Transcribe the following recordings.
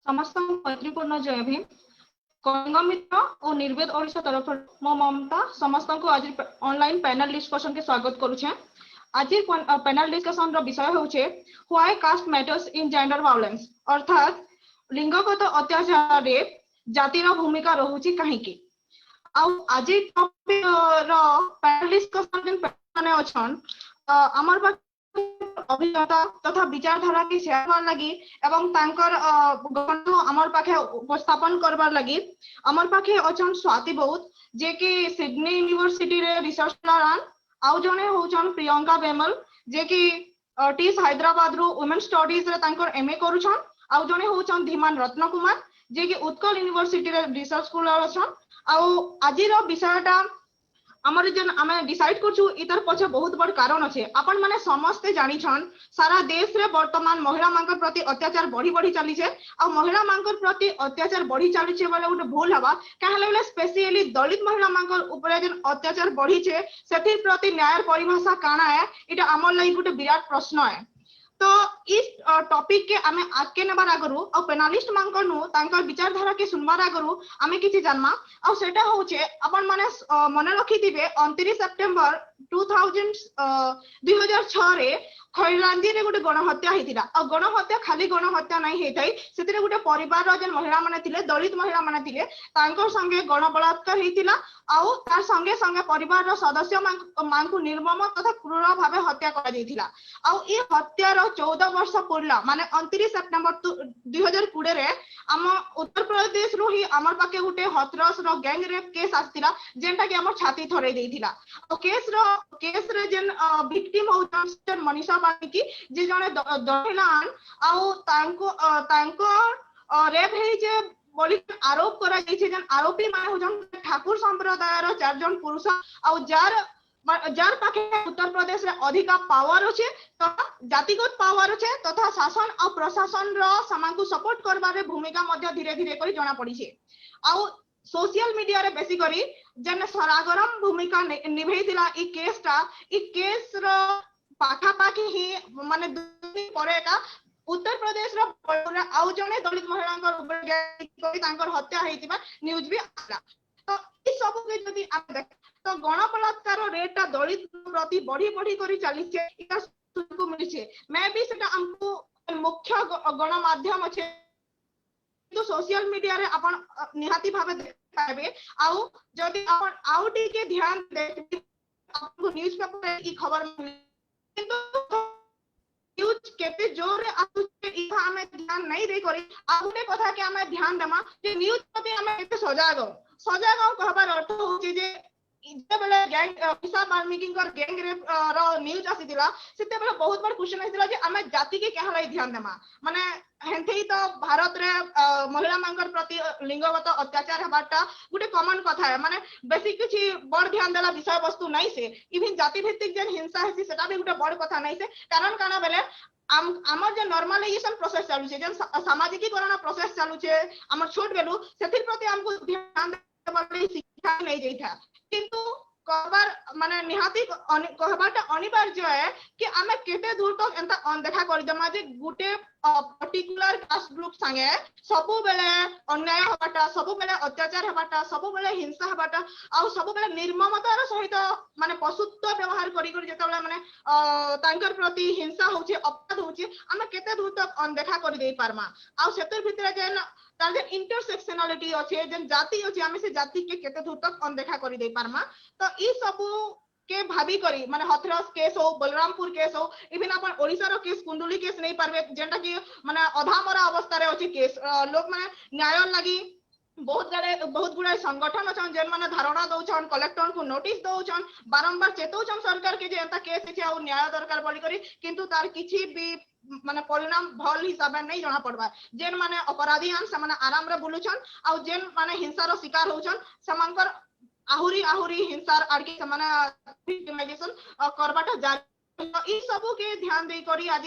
समस्त मैत्रीपूर्ण जय भीम कलिंग मित्र और निर्वेद ओडिशा तरफ मो ममता समस्त को आज ऑनलाइन पैनल डिस्कशन के स्वागत करूछे। आज पैनल डिस्कशन रो विषय होचे why caste matters in gender violence अर्थात लिंगगत अत्याचार रे जाति रो भूमिका रहुची काहेकि। आज टॉपिक रो पैनल डिस्कशन जिन माने अछन हमर अभिज्ञता तथा विचारधारा के शेयर कर लगी एवं तांकर गण हमर पाखे उपस्थापन करबार लगी हमर पाखे अछन स्वाति बहुत जे कि सिडनी यूनिवर्सिटी रे रिसर्च स्कॉलर आउ जने होचन प्रियंका बेमल जे कि टीस हैदराबाद रो वुमेन स्टडीज रे तांकर एमए करूछन आउ जने होचन धीमान रत्न कुमार जे कि उत्कल यूनिवर्सिटी रे रिसर्च स्कॉलर अछन। आउ आज रो विषयटा हमर जन हमें डिसाइड करछु इतर पछे बहुत बड़ कारण अछि। अपन माने समस्ते जानि छन सारा देश रे वर्तमान महिला मानकर प्रति अत्याचार बढ़ी बढ़ी चली छे आ महिला मानकर प्रति अत्याचार बढ़ी चली छे वाला उटे भूल हवा कहले स्पेशली दलित महिला मानकर ऊपर जन अत्याचार बढ़ी छे सेति प्रति न्याय परिभाषा काना है इटा हमर लागि उटे विराट प्रश्न है। तो इस टॉपिक के आमे आके नबार आगरु और पैनलिस्ट मानकनु तांकर विचारधारा के सुनबार आगरु आमे किछि जानमा और सेटा होचे अपन माने मने रखिथिबे 29 सेप्टेम्बर 2006 रे खैरांदी रे गोटे गणहत्या हेतिला और गणहत्या खाली गणहत्या नहीं हेथाई सेतिरे गोटे परिवार रो जन महिला माने थिले दलित महिला माने थिले तांकर संगे गण बलात्कार हेतिला आउ तार संगे संगे परिवार रो सदस्य मानकु निर्मम तथा क्रूर भाबे हत्या करा दैथिला आउ ई हत्या रो 14 वर्ष पुरला माने 29 सेप्टेम्बर 2020 रे हम उत्तर प्रदेश रो ही हमर पाके गोटे हथरस रो गैंग रेप केस आस्तिला जेंटा कि हमर छाती थरे दैथिला और केस रे जन विक्टिम होतन मनीषा बानिकी जे जने दहिलान आउ तांको रेप हे जे बोली आरोप करा जाय छे जन आरोपी माने होजन ठाकुर संप्रदाय रो 4 जन पुरुष आउ जार पाखे उत्तर प्रदेश रे अधिका पावर अछि तथा जातिगत पावर अछि तथा शासन और प्रशासन रो समांकु सपोर्ट करबारे भूमिका मध्य धीरे धीरे करी जणा पड़ी छे आउ सोशल मीडिया रे बेसी करी जन सरागरम भूमिका निभैतिला ई केस रो पाखा पाखी ही माने दुनी परे का उत्तर प्रदेश रो आउ जने दलित महिला ऊपर तांकर हत्या हेतिबा न्यूज भी आला। तो ई सब के जदी आप देख तो गण बलात्कार रेट दलित प्रति बढ़ी बढ़ी करी चली छे इका सुनको मिली छे मैं भी सेटा हमको मुख्य गण माध्यम अछि तो सोशल मीडिया रे अपन निहाती भाबे देख पाबे आउ जदी अपन आउटी के ध्यान दे आपको न्यूज़ पेपर की खबर किंतु न्यूज केते जोर आसुचे इहा हमें ध्यान नहीं दे करी आउटे कथा के हमें ध्यान देमा जे न्यूज प्रति हमें केते सजाग कहबार अर्थ होची जे इते बेले गैंग पिसा वाल्मीकिंकर गैंग रेप रो न्यूज आसीतिला सेते बेले बहुत बड़ क्वेश्चन आसीतिला जे हमें जाति के केहला ध्यान देमा माने हेंथेई तो भारत रे महिला मानकर प्रति लिंगगत अत्याचार हेबाटा गुटे कॉमन कथा है माने बेसी किछि बड़ ध्यान देला विषय वस्तु नहीं से इवन जाति भित्तिक जे हिंसा हेसी सेटा भी गुटे बड़ कथा नहीं से कारण काना बेले आमर जे नॉर्मलाइजेशन प्रोसेस चालू छे जे सामाजिकीकरण प्रोसेस चालू छे हमर छोट बेलू सेतिर प्रति हमको ध्यान देबा शिक्षा नहीं जाइथा किंतु कहबार माने निहाती कहबाटा अनिवार्य है कि आमे केते दूर तक एंता अनदेखा कर दमा जे गुटे पर्टिकुलर कास्ट ग्रुप संगे सबु बेले अन्याय हबाटा सबु बेले अत्याचार हबाटा सबु बेले हिंसा हबाटा आ सबु बेले निर्ममतार सहित माने पशुत्व व्यवहार करी करी जेतबेले माने तांकर प्रति हिंसा होची अपराध होची आमे केते दूर तक अनदेखा कर देई पारमा आ सेतर भितरे जे तार जे इंटरसेक्शनलिटी अछि जे जाति अछि आमे से जाति के केते दूर तक अनदेखा कर देई पारमा। तो ई सबु के भाभी करी माने हथरस केस हो बलरामपुर केस हो इवन अपन ओडिसा रो केस कुंडली केस नहीं पारबे जेंटा कि माने अधामरा अवस्था रे अछि केस लोग माने न्याय लागि बहुत गुडा संगठन अछन जेन माने धारणा दउछन कलेक्टर को नोटिस दउछन बारंबार चेतौछन सरकार के जे एता केस अछि आ न्याय दरकार बोली करी किंतु तार किछि भी माने परिणाम भल हिसाब नहीं जाना पड़बा जेन माने अपराधी हम से माने आराम रे बुलुछन आ जेन माने हिंसा रो शिकार होछन समांकर आहुरी हिंसार आड़के समाना विक्टिमाइजेशन करबाटा जारी ई सबो के ध्यान दे करी आज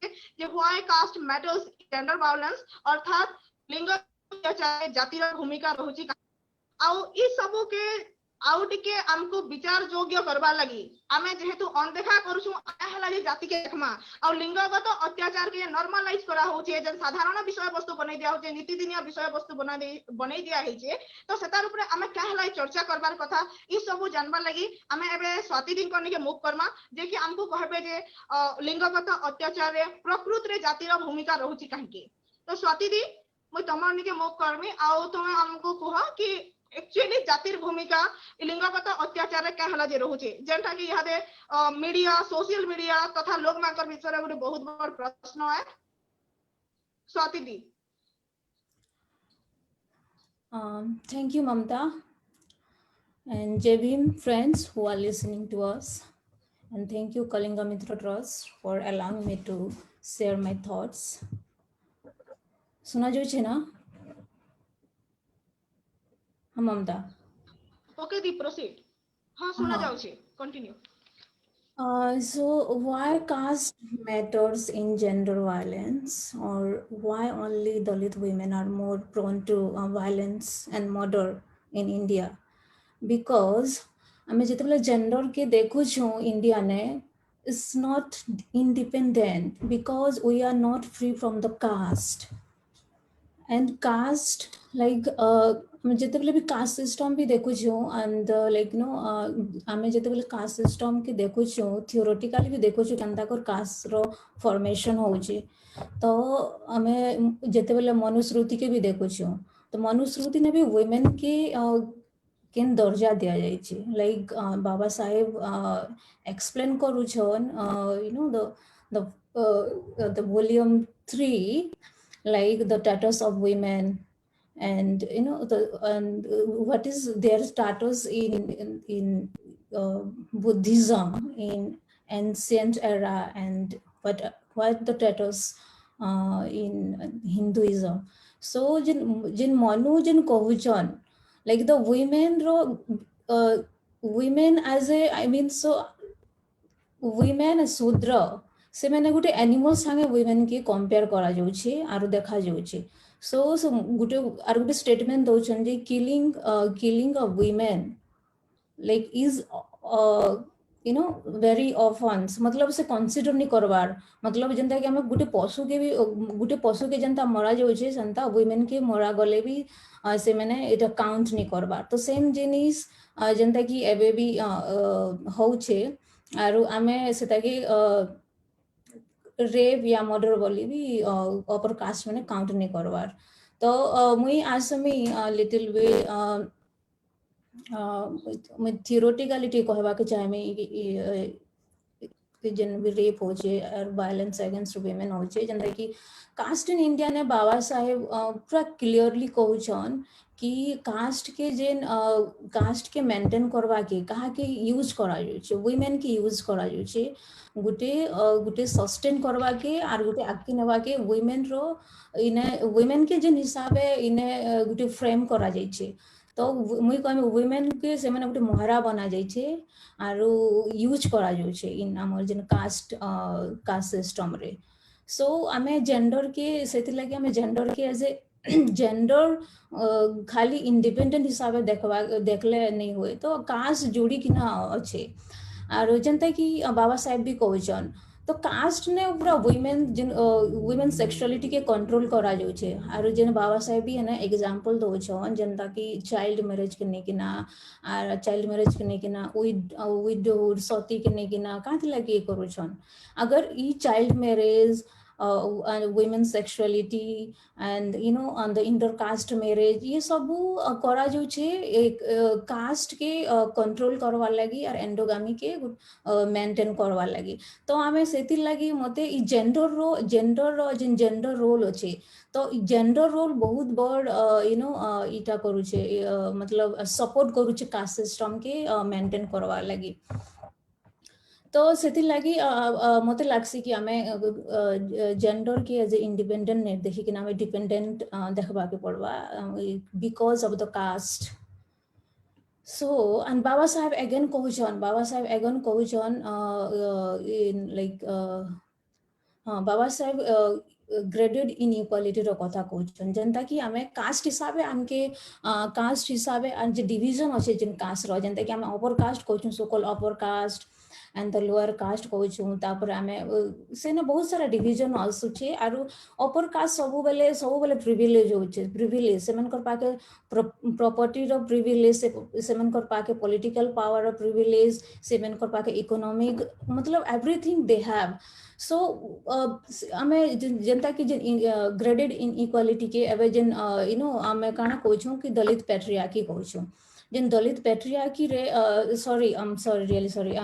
जे why caste matters gender violence अर्थात लिंग अत्याचार जाति रो भूमिका रहुची आउ ई सबो के आउ टिके हमको विचार योग्य करबा लगी आमे जेहेतु अनदेखा करूछु हला जे जाति के देखमा आ लिंगगत अत्याचार के नॉर्मलाइज करा होचे जे साधारण विषय वस्तु बनै दिया होचे नीतिदिनिया विषय वस्तु बनै दिया हेचे तो सेतार ऊपर आमे कहला चर्चा करबार कथा ई सब जानबा लगी आमे एबे स्वाति दिन करने के मुख करमा जे कि हमको कहबे जे लिंगगत अत्याचार रे प्रकृति रे जाति रो भूमिका रहउची काहे के तो स्वाति दी मु तमन के मुख करमी आ तुम हमको कह कि एक्चुअली जातिर भूमिका लिंगगत अत्याचार कहला जे रहुचे जेंटा कि इहादे मीडिया सोशल मीडिया तथा लोक माकर विषय गोटे बहुत बड़ प्रश्न है स्वाति दी Thank you, Mamta, and Jai Bhim friends who are listening to us, and thank you Kalinga Mitra Trust for allowing me to share my thoughts. सुना जो छे ना हाँ ममता ओके दी प्रोसीड हाँ सुना जाऊ छे continue So why caste matters in gender violence, or why only Dalit women are more prone to violence and murder in India? Because आमे जेतेबेले जेंडर के देखु छु इंडिया ने is not independent because we are not free from the caste. And caste, like ଯେତେବେଳେ ବି caste system ବି ଦେଖୁଛୁ and like you know ଆମେ ଯେତେବେଳେ caste system କି ଦେଖୁଛୁ theoretically ବି ଦେଖୁଛୁ କେନ୍ତା कर caste ର formation ହଉଛି ତ ଆମେ ଯେତେବେଳେ ମନୁସ୍ମୃତି के भी ଦେଖୁଛୁ ତ ମନୁସ୍ମୃତି ने भी women की केन दर्जा दिया जाइए लाइक बाबा साहेब एक्सप्लेन करूछन you know the volume 3 like the status of women and you know and what is their status in Buddhism in ancient era and what the status in Hinduism. So jin manu jin kohuchan like the women women as a I mean so women शूद्र से मैंने गोटे animal संगे women की compare करा जाउछि आरो देखा जाउछि सो गोटे आरो गोटे स्टेटमेंट दउछन जे killing of women like is you know very often मतलब से कंसीडर नहीं करबार मतलब जनता कि हमें गोटे पशु के भी गोटे पशु के जनता मरा जाउछि संता वुमेन के मरा गले भी से मैंने एटा काउंट नहीं करबार तो सेम जिनिस जनता कि एबे भी होउछे आरो आमे सेता कि रेप या मर्डर बोली भी अपर कास्ट मैंने काउंट नहीं करवार तो मुई आसमी लिटिल वे मैं थियोरेटिकलिटी कहबा के चाहे जन भी रेप हो जे और वायलेंस अगेंस्ट वुमेन हो जे जन कि कास्ट इन इंडिया ने बाबा साहेब पूरा क्लियरली कहउछन कि कास्ट के जेन कास्ट के मेंटेन करवा के कहा के यूज करा जाउछे वुमेन के यूज करा जाउछे गुटे सस्टेन करवा के आर गुटे आकी नेवा के वुमेन रो इने वुमेन के जेन हिसाबे इने गुटे फ्रेम करा जाइछे तो मुई कहमे वुमेन के से माने गुटे मोहरा बना जाइछे आरो यूज करा जाउछे इन हमर जेन कास्ट सिस्टम रे सो आमे जेंडर के सेति लागि आमे जेंडर के एज ए जेंडर खाली इंडिपेंडेंट हिसाबे देखले नहीं हुए तो कास्ट जोड़ी कि ना अच्छे आरो जनता कि बाबा साहेब भी कहउछन तो कास्ट ने पूरा वुमेन सेक्सुअलिटी के कंट्रोल करा जाउछे आरो जेन बाबा साहेब भी है ना एग्जांपल दउछन जनता कि चाइल्ड मैरिज के नेकिना आर चाइल्ड मैरिज के नेकिना विडोहुड सती के नेकिना काथि लागि करूछन अगर ई child marriage women's sexuality and you know on the intercaste marriage ये सब करा जो छे एक कास्ट के कंट्रोल करवा लगी और एंडोगामी के मेंटेन करवा लगी तो हमें सेति लगी मते ई जेंडर रोल अच्छे तो जेंडर रोल बहुत बड़ यू नो इटा करू छे मतलब सपोर्ट करू छे कास्ट सिस्टम के मेंटेन करवा लगी तो सेति लगी मते लागसी कि आमे जेंडर के एज ए इंडिपेंडेंट ने देखि कि नामे डिपेंडेंट देखबा के पड़वा because of the caste so and Baba Saheb again कहउछन इन लाइक हाँ बाबा साहेब ग्रेडेड इनइक्वालिटी रो कथा कहछन जनता कि हमें कास्ट हिसाबे हमके कास्ट हिसाबे जे डिवीजन अछि जिन कास्ट रो जनता कि हम अपर कास्ट कहछन so call upper caste and the lower caste कहछन तापर हमें से ना बहुत सारा डिवीजन आसुचे आरो अपर कास्ट सब बेले प्रिविलेज होचे प्रिविलेज सेमन कर पाके प्रॉपर्टी रो प्रिविलेज सेमन कर पाके पॉलिटिकल पावर रो प्रिविलेज सेमन कर पाके इकोनॉमिक मतलब एवरीथिंग दे हैव सो हमें जनता की ग्रेडेड इनइक्वालिटी के एवं जिन यू नो हमें काना कहछूं कि दलित पैट्रियार्की कहछूं जिन दलित पैट्रियार्की रे sorry I am sorry really sorry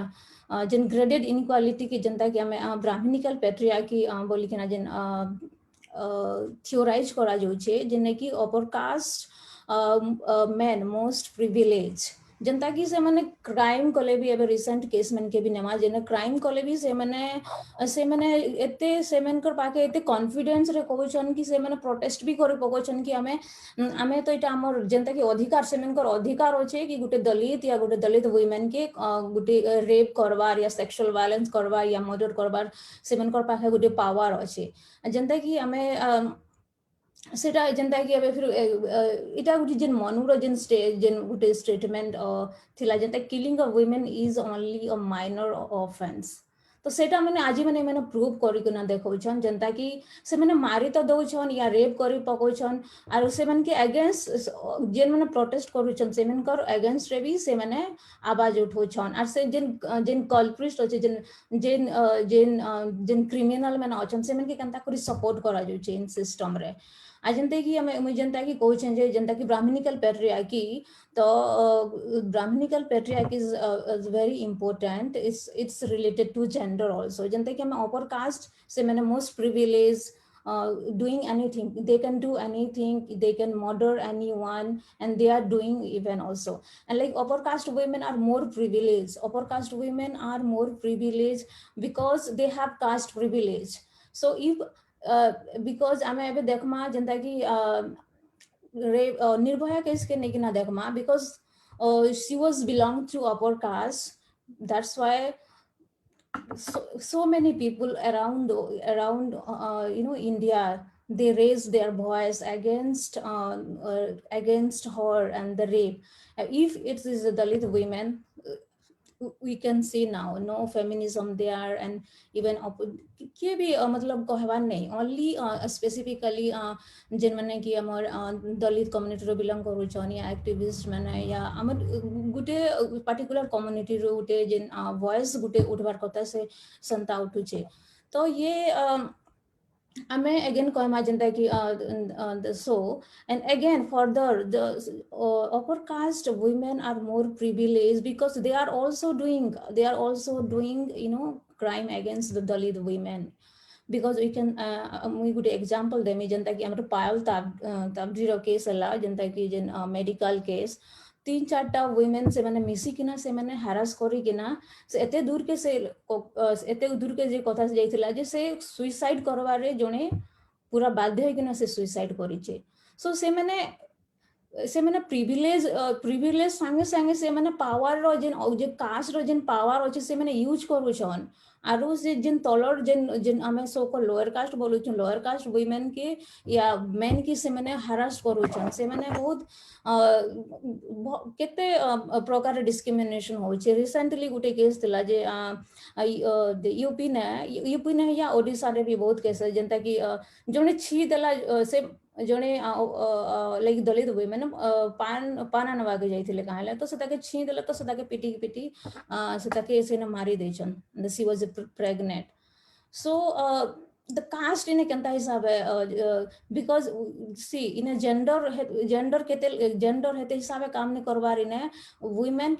जिन ग्रेडेड इनइक्वालिटी की जनता की हमें ब्राह्मणिकल पैट्रियार्की बोली कि ना जिन थियोराइज करा जाउछे जिने की अपर कास्ट मेन मोस्ट प्रिविलेज जनता की से माने क्राइम कले भी एबे रिसेंट केस मन के भी नमा जेने क्राइम कले भी से माने एते सेमन कर पाके एते कॉन्फिडेंस रे कहउछन कि से माने प्रोटेस्ट भी करे पकोछन कि हमें तो इटा हमर जनता के अधिकार सेमन कर अधिकार होचे कि गुटे दलित वुमेन के गुटे रेप करवार या सेक्सुअल वायलेंस करवार या मर्डर करवार सेमन कर पाके गुटे पावर होचे जनता की हमें सेटा जनता कि एबे फिर इटा गुटे जिन मनुर जिन गुटे स्टेटमेंट थिला जनता killing of women is only a minor offence तो सेटा मैंने आज मैंने प्रूव करिकना देखौछन जनता कि से मैंने मारी तो दौछन या रेप करी पकोछन आरो से मन के अगेंस्ट जेन मैंने प्रोटेस्ट करूछन से मन कर अगेंस्ट रे भी से मैंने आवाज उठौछन आर से जिन जिन कल्प्रिस्ट होचे जिन जिन जिन जिन क्रिमिनल मैंने अछन से मन के कंता करी सपोर्ट करा जाउचे इन सिस्टम रे आ जनता कि हमें जनता की कहछन जे जनता की ब्राह्मणिकल पैट्रियार्की तो Brahmanical patriarchy is very important it's related to gender also जनता कि हमें upper caste से मैंने most privileged doing anything they can do anything they can murder anyone and they are doing even also and like upper caste women are more privileged upper caste women are more privileged because they have caste privilege so if because हमें अबे देखमा जनता की Nirbhaya case के नहीं ना देखमा because she was belong to upper caste that's why so many people around you know India they raise their voice against her and the rape if it is a Dalit women we can see now no feminism there and even के भी मतलब कहवान नहीं only specifically जिन माने कि हमर दलित community रो belong करू छन या एक्टिविस्ट माने या हमर गुटे पर्टिकुलर कम्युनिटी रो गुटे जिन वॉइस गुटे उठबार कथा से संता उठु छे तो ये हमें again कहमा जनता कि so and again further the upper caste women are more privileged because they are also doing you know crime against the Dalit women because we can we good example demi जनता कि हमर पायल ताबजी रो case हला जनता कि जिन medical case 3-4टा women से माने मिसी किना से माने हैरास करी किना से एते दूर के जे कथा से जाइथिला जे से सुइसाइड करवारे जणे पूरा बाध्य होई किना से सुइसाइड करिचे सो से माने प्रिविलेज संगे संगे से माने पावर रो जे कास्ट रो जिन पावर अछि से माने यूज करूछन आरो से जिन तलर जिन हमें सो को लोअर कास्ट बोलुछन लोअर कास्ट वुमेन के या मेन की से माने हरास करूछन से माने बहुत केते प्रकार डिस्क्रिमिनेशन होचे रिसेंटली गुटे केस थिला जे यूपी ने या ओडिशा रे भी बहुत केस है जनता कि जने छी देला से जने लाइक दलित वुमेन पान आनवा के जाइथिले काहेला तो से छी देला तो से पिटी से से मारी देछन she was pregnant so the caste in a kanta hisab because see in a gender hete hisabe काम ne करवार ine women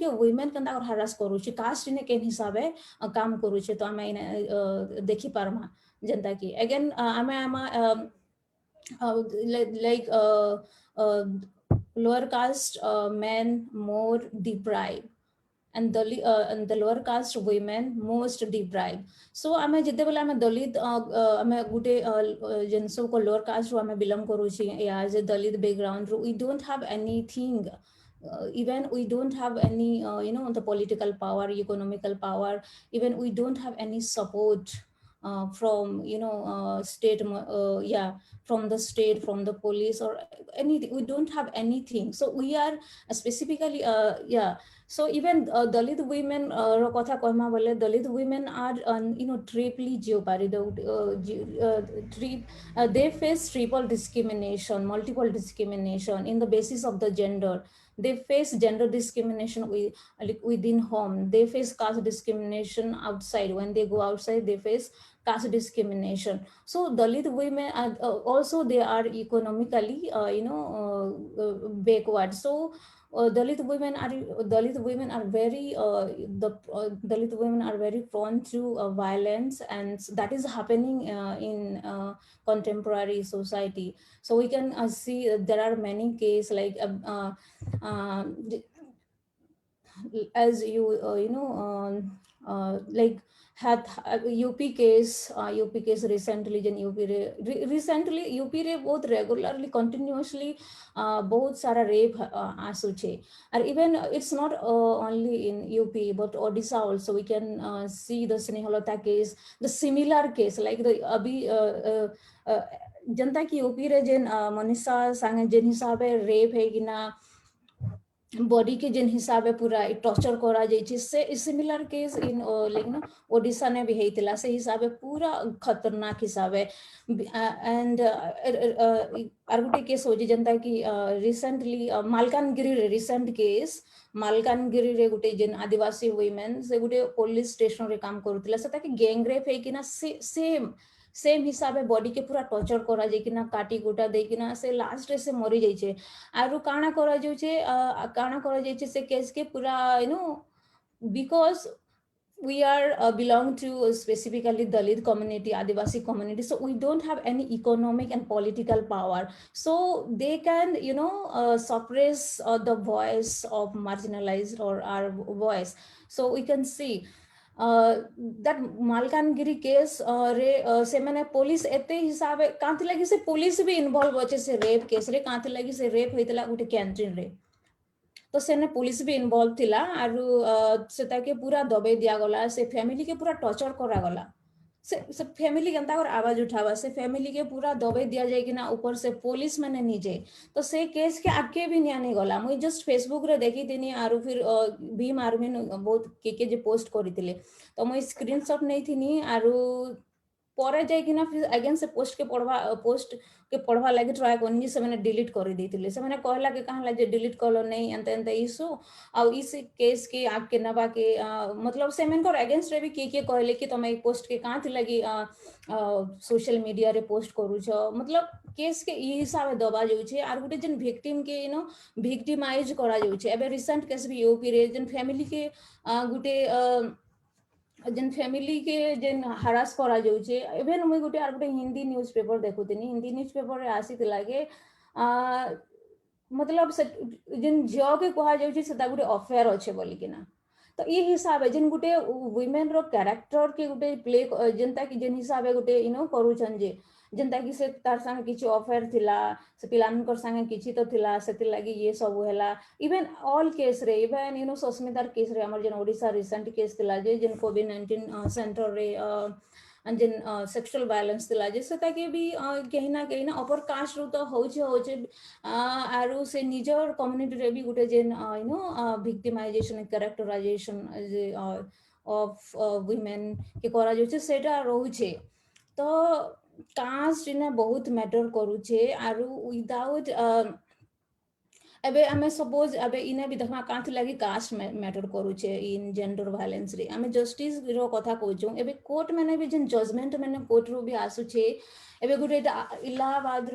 kanta और harass करू छी caste ine केन हिसाबे काम करू छी तो हमें इन देखि पारमा जनता की again हमें like lower caste men more deprived and the lower caste women most deprived so ame jete bela ame dalit ame gute gen so ko lower caste ame belong koru chi as a dalit background we don't have anything even we don't have any you know the political power economical power even we don't have any support from state, from the state, from the police or anything. We don't have anything. So we are specifically so even Dalit women ro kotha कहमा बोले Dalit women are triply jeoparded. They face triple discrimination, multiple discrimination in the basis of the gender. They face gender discrimination within home. They face caste discrimination outside. When they go outside, they face caste discrimination. So Dalit women are, also they are economically backward. So Dalit women are very Dalit women are very prone to violence, and that is happening in contemporary society. So we can see there are many cases like as like had UP case recently जन recently UP रे बहुत regularly continuously बहुत सारा rape आसुचे, and even it's not only in UP but Odisha also we can see the Snehalata case, the similar case like the अभी जनता की UP रे जन मनीषा सांगे जन हिसाबे rape है कि ना बॉडी के जिन हिसाबे पूरा टॉर्चर करा जाइए से सिमिलर केस इन लेकिन ओडिशा ने भी हेतिला से हिसाबे पूरा खतरनाक हिसाबे एंड आर गुटे केस हो जनता की रिसेंटली मालकानगिरी रे रिसेंट केस मालकानगिरी रे गुटे जिन आदिवासी वुमेन से गुटे पुलिस स्टेशन रे काम करूतिला से ताकि गैंग रेप है कि ना सेम हिसाबे बॉडी के पूरा टॉर्चर करा जाए कि ना काटी गोटा दे कि ना से लास्ट रे से मरी जाइए आरु काना करा जाइए से केस के पूरा because we are belong to specifically Dalit community, Adivasi community, so we don't have any economic and political power, so they can suppress the voice of marginalized or our voice. So we can see that Malkangiri case रे से मैंने police एते हिसाबे कांति लगी से police भी involve होचे से रेप केस रे कांति लगी से रेप होइतला गुटे कैंटीन रे तो सेने पुलिस भी इन्वॉल्व थिला आरु से ताके पूरा दबे दिया गला से फैमिली के पूरा टॉर्चर करा गला से फैमिली केनता और आवाज उठावा से फैमिली के पूरा दबे दिया जाए कि ना ऊपर से पुलिस माने निजे तो से केस के आगे भी न्याने गला मुई जस्ट फेसबुक रे देखी दिनी आरु फिर भीम आर्मी बहुत के जे पोस्ट करितिले तो मुई स्क्रीनशॉट नै थिनी आरु परे जाय कि ना फिर अगेन से पोस्ट के पढ़वा लगे ट्राई करनी से मैंने डिलीट कर देथिले से मैंने कहला के कहां जे डिलीट करलो नै एंते इशू आ इस केस के आके नबा के मतलब से मैंने अगेंस्ट रे भी के कहले कि तुम एक पोस्ट के कहां थी लगी सोशल मीडिया रे पोस्ट करू छ मतलब केस के ई हिसाब दबा जाउ छे आर गुटे जन विक्टिम के विक्टिमाइज करा जाउ छे एबे रिसेंट केस भी यूपी रे जन फैमिली के गुटे जन फैमिली के जन हरास करा जाउ छे इवन मुई गुटे are Gute Hindi newspaper देखुतिनी Hindi newspaper रे आसी लागे मतलब जन जो के कहा जाउ छे सेटा गुटे अफेयर अच्छे बोली कि ना तो ये हिसाब जन गुटे वुमेन रो कैरेक्टर के गुटे प्ले जनता की जन हिसाब गुटे करूछन जे जनता की से तार संग किछि अफेयर थिला से पिलान कर संग किछि तो थिला सेति लागि ये सब हैला इवन ऑल केस रे इवन सस्मितार केस रे हमर जन ओडिसा रिसेंट केस थिला जे जन कोविड-19 सेंटर रे जन सेक्सुअल वायलेंस थिला जे सेता के भी कहीं ना अपर कास्ट रो तो होचे आरो से निजर कम्युनिटी रे भी गुटे जन विक्टिमाइजेशन कैरेक्टराइजेशन ऑफ वुमेन के करा जो सेटा रहउछे तो कास्ट इने बहुत मैटर करूछे आरु विदाउट एबे हमें सपोज एबे इने भी देखमा कांथ लगी कास्ट मैटर करूछे इन जेंडर वायलेंस रे हमें जस्टिस रो कथा कहजो एबे कोर्ट माने भी जन जजमेंट माने कोर्ट रो भी आसुछे एबे गुटे इलाहाबाद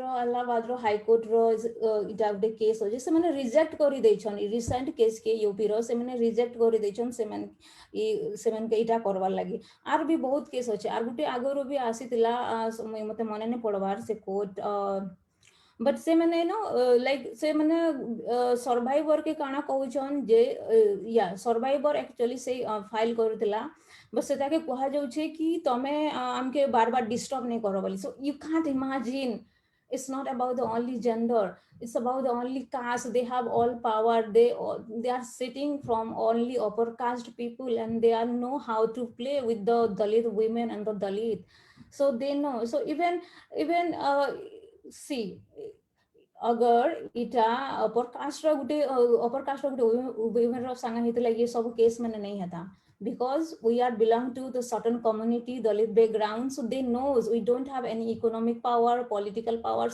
रो हाई कोर्ट रो इटा गुटे केस हो जे माने रिजेक्ट करि दैछन रिसेंट केस के यूपी रो से माने रिजेक्ट करि दैछन से माने के इटा करवा लागि आर भी बहुत केस होचे आर गुटे आगरो भी आसीतिला मते मने ने पड़वार से कोर्ट बट से मैंने लाइक से मैंने सर्वाइवर के काना कहउछन जे या सर्वाइवर एक्चुअली से फाइल करथिला बस सेटा के कहा जाउ छे कि तमे हमके बार बार डिस्टर्ब नहीं करो बोली so you can't imagine it's not about the only gender, it's about the only caste. They have all power, they are sitting from only upper caste people, and they are know how to play with the Dalit women and the Dalit. So they know. So even see, अगर इटा upper caste women रो संग हित लगे सब case में नहीं है था, because we are belong to the certain community Dalit background, so they knows we don't have any economic power, political power,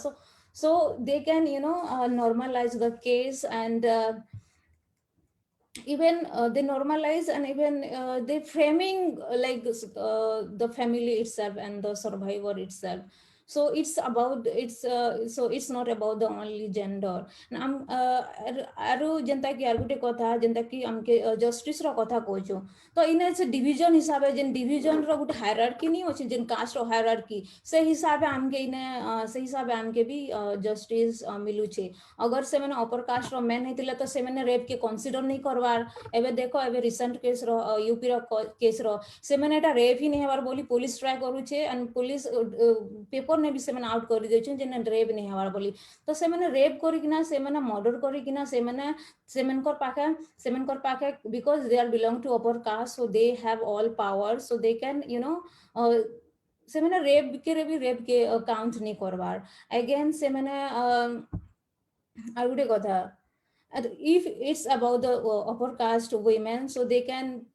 so they can, you know, normalize the case, and even they normalize, and even they framing like the family itself and the survivor itself. So it's about, so it's not about the only gender. हम आरो जनता की are गुटे कथा जनता की हमके justice रो कथा कहचो, तो इने से डिवीजन हिसाब से जेन डिवीजन रो गुटे हायरार्की नहीं होचे, जेन कास्ट रो हायरार्की से हिसाब हमके इने से हिसाब हमके भी जस्टिस मिलु छे। अगर से मैंने अपर कास्ट रो मेन हेतिले तो से मैंने रेप के कंसीडर नहीं करवार। एबे देखो एबे रिसेंट केस रो यूपी रो केस रो से मैंने एटा रेप ही नहीं हवार बोली पुलिस ट्राई करू छे, एंड पुलिस पेपर ने भी से मैंने आउट कर दे छे जे रेप नहीं हवार बोली। तो से मैंने रेप करी किना, से मैंने मर्डर करी किना, से मैंने कर पाके because they are belong to upper caste, so they have all power, so they can, you know, से मैंने रेप के काउंट नहीं करवार। अगेन से मैंने I would kotha. And if it's about the upper caste women, so they can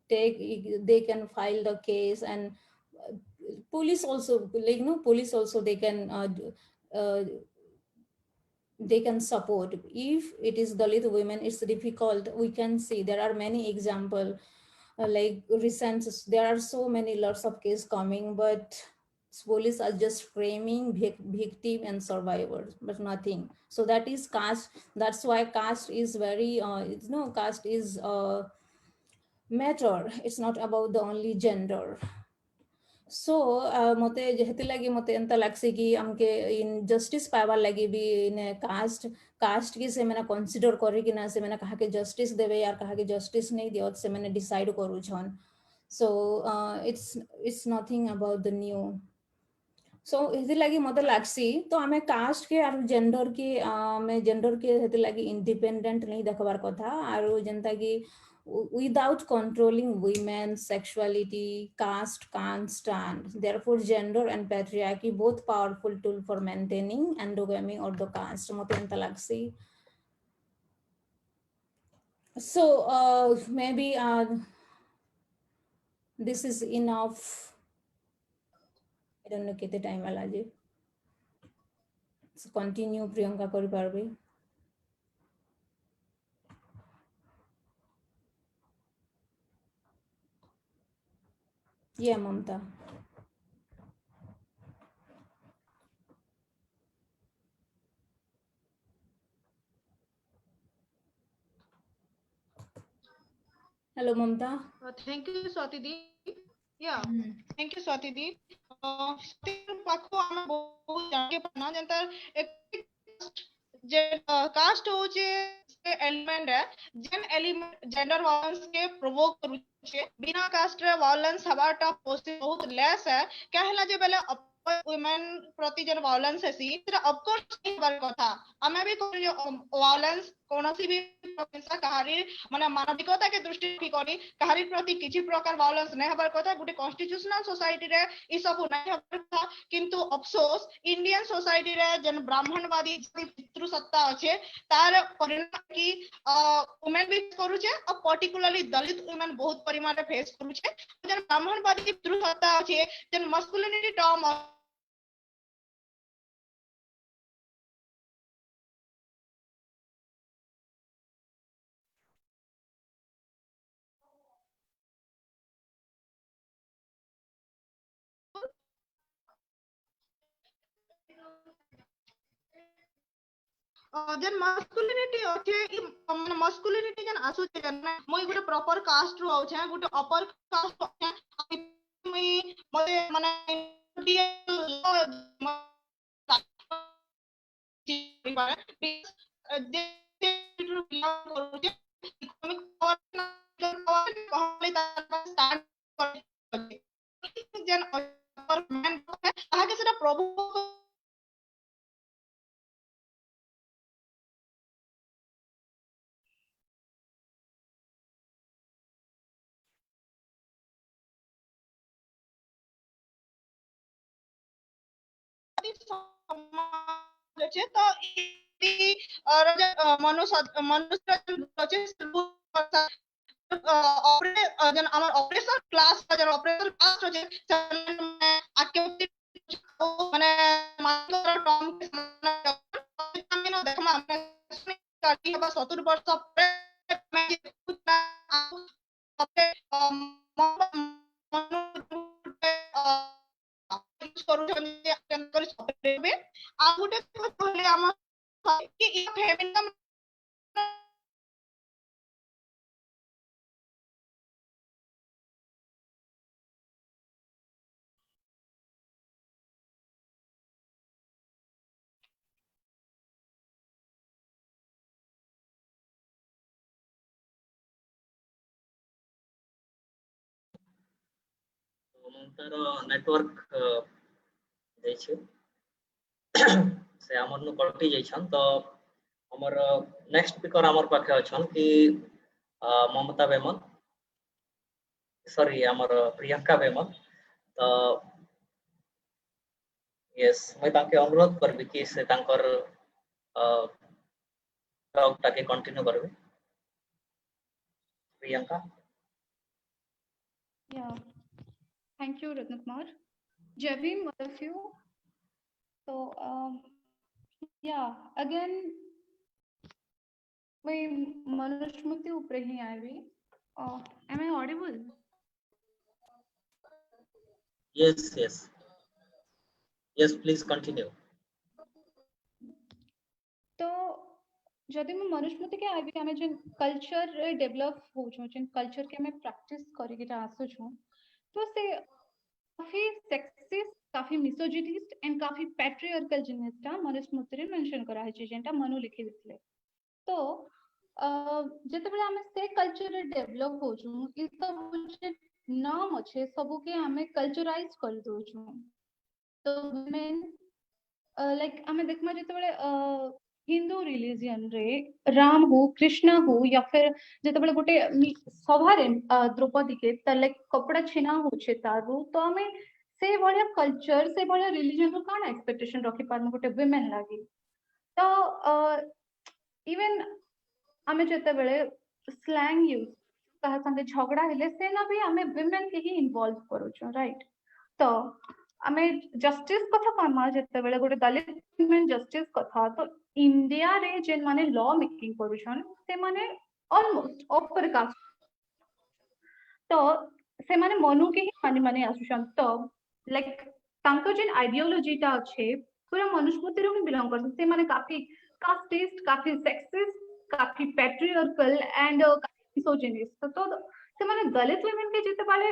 file the case, and police also, like, no, police also uh, they can support. If it is Dalit women, it's difficult. We can see there are many examples, like recent, there are so many lots of cases coming, but police are just framing victim and survivors, but nothing. So that is caste. That's why caste is very, caste is matter. It's not about the only gender. सो मते जेहेति लगी मते एंता लागसे कि हमके इन justice power लगी भी इन cast की से मैंने कंसीडर करी कि ना से मैंने कहा कि जस्टिस देवे यार कहा कि जस्टिस नहीं दियो से मैंने डिसाइड करू छन। So it's nothing about the new. So हेति लगी मते लागसी तो हमें कास्ट के आर जेंडर के में जेंडर के हेति लगी इंडिपेंडेंट नहीं देखबार कथा, आरो जनता की without controlling women's sexuality, caste can't stand. Therefore, gender and patriarchy both powerful tool for maintaining endogamy or the caste. So maybe this is enough. I don't know kete time wala je. So continue Priyanka kori parbe. Yeah, Mamta. Hello, Mamta. Thank you, Swati Di. Yeah, thank you, Swati Di. पाखो हम बहुत जाके पढ़ना जनता एक जे cast हो जे element है जेन element gender violence के provoke करू छे बिना कास्ट रे वायलेंस हवाटा पोस्ट बहुत लेस है कहला जे बेले वुमेन प्रति जन वायलेंस है सी तेरा ऑफ कोर्स नहीं बार कथा हमें भी कोई वायलेंस कोनोसी भी प्रोफेसर कहारी माने मानविकता के दृष्टि करी कहारी प्रति किछि प्रकार वायलेंस नहीं हबार कथा गुटे कॉन्स्टिट्यूशनल सोसाइटी रे ई सब नहीं हबार कथा किंतु अफसोस इंडियन सोसाइटी रे जन ब्राह्मणवादी पितृ सत्ता अछि तार परिणाम की वुमेन भी करू छे और पर्टिकुलरली दलित वुमेन बहुत परिमाण रे फेस करू छे जन ब्राह्मणवादी पितृ सत्ता अछि जन मस्कुलिनिटी टर्म जन मस्कुलिनिटी अछि मन मस्कुलिनिटी जन आसु छै जन मोई गुटे प्रॉपर कास्ट रो छै गुटे अपर कास्ट छै मोई मते माने जन प्रभु समाज अछि तो ई मनुष्य अछि जन हमर ऑपरेशन क्लास जन ऑपरेशन क्लास जे आके माने मानकर टर्म के समान देखमा हमने काटी बस 70 वर्ष करूछन आ गुटे कहले हम कि ई फेमिनिज्म ତାର ନେଟୱାର୍କ ଦେଇଛି ସେ ଆମର କଟି ଯାଇଛନ୍ ତ ଆମର ନେକ୍स्ट स्पीकर हमर पाखे अछन कि ममता बेमल सॉरी हमर प्रियंका बेमल तो यस मैं ताके अनुरोध करबी कि से तांकर टॉक ताके कंटिन्यू करबे Priyanka Yeah, thank you, Ratna Kumar. Jai Bhim, all of you. So, yeah, again, मैं मनुस्मृति ऊपर ही आई. Am I audible? yes please continue. तो जदि मैं मनुस्मृति के आइबी हमें जन कल्चर डेवलप हो जन कल्चर के हमें प्रैक्टिस करी के आसो छु तो से काफी सेक्सिस्ट काफी मिसोजिनिस्ट एंड काफी पैट्रियार्कल जिनिसटा मनुस्मृति रे मेंशन करा है जेंटा मनु लिखि दिसले तो जते बेला हमें से कल्चर डेवलप हो छु ई सब जे नाम अच्छे सबो के हमें कल्चराइज कर दो छु तो वुमेन लाइक हमें देखमा जते बेले हिंदू रिलीजियन रे राम हो कृष्ण हो या फिर जते बेले गोटे सभा रे द्रौपदी के त लाइक कपड़ा छेना हो छे तारु तो हमें से भलिया कल्चर से भलिया रिलीजन रो काना एक्सपेक्टेशन रखि पार गोटे वुमेन लागी तो इवन हमें जते बेले स्लैंग यूज कहा संगे झगड़ा हेले से ना भी हमें वुमेन के ही इन्वॉल्व करू छ राइट तो हमें जस्टिस कथा कहमा जते बेले गोटे दलित वुमेन जस्टिस कथा तो इंडिया रे जेन माने लॉ मेकिंग करूछन से माने ऑलमोस्ट अपर कास्ट तो से माने मनु के ही माने माने आसुछन तो लाइक तांको जेन आइडियोलॉजी ता अच्छे पूरा मनुस्मृति रो में बिलोंग करछन से माने काफी कास्टिस्ट काफी सेक्सिस्ट काफी पैट्रियार्कल एंड मिसोजिनिस्ट तो से माने दलित वुमेन के जते बारे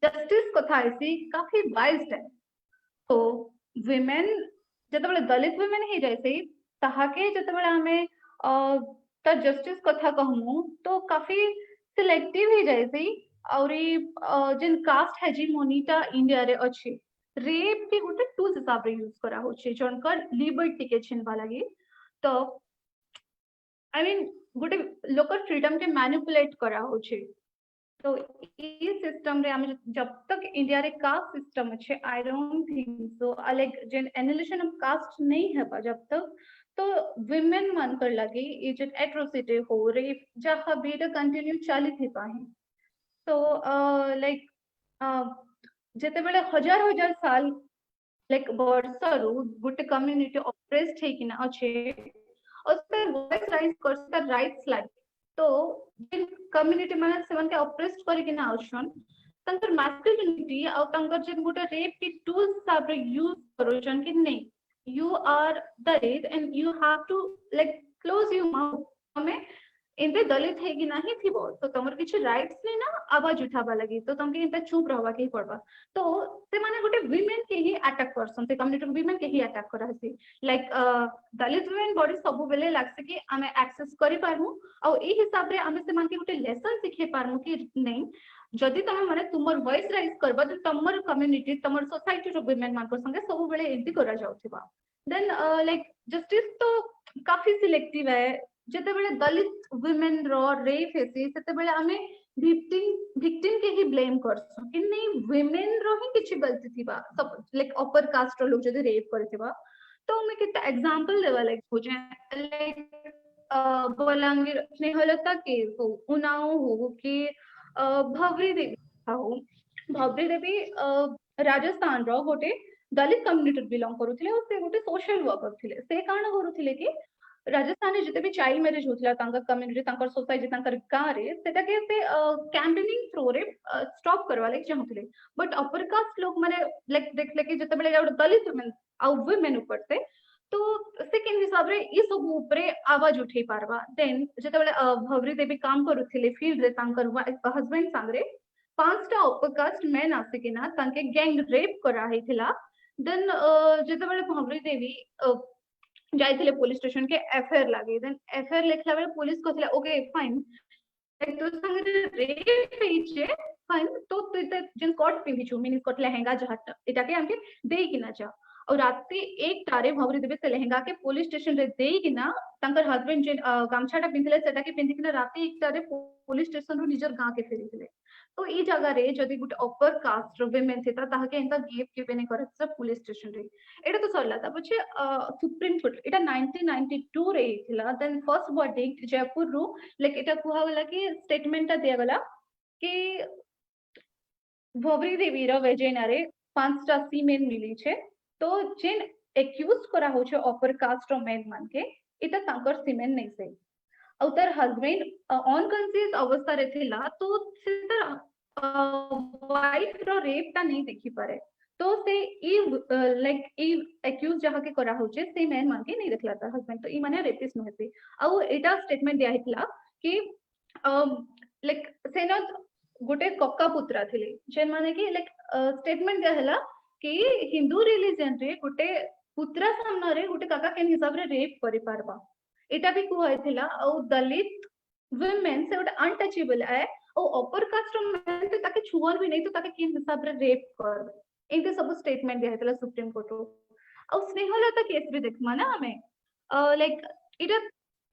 जस्टिस कथा ऐसी काफी बाइस्ड है तो वुमेन जते बेले दलित वुमेन ही जैसे ताहाके जते बेले हमें त जस्टिस कथा कहमु तो काफी सिलेक्टिव ही जैसे और जिन कास्ट हेजिमोनी ता इंडिया रे अछि रेप के गोटे टूल्स हिसाब रे यूज करा हो छे जनकर लिबर्टी के छिनबा लागि तो आई मीन गोटे लोकल फ्रीडम के मैनिपुलेट करा हो छे तो ये सिस्टम रे हमें जब तक इंडिया रे कास्ट सिस्टम अच्छे I don't think so like जेन एनालिसिस ऑफ कास्ट नहीं है पा जब तक तो वुमेन मान कर लगे ये जो एट्रोसिटी हो रेप जहाँ भी तो कंटिन्यू चली थी पाही तो लाइक जते बेले हजार हजार साल लाइक वर्षरु गुटे कम्युनिटी ऑप्रेस्ड है कि ना अच्छे उसका वॉइस राइज कर सकता राइट्स लाइक तो जिन कम्युनिटी माने सेवन के ऑप्रेस्ड करी कि ना आउछन तंकर मैस्कुलिनिटी और तंकर जिन गोटे रेप की टूल्स सब यूज करोछन कि नहीं you are dalit and you have to like close your mouth हमें इनते दलित है कि नहीं थी बहुत तो तमर किछ राइट्स ने ना आवाज उठाबा लगी तो तमके इनते चुप रहबा के पड़बा तो से माने गोटे वुमेन के ही अटैक करसन से कम्युनिटी वुमेन के ही अटैक करा हसी लाइक दलित वुमेन बॉडी सब बेले लागसे कि हमें एक्सेस करि पारमु और ई हिसाब रे हमें से मान के गोटे लेसन सिखे पारमु कि नहीं जदि तमे माने तुमर वॉइस राइज करबा तो तमर कम्युनिटी तमर सोसाइटी रो वुमेन मान को संगे सब बेले एंटी करा जाउथिबा देन लाइक जस्टिस तो काफी सिलेक्टिव है जते बेले दलित वुमेन रो रेप हेसी सेते बेले हमें victim के ही blame करसो कि नहीं women रो ही किछि गलती थी बा सब like upper caste रो लोग जदि rape करथिबा तो मैं कितना example देवा like बुझे like बलांगीर स्नेहलता केस हो उन्नाव हो कि भवरी देवी हो भवरी देवी राजस्थान रो गोटे दलित कम्युनिटी बिलोंग करूथिले और से गोटे सोशल वर्कर थिले से काण करूथिले कि राजस्थान में जिते भी चाइल्ड मैरिज होता तांका कम्युनिटी तांकर सोसाइटी तांकर गाँव रे सेटा के से कैंपेनिंग थ्रू रे स्टॉप करवा लाइक चाहूथिले बट अपर कास्ट लोग माने लाइक देखले कि जते बेले गोटे दलित वुमेन आ वुमेन ऊपर से तो से केन हिसाब रे ई सब ऊपरे आवाज उठे पारबा देन जते बेले भवरी देवी काम करूथिले फील्ड रे तांकर हस्बैंड संगरे पांचटा अपर कास्ट मेन आसिकिना तांके गैंग रेप करा हेथिला देन जते बेले भवरी देवी जाइथिले पुलिस स्टेशन के एफआईआर लागे देन एफआईआर लिखला बेले पुलिस कहथिला ओके फाइन तो संगे रेप हेचे फाइन तो जेन कोट पिंधि छु मिनी कोट लहंगा जहाट एटा के हमके देई किना जा और राती एक तारे भवरी देबे से लहंगा के पुलिस स्टेशन रे देई किना तांकर हस्बैंड जेन गामछाटा पिंधिले सेटा के पिंधि किना राती एक तारे पुलिस स्टेशन रो निजर गां के फेरिथिले तो ई जगह रे जदि गुटे अपर कास्ट रो वुमेन थिता ताहाके एंता गिफ्ट केबे नै करत सब पुलिस स्टेशन रे एटा तो सरला ता पछे सुप्रीम कोर्ट एटा 1992 रे थिला देन फर्स्ट वर्डिक्ट जयपुर रो लाइक एटा कुहा गला कि स्टेटमेंट ता दिया गला कि भवरी देवी रो वेजेना रे पांचटा सीमेन मिली छे तो जेन एक्यूज करा हो छे अपर कास्ट रो मेन मान के एटा तांकर सीमेन नै से और तार हस्बैंड अनकॉन्शियस अवस्था रे थिला तो से वाइफ रो रेप ता नहीं देखि पारे तो से ई लाइक ई एक्यूज जहा के करा होचे से मैन मान के नहीं देखला तार हस्बैंड तो ई माने रेपिस्ट नहते और एटा स्टेटमेंट दिया हितला कि लाइक सेना गोटे कक्का पुत्रा थिले जेन माने कि लाइक स्टेटमेंट दिया हला कि हिंदू रिलीजन रे गोटे पुत्रा सामना रे गोटे काका केन हिसाब रे रेप करि पारबा एटा भी कुहा थिला और दलित वुमेन से गोटे अनटचेबल है और अपर कास्ट मैन तो ताके छुअल भी नहीं तो ताके केन हिसाब रे रेप करबे एते सब स्टेटमेंट दिया थिला सुप्रीम कोर्ट रो और स्नेहलता केस भी देखमा ना हमें लाइक इटा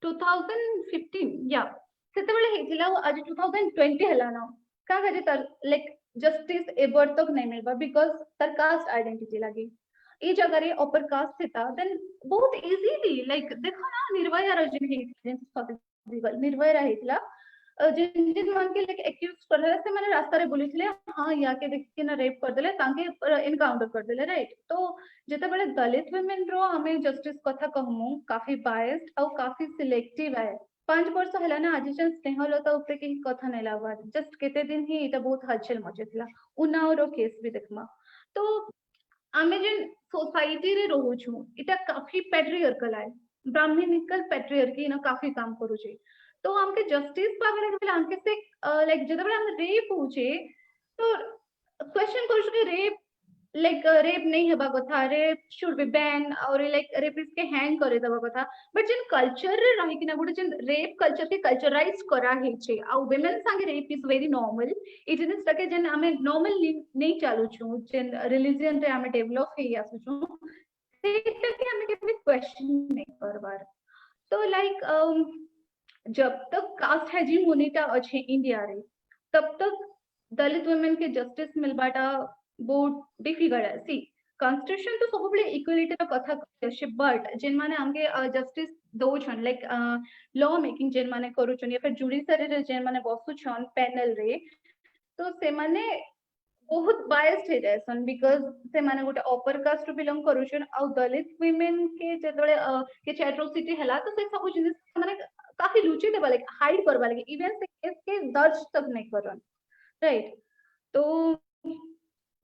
2015 या सेते बेले हेतिला आज 2020 हला ना का गजे तर लाइक जस्टिस एबर तक नहीं मिलबा बिकॉज़ तर कास्ट आइडेंटिटी लगी ई जगह रे अपर कास्ट थिता देन बहुत इजीली लाइक देखो ना निर्भया रजनी हेतिला निर्भया हेतिला जिन जिन मान के लाइक एक्यूज करले से माने रास्ता रे बोलिथिले हां या के देख के ना रेप कर देले तांके एनकाउंटर कर देले राइट तो जेते बेले दलित वुमेन रो हमें जस्टिस कथा कहमु काफी बायस्ड और काफी सिलेक्टिव है 5 वर्ष हला ना आज जन स्नेहलता ऊपर के कथा नै लावा जस्ट केते दिन ही एटा बहुत हलचल मचेथिला उनाव रो केस भी देखमा तो आमे जेन सोसाइटी रे रहू छु एटा काफी पैट्रियार्कल है ब्राह्मणिकल पैट्रियार्की ना काफी काम करू छै तो हमके जस्टिस पावे बेले हमके से लाइक जदे बेले हम रेप होचे तो क्वेश्चन करू कि रेप लाइक रेप नहीं हेबा कथा रेप शुड बी बैन और लाइक रेपिस्ट के हैंग करे दबा कथा बट जेन कल्चर रे रही कि ना गुटे जेन रेप कल्चर के कल्चराइज करा हे छे आ वुमेन संगे rape is very normal it is तके जेन हमें नॉर्मल नहीं चालू छु जेन रिलीजन रे हमें डेवलप हे आसु छु सेटा के हमें के क्वेश्चन नहीं करबार तो लाइक जब तक कास्ट हेजिमोनीटा अच्छे इंडिया रे तब तक दलित वुमेन के जस्टिस मिलबाटा बहुत डिफिकल्ट है सी कॉन्स्टिट्यूशन तो सब बेले इक्वालिटी रो कथा कहछे बट जेन माने हमके जस्टिस दो छन लाइक लॉ मेकिंग जेन माने करू छन या फिर जुडिशरी रे जेन माने बसु छन पैनल रे तो से माने बहुत बायस्ड हे जायसन बिकॉज़ से माने गोटे अपर कास्ट बिलोंग करू छन और दलित वुमेन के जेतले के एट्रोसिटी हला तो से सब जिनिस माने काफी लुची देबा लाइक हाइड करबा लाइक इवन से केस के दर्ज तक नहीं करन राइट तो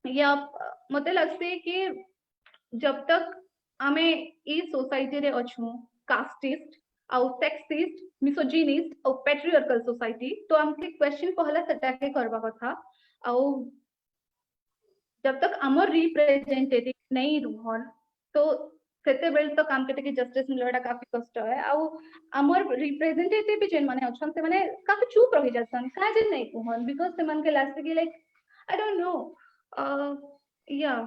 या मते लगसे कि जब तक हमें ई सोसाइटी रे अछु कास्टिस्ट और सेक्सिस्ट मिसोजिनिस्ट और पैट्रियार्कल सोसाइटी तो हमके क्वेश्चन पहला सटा के करबा कथा और जब तक हमर रिप्रेजेंटेटिव नहीं रहन तो सेते बेल तक काम के जस्टिस मिलवाटा काफी कष्ट है और हमर रिप्रेजेंटेटिव भी जेन माने अछन से माने काफी चुप रहि जासन काजे नहीं कहन बिकॉज़ से मन के लागसे कि like I don't know yeah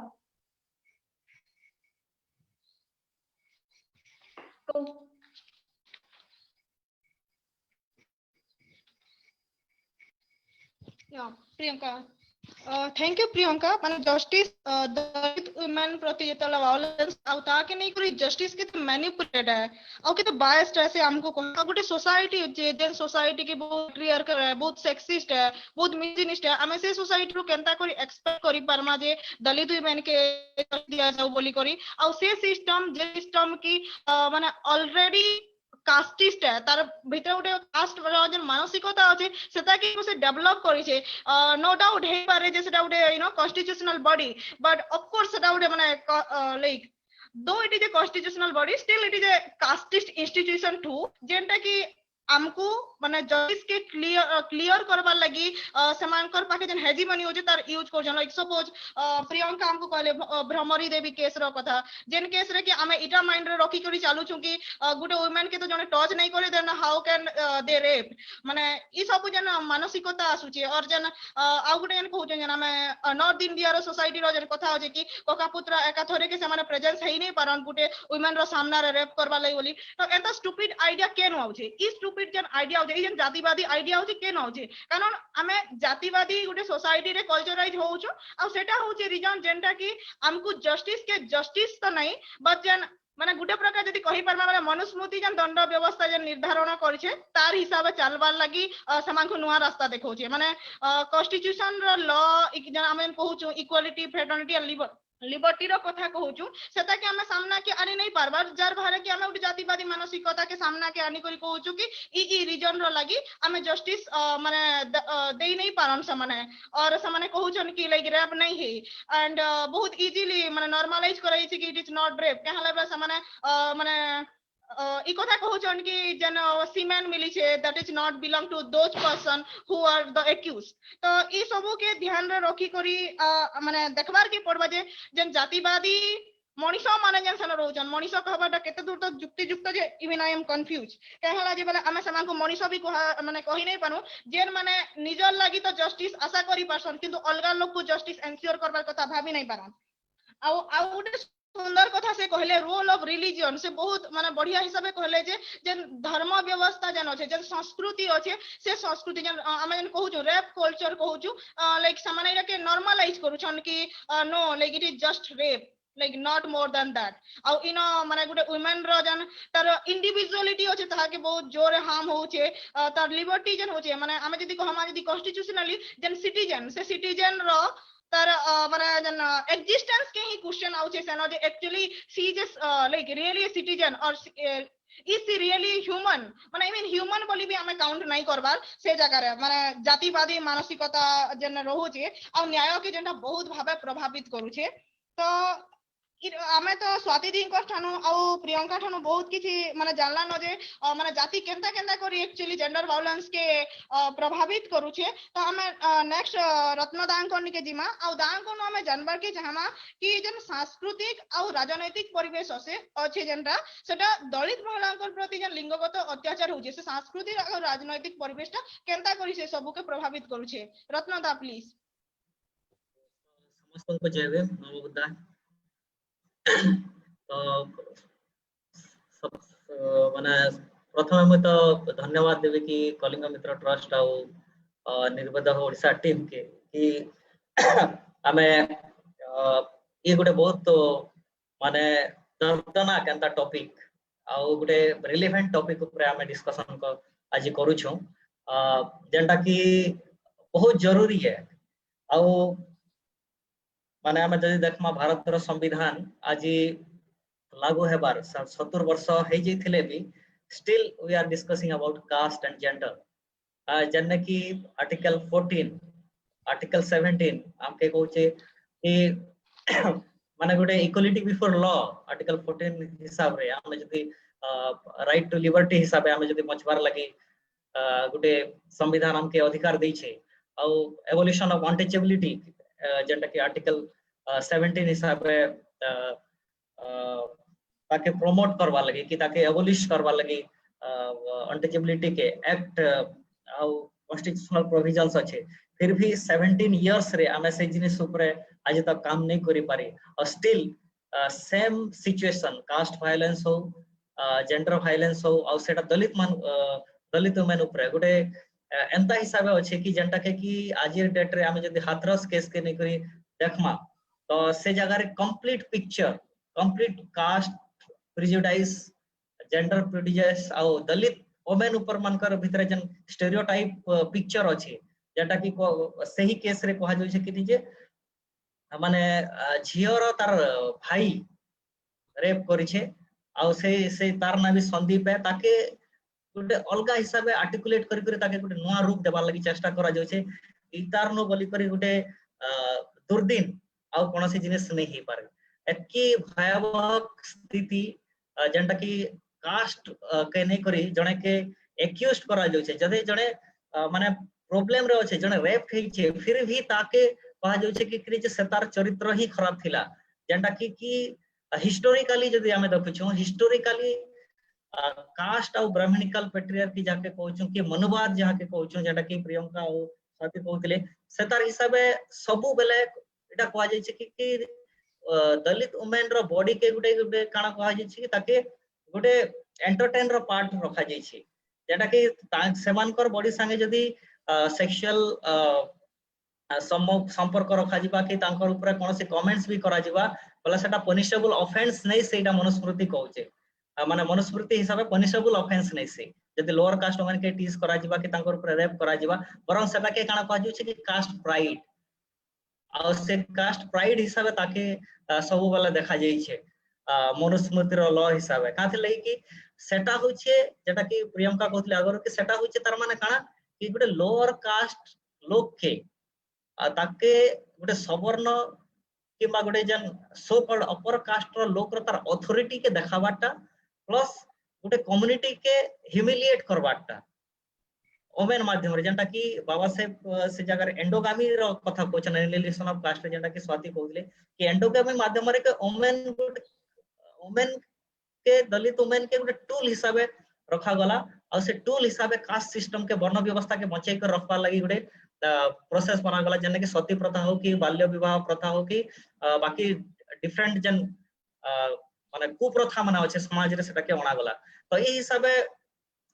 तो Yeah, Priyanka. Thank you, Priyanka. माने justice दलित women प्रति जेतला violence आउ ताके नहीं करी justice के तो manipulated है और के तो biased है से हमको कौन गुटे society जे society के बहुत clear कर है बहुत sexist है बहुत misogynist है हमें से society रो केंता करी expect करी परमा जे दलित women के दिया जाऊ बोली करी और से system की माने already कास्टिस्ट है तार भीतर गोटे कास्ट जन मानसिकता अछि सेता कि से डेवलप करि छे नो डाउट हे पारे जे सेटा गोटे you know constitutional body but of course सेटा गोटे माने like though it is a constitutional body still it is a casteist institution टू जेंटा कि हमको माने जस्टिस के क्लियर करबा लगी समानकर पाके जन हेजिमनी होजे तार यूज कर जन लाइक सपोज प्रियंका हमको कहले भ्रमरी देवी केस रो कथा जेन केस रे कि हमें इटा माइंड रे रखी करी चालू छु कि गुटे वुमेन के तो जने टच नहीं करे then how can they rape माने ई सब जन मानसिकता आसुची और जन आ गुटे जन कहू जन हमें नॉर्थ इंडिया रो सोसाइटी रो जन कथा होजे कि कोका पुत्र एका थोरे के से माने प्रेजेंस हेई नहीं पारन गुटे वुमेन रो सामना रे रेप करबा लई बोली तो एता स्टूपिड आईडिया केन आउछे ई स्टूपिड जन आईडिया होजे जन जातिवादी आईडिया होजे केन आउछे कारण हमें जातिवादी गुटे सोसाइटी रे कल्चराइज होउछु आ सेटा होचे रीजन जेनटा कि हमको जस्टिस तो नहीं बट जन माने गुटे प्रकार जदी कहि परमा माने मनुस्मृति जन दंड व्यवस्था जन निर्धारण करछे तार हिसाब चलबार लगी समान को नुआ रास्ता देखौछे माने कॉन्स्टिट्यूशन रो लॉ जन हमें कहूछु इक्वालिटी फ्रेटर्निटी एंड लिबर्टी रो कथा कहूछु सेता के हमें सामना के आनी नहीं पारबार जार भारे के हमें उठी जातिवादी मानसिकता के सामना के आनी करी कहूछु कि ई रीजन रो लगी हमें जस्टिस माने देई नहीं पारन से माने और से माने कहूछन कि लाइक रेप नहीं है एंड बहुत इजीली माने नॉर्मलाइज कराई छी कि इट इज नॉट रेप के हला से माने माने ई कथा कहूछन कि जन सीमेन मिली छे that is not belong to those person who are the accuse तो ई सबो के ध्यान रे रखी करी माने देखबार के पड़बा जे जन जातिवादी मनीष माने जन सन रोजन मनीष कहबाटा केते दूर तक युक्त जे इवन आई एम कंफ्यूज कहला जे बेले हमें समान को मनीष भी माने कहि नहीं पानु जेन माने निजर लागि तो जस्टिस आशा करी परसन किंतु अलगा लोग को जस्टिस एंश्योर करबार कथा भाबी नहीं पारन आ उडे सुंदर कथा से कहले रोल ऑफ रिलीजन से बहुत माने बढ़िया हिसाब से कहले जे जन धर्म व्यवस्था जन अछि जन संस्कृति अछि से संस्कृति जन हमें जन कहू रेप कल्चर कहू लाइक सामान्य के नॉर्मलाइज करू छन कि know like it is just rape like not more than that au ino mane gute women ro jan tar individuality hoche taha ke bahut jore harm hoche tar liberty jan hoche mane ame jodi ko hama jodi constitutionally jan citizen se citizen ro tar mane jan existence ke hi question auche se no je actually she is like really a citizen or is he really human माने I mean human बोली भी हमें count नहीं करबार से जगह रे माने जातिवादी मानसिकता जन रहू छे आ न्याय के जनटा बहुत भाबे प्रभावित करू छे तो आमे तो स्वाति दी को ठानु आ प्रियंका ठानु बहुत किछि माने जानला न जे माने जाति केनता केनता करी एक्चुअली जेंडर वायलेंस के प्रभावित करू छे तो हमें नेक्स्ट रत्न दांकन के जिमा आ दांकन हमें जानबार के चाहमा कि जन सांस्कृतिक आ राजनैतिक परिवेश असे अछि जेनटा सेटा दलित महिलांकर प्रति जन लिंगगत अत्याचार होजे से सांस्कृतिक आ राजनैतिक परिवेशटा केनता करी से सबु के प्रभावित करू छे रत्न दा प्लीज समस्त को जय वे नमोबुद्धा तो माने प्रथम मैं तो धन्यवाद देवे कि कलिंग मित्र ट्रस्ट आ निर्वेद ओडिशा टीम के कि आमे ये गोटे बहुत माने दर्दनाक एंता टॉपिक आ गोटे रिलेवेंट टॉपिक ऊपर आमे डिस्कशन को आज करू छु जेंटा कि बहुत जरूरी है आ माने आमे जदि देखमा भारत रो संविधान आज लागू हेबार 70 वर्ष हे जैथिले भी still we are discussing about caste and gender जन्ने की आर्टिकल 14 आर्टिकल 17 हमके कहूचे कि माने गोटे इक्वालिटी बिफोर लॉ आर्टिकल 14 हिसाब रे हम जदि राइट टू लिबर्टी हिसाब रे हम जदि मचबार लगी गोटे संविधान हमके अधिकार दै छै आ एवोल्यूशन ऑफ अनटचेबिलिटी जेंटा कि आर्टिकल 17 हिसाब रे ताके प्रमोट करवा लगी कि ताके एबोलिश करवा लगी अनटचेबिलिटी के एक्ट आ कॉन्स्टिट्यूशनल प्रोविजंस अच्छे फिर भी 17 इयर्स रे हमें से जिनिस ऊपर आज तक काम नहीं करि पारी और still same situation caste violence हो जेंडर वायलेंस हो और सेटा दलित वुमेन ऊपर गोटे एंता हिसाब अच्छे कि जेनटा के कि आज डेट रे आमे जदी हाथरस केस के नहीं करी देखमा तो से जगह रे complete picture complete caste prejudice gender prejudice आ दलित वोमेन ऊपर मानकर भितर जन स्टेरियोटाइप पिक्चर अछि जेटा कि सही केस रे कहा जाय छै कि जे माने झियर तार भाई रेप करिछे आ से तार ना भी संदीप है ताके गोटे अलगा हिसाब से आर्टिकुलेट करी करी ताके गोटे नया रूप देबार लागि चेष्टा करा जाय छै इतार नो बोली करी गोटे दुर्दिन आ कोनोसी जिनिस नहीं ही पारे एतकी भयावह स्थिति जेंटा कि कास्ट के नहीं करी जने के एक्यूज्ड करा जाय छै जदे जने माने प्रॉब्लम रे अछि जने रेप हेइ छै फिर भी ताके कहा जाय छै कि जे से तार चरित्र ही खराब थिला जेंटा कि हिस्टोरिकली जदि हमें देखुछु हिस्टोरिकली कास्ट और ब्राह्मणिकल पेट्रियार्की जाके कहउछु कि मनुवाद जाके कहउछु जेटा कि प्रियंका और साथी कहउतले से तार हिसाबे सबु बेले एटा कहा जाय छै कि दलित वुमेन रो बॉडी के गुटे गुटे काना कहा जाय छै कि ताके गुटे एंटरटेन रो पार्ट रखा जाय छै जेटा कि सेमानकर बॉडी संगे जदि सेक्सुअल संपर्क रखा जिबा कि तांकर ऊपर कोनोसी कमेंट्स भी करा जिबा बोला सेटा पनिशेबल ऑफेंस नहीं सेटा मनुस्मृति कहउचे माने मनुस्मृति हिसाब से पनिशेबल ऑफेंस नहीं से जदि लोअर कास्ट वुमेन के टीज करा जिबा कि तांकर ऊपर रेप करा जिबा बरं सेटा के काना कहा जाय छै कि कास्ट प्राइड आ से कास्ट प्राइड हिसाब से ताके सब वाला देखा जाय छै मनुस्मृति रो लॉ हिसाब से काथे लई कि सेटा होचे जेटा कि प्रियंका कहतले अगर कि सेटा होचे तार माने काना कि गुटे लोअर कास्ट लोक के ताके गुटे सवर्ण किबा गुटे जन सो कॉल्ड अपर कास्ट रो लोक रो तार अथॉरिटी के देखाबाटा प्लस गुटे कम्युनिटी के ह्यूमिलिएट करबाटा ओमेन माध्यम रे जेंटा कि बाबा साहेब से जगह एंडोगामी रो कथा कहछन एनालिसिस ऑफ कास्ट जेंटा कि स्वाति कहले कि एंडोगामी माध्यम रे के ओमेन के दलित वुमेन के गुटे टूल हिसाबे रखा गला और से टूल हिसाबे कास्ट सिस्टम के वर्ण व्यवस्था के बचाई कर रखबा लागि गुटे प्रोसेस बना गला जने कि सती प्रथा हो कि बाल्य विवाह प्रथा हो कि बाकी डिफरेंट जन माने कुप्रथा माने अछि समाज रे सेटा के बना गला तो ई हिसाबे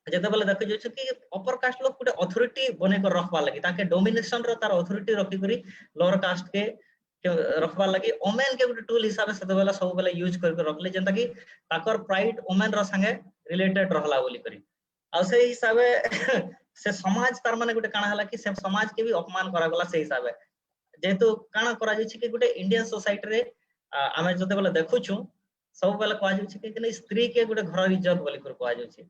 जते बेले देखे छै कि अपर कास्ट लोग गुटे अथॉरिटी बने कर रखबा लागि ताके डोमिनेशन रो तार अथॉरिटी रखि करी लोअर कास्ट के रखबा लागि ओमेन के गुटे टूल हिसाबे सेते बेले सब बेले यूज कर रखले जेंता कि ताकर प्राइड ओमेन रो संगे रिलेटेड रहला बोली करी आ से हिसाबे से समाज तार माने गुटे काना हला कि से समाज के भी अपमान करा गला से हिसाबे जेतु काना करा जाय छै कि गुटे इंडियन सोसाइटी रे आमे जते बेले देखुछु सब बेले कहा जाय छै कि स्त्री के गुटे घर इज्जत बोली कर कहा जाय छै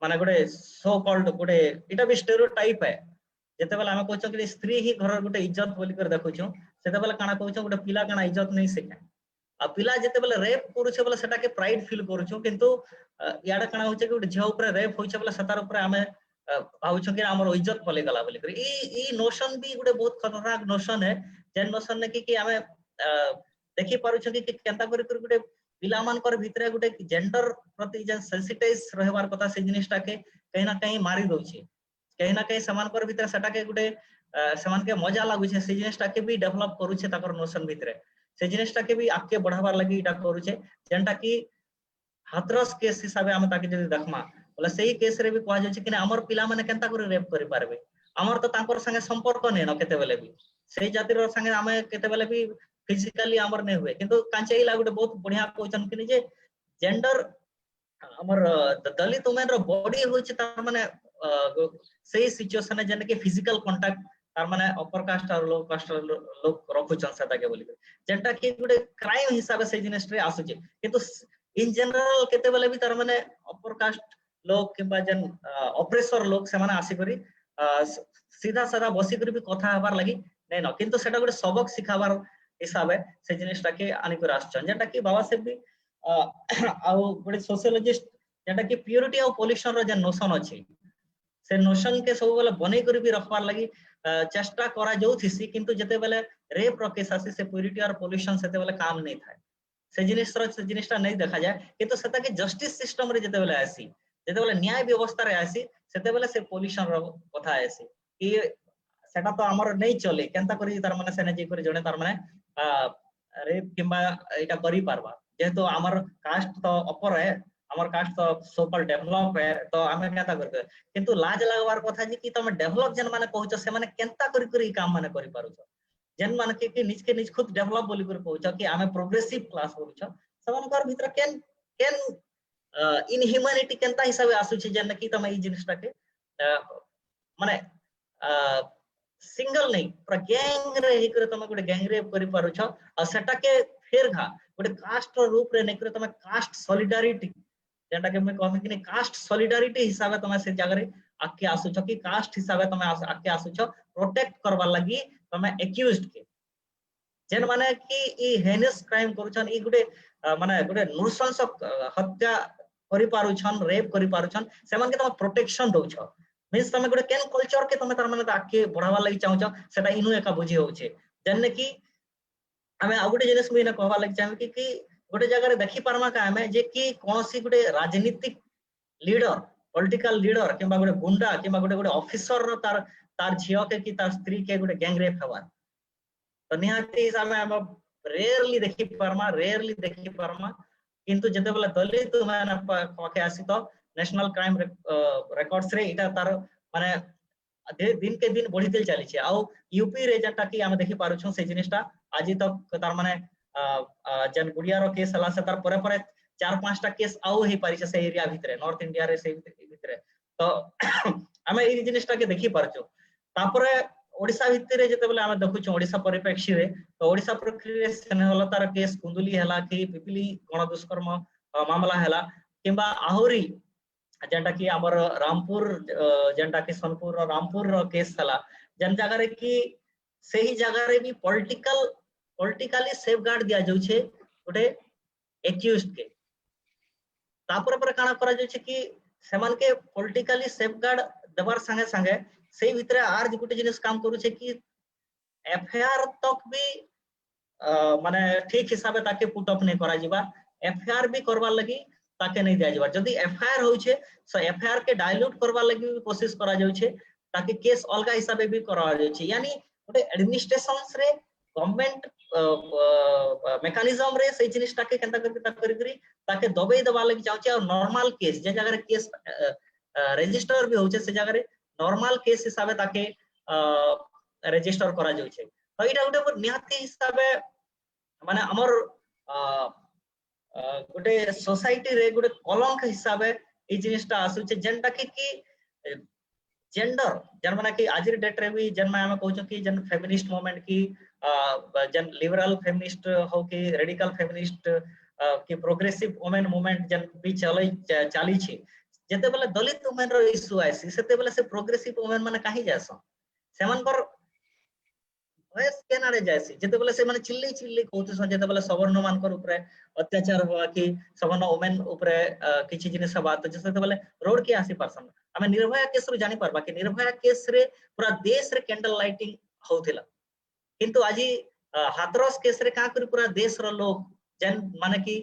माने गुटे सो कॉल्ड गुटे इटा भी स्टेरियोटाइप है जते बेले हमें कहछो कि स्त्री ही घर गुटे इज्जत बोली कर देखुछु सेते बेले काना कहछो गुटे पिला काना इज्जत नहीं सिखे आ पिला जते बेले रेप करूछे बोले सेटा के प्राइड फील करूछु किंतु याडा काना होचे कि गुटे झियो ऊपर रेप होइछे बोले सतार ऊपर हमें भावछु कि हमर इज्जत पले गला बोली कर ई नोशन भी गुटे बहुत खतरनाक नोशन है जेन नोशन ने कि हमें देखि पारुछु कि केंता करी गुटे पिला मानकर भितरे गुटे जेंडर प्रति जन सेंसिटाइज रहबार कथा से जिनिसटा के कहीं ना कहीं मारी दोछि कहीं ना कहीं समानकर भितरे सेटा के गुटे समान के मजा लागु छे से जिनिसटा के भी डेवलप करू छे ताकर नोशन भितरे से जिनिसटा के भी आके बढ़ावार लागि इटा करू छे जेंटा कि हाथरस केस हिसाबे हम ताके जदि देखमा बोले सही केस रे भी कहा जाय छे कि हमर पिला माने केंता करे रेप करि पारबे हमर तो तांकर संगे संपर्क नै न केते बेले भी सही जातिर संगे हमें केते बेले भी फिजिकली हमर नै हुए किंतु कांचे इला गुटे बहुत बढ़िया क्वेश्चन कि जे जेंडर हमर दलित वुमेन रो बॉडी होय छे तार माने सही सिचुएशन है जने कि फिजिकल कांटेक्ट तार माने अपर कास्ट और लोअर कास्ट लोग रखु छन सेटा के बोली जेंटा कि गुटे क्राइम हिसाबे से जिनिस रे आसु छे किंतु इन जनरल केते बेले भी तार माने अपर कास्ट लोग किबा जन ऑपरेसर लोग से माने आसी करी सीधा साधा बसी करी भी कथा हबार लागि नै न किंतु सेटा गुटे सबक सिखाबार हिसाबे से जिनिसटा के आनी कर आछन जेटा कि बाबा से भी आ गुटे सोशियोलॉजिस्ट जेटा कि प्योरिटी और पॉल्यूशन रो जे नोशन अछि से नोशन के सब बेले बनै करी भी रखबार लागि चेष्टा करा जाउथिसी किंतु जते बेले रेप रो केस आसी से प्योरिटी और पॉल्यूशन सेते बेले काम नै थाय से जिनिसटा नै देखा जाय किंतु सेता के जस्टिस सिस्टम रे जते बेले आसी जते बेले न्याय व्यवस्था रे आसी सेते बेले से पॉल्यूशन रो कथा आसी कि सेटा तो हमर नै चले केंता करी तार माने सेने जे करी जणे तार माने रेप किबा एटा करी पारबा जेहेतु हमर कास्ट तो अपर है हमर कास्ट तो सो कॉल्ड डेवलप है तो आमे केता करके किंतु लाज लगवार कथा जे कि तमे डेवलप जन माने कहउछ से माने केनता करी करी काम माने करि पारुछ जन माने के निज के निज खुद डेवलप बोली कर कहउछ कि आमे प्रोग्रेसिव क्लास होउछ सबनकर भीतर केन केन इनह्यूमैनिटी केनता हिसाब आसुछ जन कि तमे ई जिनिसटा के माने सिंगल नहीं पूरा गैंग रे ही करे तमे गोटे गैंग रेप करि पारुछ आ सेटा के फेर घा गोटे कास्ट रो रूप रे नै करे तमे कास्ट सॉलिडारिटी जेंटा के मैं कहमी कि कास्ट सॉलिडारिटी हिसाब तमे से जगह रे आके आसुछ कि कास्ट हिसाब तमे आके आसुछ प्रोटेक्ट करबा लागि तमे एक्यूज्ड के जेन माने कि ई हेनियस क्राइम करूछन ई गुटे माने गुटे नृशंस हत्या करि पारुछन रेप करि पारुछन सेमान के तमे प्रोटेक्शन दोछ मींस तमे गुटे केन कल्चर के तमे तार माने आके बढ़ावा लागि चाहूछ सेटा इनु एका बुझी होउछे जन्ने कि हमें आ गुटे जिनिस मुइना कहबा लागि चाहम कि गोटे जगह रे देखि पारमा का हमें जे कि कोनोसी गुटे राजनीतिक लीडर पॉलिटिकल लीडर किबा गुटे गुंडा किबा गुटे गुटे ऑफिसर रो तार तार झियो के कि तार स्त्री के गुटे गैंग रेप हवा तो निहाती हिसाब में हम रेयरली देखि पारमा किंतु जते बेला दलित माने पाखे आसी तो नेशनल क्राइम रिकॉर्ड्स रे इटा तार माने दिन के दिन बढ़ी चली छे आउ यूपी रे जेटा कि हम देखि पारू छौ से जिनिसटा आज तक तार माने जन गुड़िया रो केस हला से तार परे परे 4-5टा केस आउ हे पारि छे से एरिया भितरे नॉर्थ इंडिया रे से भितरे तो हमें ई जिनिसटा के देखि पारछो तापरे ओडिसा भितरे जते बेला हम देखु छौ ओडिसा परिप्रेक्षी रे तो ओडिसा प्रक्रिया से हला तार केस कुंदुली हला कि पिपिली गण दुष्कर्म मामला हला किबा आहुरी जेंटा कि हमर रामपुर जेंटा कि सोनपुर रो रामपुर रो केस हला जन जगह रे कि सही जगह रे भी पॉलिटिकली सेफगार्ड दिया जाउ छे गोटे एक्यूज्ड के तापर पर काना करा जाउ छे कि सेमान के पॉलिटिकली सेफगार्ड देबार संगे संगे सेही भितरे आर गोटे जिनिस काम करू छे कि एफआईआर तक भी माने ठीक हिसाबे ताके पुट अप नै करा जिबा एफआईआर भी करबा लगी ताके नै दिया जिबा जदी एफआईआर होउ छे सो एफआईआर के डाइल्यूट करबा लगी भी कोशिश करा जाउ छे ताकि केस अलगा हिसाबे भी करा जाउ छे यानी गोटे एडमिनिस्ट्रेशंस रे गवर्नमेंट मेकानिज्म रे से जिनिस ताके केनता करी ताके दबे दबा लगी जाउ छे और नॉर्मल केस जे जगह रे केस रजिस्टर भी होउ छे से जगह रे नॉर्मल केस हिसाबे ताके रजिस्टर करा जाउ छे तो इटा गोटे निहाती हिसाबे माने हमर गोटे सोसाइटी रे गोटे कलंक हिसाबे ई जिनिसटा आसु छे जेनटा कि जेंडर जन माने कि आज डेट रे भी जन हम कहू कि जन फेमिनिस्ट मूवमेंट की जन लिबरल फेमिनिस्ट हो कि रेडिकल फेमिनिस्ट कि प्रोग्रेसिव वुमेन मूवमेंट जन भी चली छी जते बेले दलित वुमेन रो इशू आसी सेते बेले से प्रोग्रेसिव वुमेन माने काहे जासो सेमन पर वयस केनारे जासी जते बेले से माने चिल्ली कहउछ जते बेले सवर्ण मानकर ऊपर अत्याचार हुआ कि सवर्ण वुमेन ऊपर किछि जिनिस हवा तो जते बेले रोड के आसी परसन हमें निर्भया केस रो जानि परबा कि निर्भया केस रे पूरा देश रे कैंडल लाइटिंग होथिला किंतु आजी हाथरस केस रे का करी पूरा देश रो लोग जन माने कि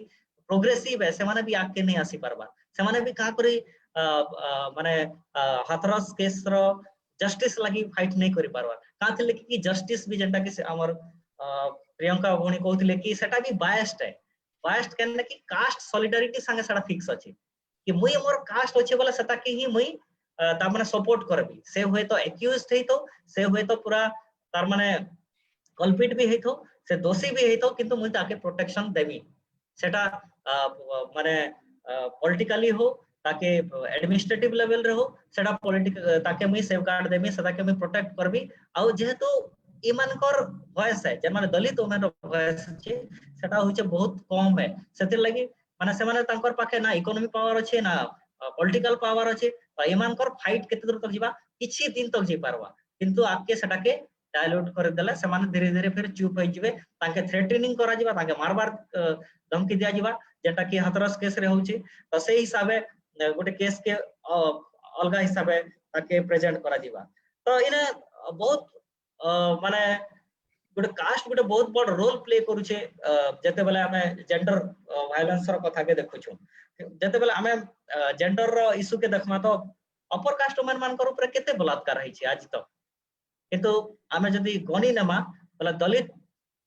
प्रोग्रेसिव है से माने भी आके नहीं आसी परबा से माने भी का करी माने हाथरस केस रो जस्टिस लगी फाइट नहीं करि परबा का थिले कि जस्टिस भी जेंटा कि हमर प्रियंका भोणी कहथिले कि सेटा भी बायस्ड है बायस्ड कहने कि कास्ट सॉलिडारिटी संगे सेटा फिक्स अछि कि मुई मोर कास्ट अछि बोले सेटा कि ही मुई ता माने सपोर्ट करबी से होय तो एक्यूज्ड हेतो से होय तो पूरा तार माने कल्पिट भी हेतो से दोषी भी हेतो किंतु मुई ताके प्रोटेक्शन देबी सेटा माने पॉलिटिकली हो ताके एडमिनिस्ट्रेटिव लेवल रे हो सेटा पॉलिटिकल ताके मुई सेफगार्ड देबी सेटा के मुई प्रोटेक्ट करबी आ जेहेतु इमानकर वॉइस है जन माने दलित वुमेन वॉइस छै सेटा होय छै बहुत कम है सेतिर लागि माने से माने तांकर पाखे ना इकोनॉमी पावर अछि ना पॉलिटिकल पावर अछि तो इमानकर फाइट केते दूर तक जिबा किछि दिन तक जे पारबा किंतु आके सेटा के डायल्यूट कर देला से माने धीरे धीरे फिर चुप होई जिवे ताके थ्रेटनिंग करा जिबा ताके मारबार धमकी दिया जिबा जेटा कि हाथरस केस रे होउछि तो से हिसाबे गोटे केस के अलगा हिसाबे ताके प्रेजेंट करा जिबा तो इने बहुत माने गोटे कास्ट गोटे बहुत बड़ रोल प्ले करू छे जते बेले हमें जेंडर वायलेंस रो कथा के देखु छु जते बेले हमें जेंडर रो इशू के देखमा तो अपर कास्ट वुमेन मानकर ऊपर केते बलात्कार रही छे आज तक किंतु हमें जदी गणी नेमा बोला दलित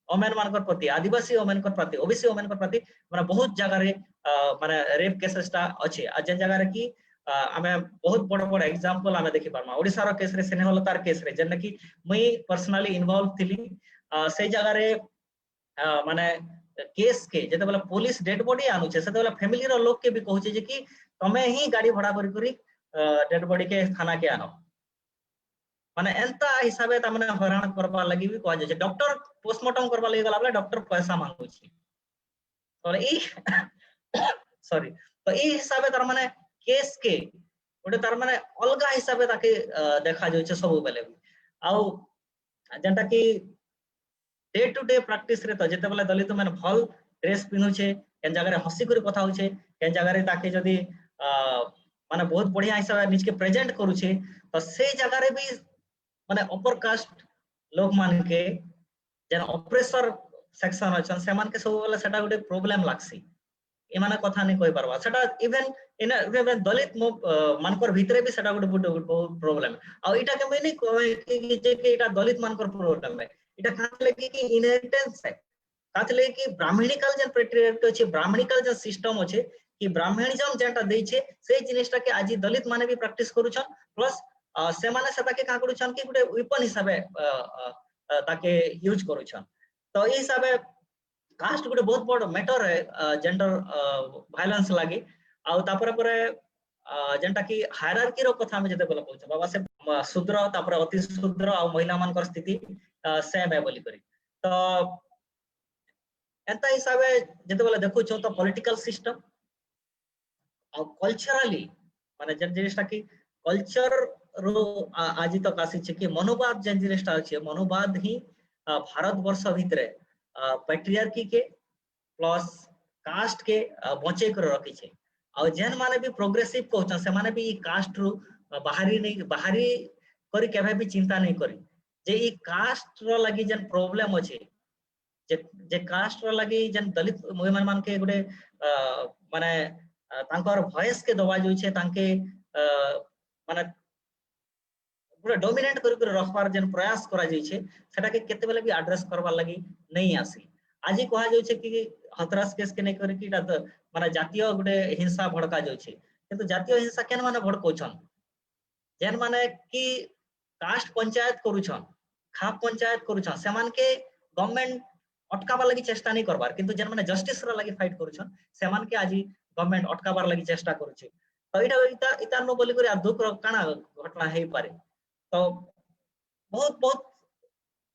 वुमेन मानकर प्रति आदिवासी वुमेन कर प्रति ओबीसी वुमेन कर प्रति माने बहुत जगह रे माने रेप केसेस टा अछि आ जे जगह रे कि आमे बहुत बड़ बड़ एग्जांपल आमे देखि पारमा ओडिसा रो केस रे स्नेहलतार केस रे जने कि मुई पर्सनली इन्वॉल्व थिली से जगह रे माने केस के जते बेला पुलिस डेड बॉडी आनु छे सेते बेला फैमिली रो लोग के भी कहू छे जे कि तमे ही गाड़ी भाड़ा करी करी डेड बॉडी के थाना के आनो माने एंता हिसाबे त माने हैरान करबा लगी भी कह जे डॉक्टर पोस्टमार्टम करबा लगी गला डॉक्टर पैसा मांगू छी और ई सॉरी तो ई हिसाबे तार माने केस के गोटे तार माने अलगा हिसाबे ताके देखा जाय छै सब बेले आउ जेंटा कि डे टू डे प्रैक्टिस रे तो जेते बेले दलित माने भल ड्रेस पिनु छे केन जगह रे हंसी कर कथा होछे केन जगह रे ताके जदी माने बहुत बढ़िया हिसाब निज के प्रेजेंट करू छे तो से जगह रे भी माने अपर कास्ट लोग मान के जेन ऑपरेसर सेक्शन अछन से मान के सब बेले सेटा गोटे प्रॉब्लम लागसी एमाने कथा नहीं कहि परबा सेटा इवन इवन दलित मानकर भितरे भी सेटा गोटे बहुत प्रॉब्लम आ इटा के मैं नहीं कहे कि जे के इटा दलित मानकर प्रॉब्लम है इटा काले कि इनहेरिटेंस है कातले कि ब्राह्मणिकल जन पेट्रियार्क अछि ब्राह्मणिकल जन सिस्टम अछि कि ब्राह्मणिज्म जेटा दै छै से जिनिसटा के आज दलित माने भी प्रैक्टिस करू छन प्लस से माने सेटा के का करू छन कि गुटे वेपन हिसाबे ताके यूज करू छन तो ई हिसाबे कास्ट गुटे बहुत बड़ मैटर है जेंडर वायलेंस लागि आ तापर परे जेंटा कि हायरार्की रो कथा में जते बोला कहू बाबा से शूद्र तापर अति शूद्र आ महिला मानकर स्थिति सेम है बोली करी तो एंता हिसाबे जते बेला देखु छ तो पॉलिटिकल सिस्टम आ कल्चरली माने जे जिनिसटा कि कल्चर रो आज तक आसी छै कि मनोवाद जे जिनिसटा अछि मनोवाद ही भारत वर्ष भितरे पैट्रियार्की के प्लस कास्ट के बचे कर रखी छै और जेन माने भी प्रोग्रेसिव कहछन से माने भी ई कास्ट रो बाहरी करी केबे भी चिंता नहीं करी जे ई कास्ट रो लागि जेन प्रॉब्लम अछि जे कास्ट रो लागि जेन दलित महिला मान के गुटे माने तांकर वॉइस के दबा जोइ छै तांके माने पूरा डोमिनेट कर रखबार जेन प्रयास करा जाय छै सेटा के केते बेले भी एड्रेस करबा लागि नहीं आसी आज कहा जाय छै कि हतरास केस के नहीं करी कि माने जातीय गुटे हिंसा भड़का जाय छै किंतु जातीय हिंसा केन माने भड़को छन जेन माने कि कास्ट पंचायत करू छन खाप पंचायत करू छन से मान के गवर्नमेंट अटकाबा लगी चेष्टा नहीं करबार किंतु जेन माने जस्टिस रा लगी फाइट करू छन से मान के आज गवर्नमेंट अटकाबार लगी चेष्टा करू छै तो इटा नो बोली करी आ दुख काना घटना हे पारे तो बहुत बहुत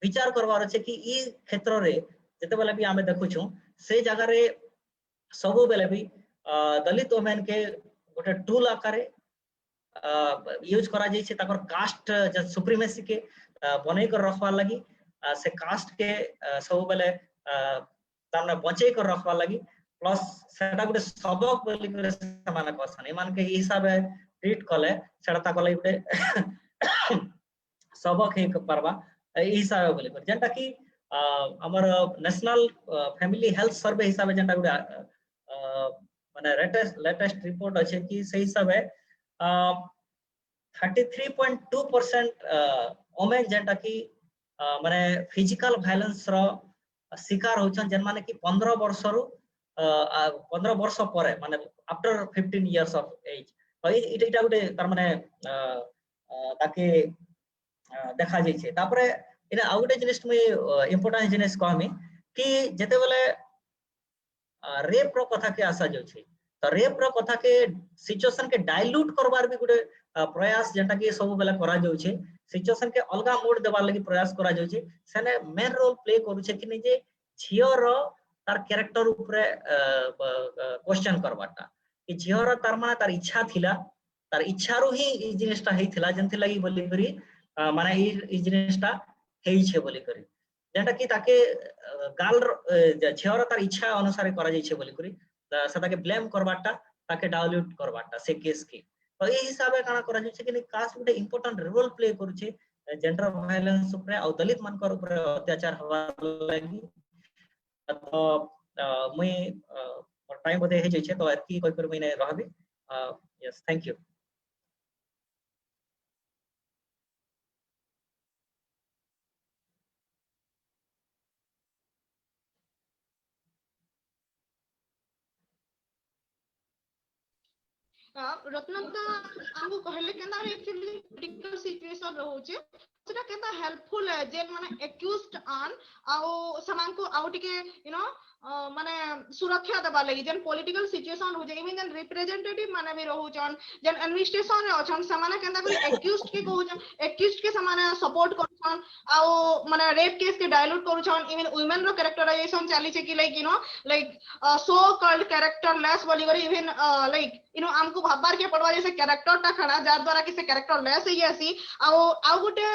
विचार करबार अछि कि ई क्षेत्र रे जते बेले भी आमे देखु छु से जगह रे सब बेले भी दलित वुमेन के गोटे टूल आकारे यूज करा जाय छै ताकर कास्ट जे सुप्रीमेसी के बनै कर रखबा लगी से कास्ट के सब बेले तारने बचे कर रखबा लगी प्लस सेटा गुटे सबक बोली करे से माने कहसन मान के हिसाब ट्रीट कले सेटा ता कले गुटे सबक हे परबा ई हिसाब बोली कर जेंटा कि हमर नेशनल फैमिली हेल्थ सर्वे हिसाब जेंटा गुटे माने लेटेस्ट रिपोर्ट अछि कि सही हिसाब 33.2% वुमेन जेंटा कि माने फिजिकल वायलेंस रो शिकार होछन जेन माने कि 15 वर्ष रु 15 वर्ष परे माने आफ्टर 15 इयर्स ऑफ एज तो इटा गुटे तार माने ताके देखा जाय छै तापरे इने आ गुटे जिनिस में इंपोर्टेंट जिनिस कहमी कि जेते बेले रेप रो कथा के आसा जाय छै तो रेप रो कथा के सिचुएशन के डाइल्यूट करबार भी गुटे प्रयास जेंटा कि सब बेला करा जाय छै सिचुएशन के अलगा मोड देबार लागि प्रयास करा जाय छै सेने मेन रोल प्ले करू छै कि नै जे झियो रो तार कैरेक्टर ऊपर क्वेश्चन करबाटा कि झियो रो तार माने तार इच्छा थिला तार इच्छा रो ही ई जिनिसटा हेथिला जेंति लागि बोली करी माने ई जिनिसटा हेई छै बोली करी जेंटा कि ताके गाल झियो रो तार इच्छा अनुसार करा जाय छै बोली करी से ताके ब्लेम करबाटा ताके डाइल्यूट करबाटा से केस के तो ए हिसाबे काना करा जाय छै कि कास्ट गुटे इंपोर्टेंट रोल प्ले करू छै जेंडर वायलेंस ऊपर आ दलित मानकर ऊपर अत्याचार हवा लागि तो मुई टाइम बदे हे जाय छै तो एती कोइ पर मने रहबे यस थैंक यू रत्नदा हमको कहले केना एक्चुअली क्रिटिकल सिचुएशन रहउचे सेटा केना हेल्पफुल है जे माने एक्यूज्ड आन आउ समान को आउ टिके यू नो माने सुरक्षा देबा लागि जेन पॉलिटिकल सिचुएशन हो जे इवन जेन रिप्रेजेंटेटिव माने भी रहउचन जेन एडमिनिस्ट्रेशन रे अछन समाने केना करी एक्यूज्ड के कहउचन एक्यूज्ड के समाने सपोर्ट करछन आउ माने रेप केस के डायल्यूट करछन इवन वुमेन रो कैरेक्टराइजेशन चाली छे कि like you know like so called characterless बोली करी इवन लाइक यू नो हमको भाबार के पड़वा जैसे कैरेक्टर टा खड़ा जार द्वारा कि से कैरेक्टरलेस ही आसी आउ गुटे